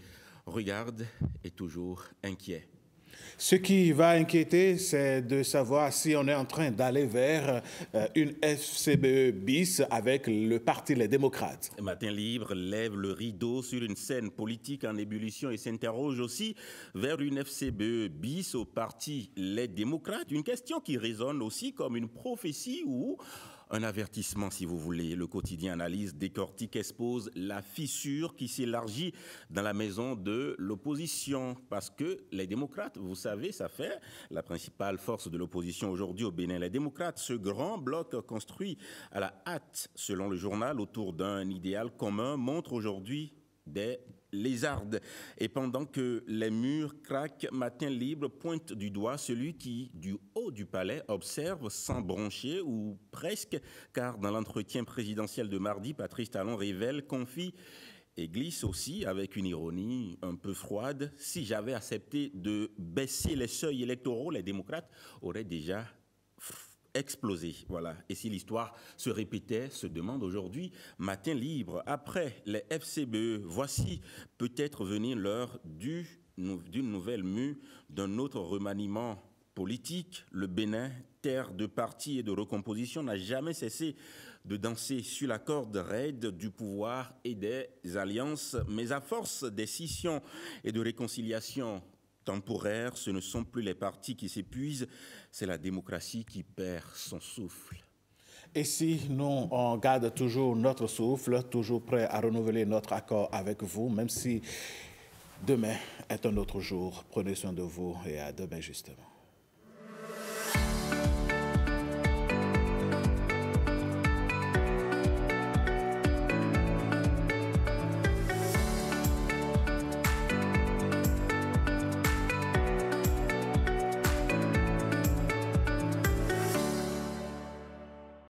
regarde et toujours inquiet. Ce qui va inquiéter, c'est de savoir si on est en train d'aller vers une FCBE bis avec le Parti Les Démocrates. Matin Libre lève le rideau sur une scène politique en ébullition et s'interroge aussi vers une FCBE bis au Parti Les Démocrates. Une question qui résonne aussi comme une prophétie ou un avertissement, si vous voulez. Le quotidien analyse, décortique, expose la fissure qui s'élargit dans la maison de l'opposition. Parce que les démocrates, vous savez, ça fait la principale force de l'opposition aujourd'hui au Bénin. Les démocrates, ce grand bloc construit à la hâte, selon le journal, autour d'un idéal commun, montre aujourd'hui des lézardes. Et pendant que les murs craquent, Matin Libre pointe du doigt celui qui, du haut du palais, observe sans broncher ou presque, car dans l'entretien présidentiel de mardi, Patrice Talon révèle, confie et glisse aussi avec une ironie un peu froide: si j'avais accepté de baisser les seuils électoraux, les démocrates auraient déjà explosé. Voilà. Et si l'histoire se répétait, se demande aujourd'hui Matin Libre. Après les FCBE, voici peut-être venir l'heure d'une nouvelle mue, d'un autre remaniement politique. Le Bénin, terre de partis et de recomposition, n'a jamais cessé de danser sur la corde raide du pouvoir et des alliances. Mais à force des scissions et de réconciliations temporaires, ce ne sont plus les partis qui s'épuisent, c'est la démocratie qui perd son souffle. Et si nous, on garde toujours notre souffle, toujours prêt à renouveler notre accord avec vous, même si demain est un autre jour, prenez soin de vous et à demain justement.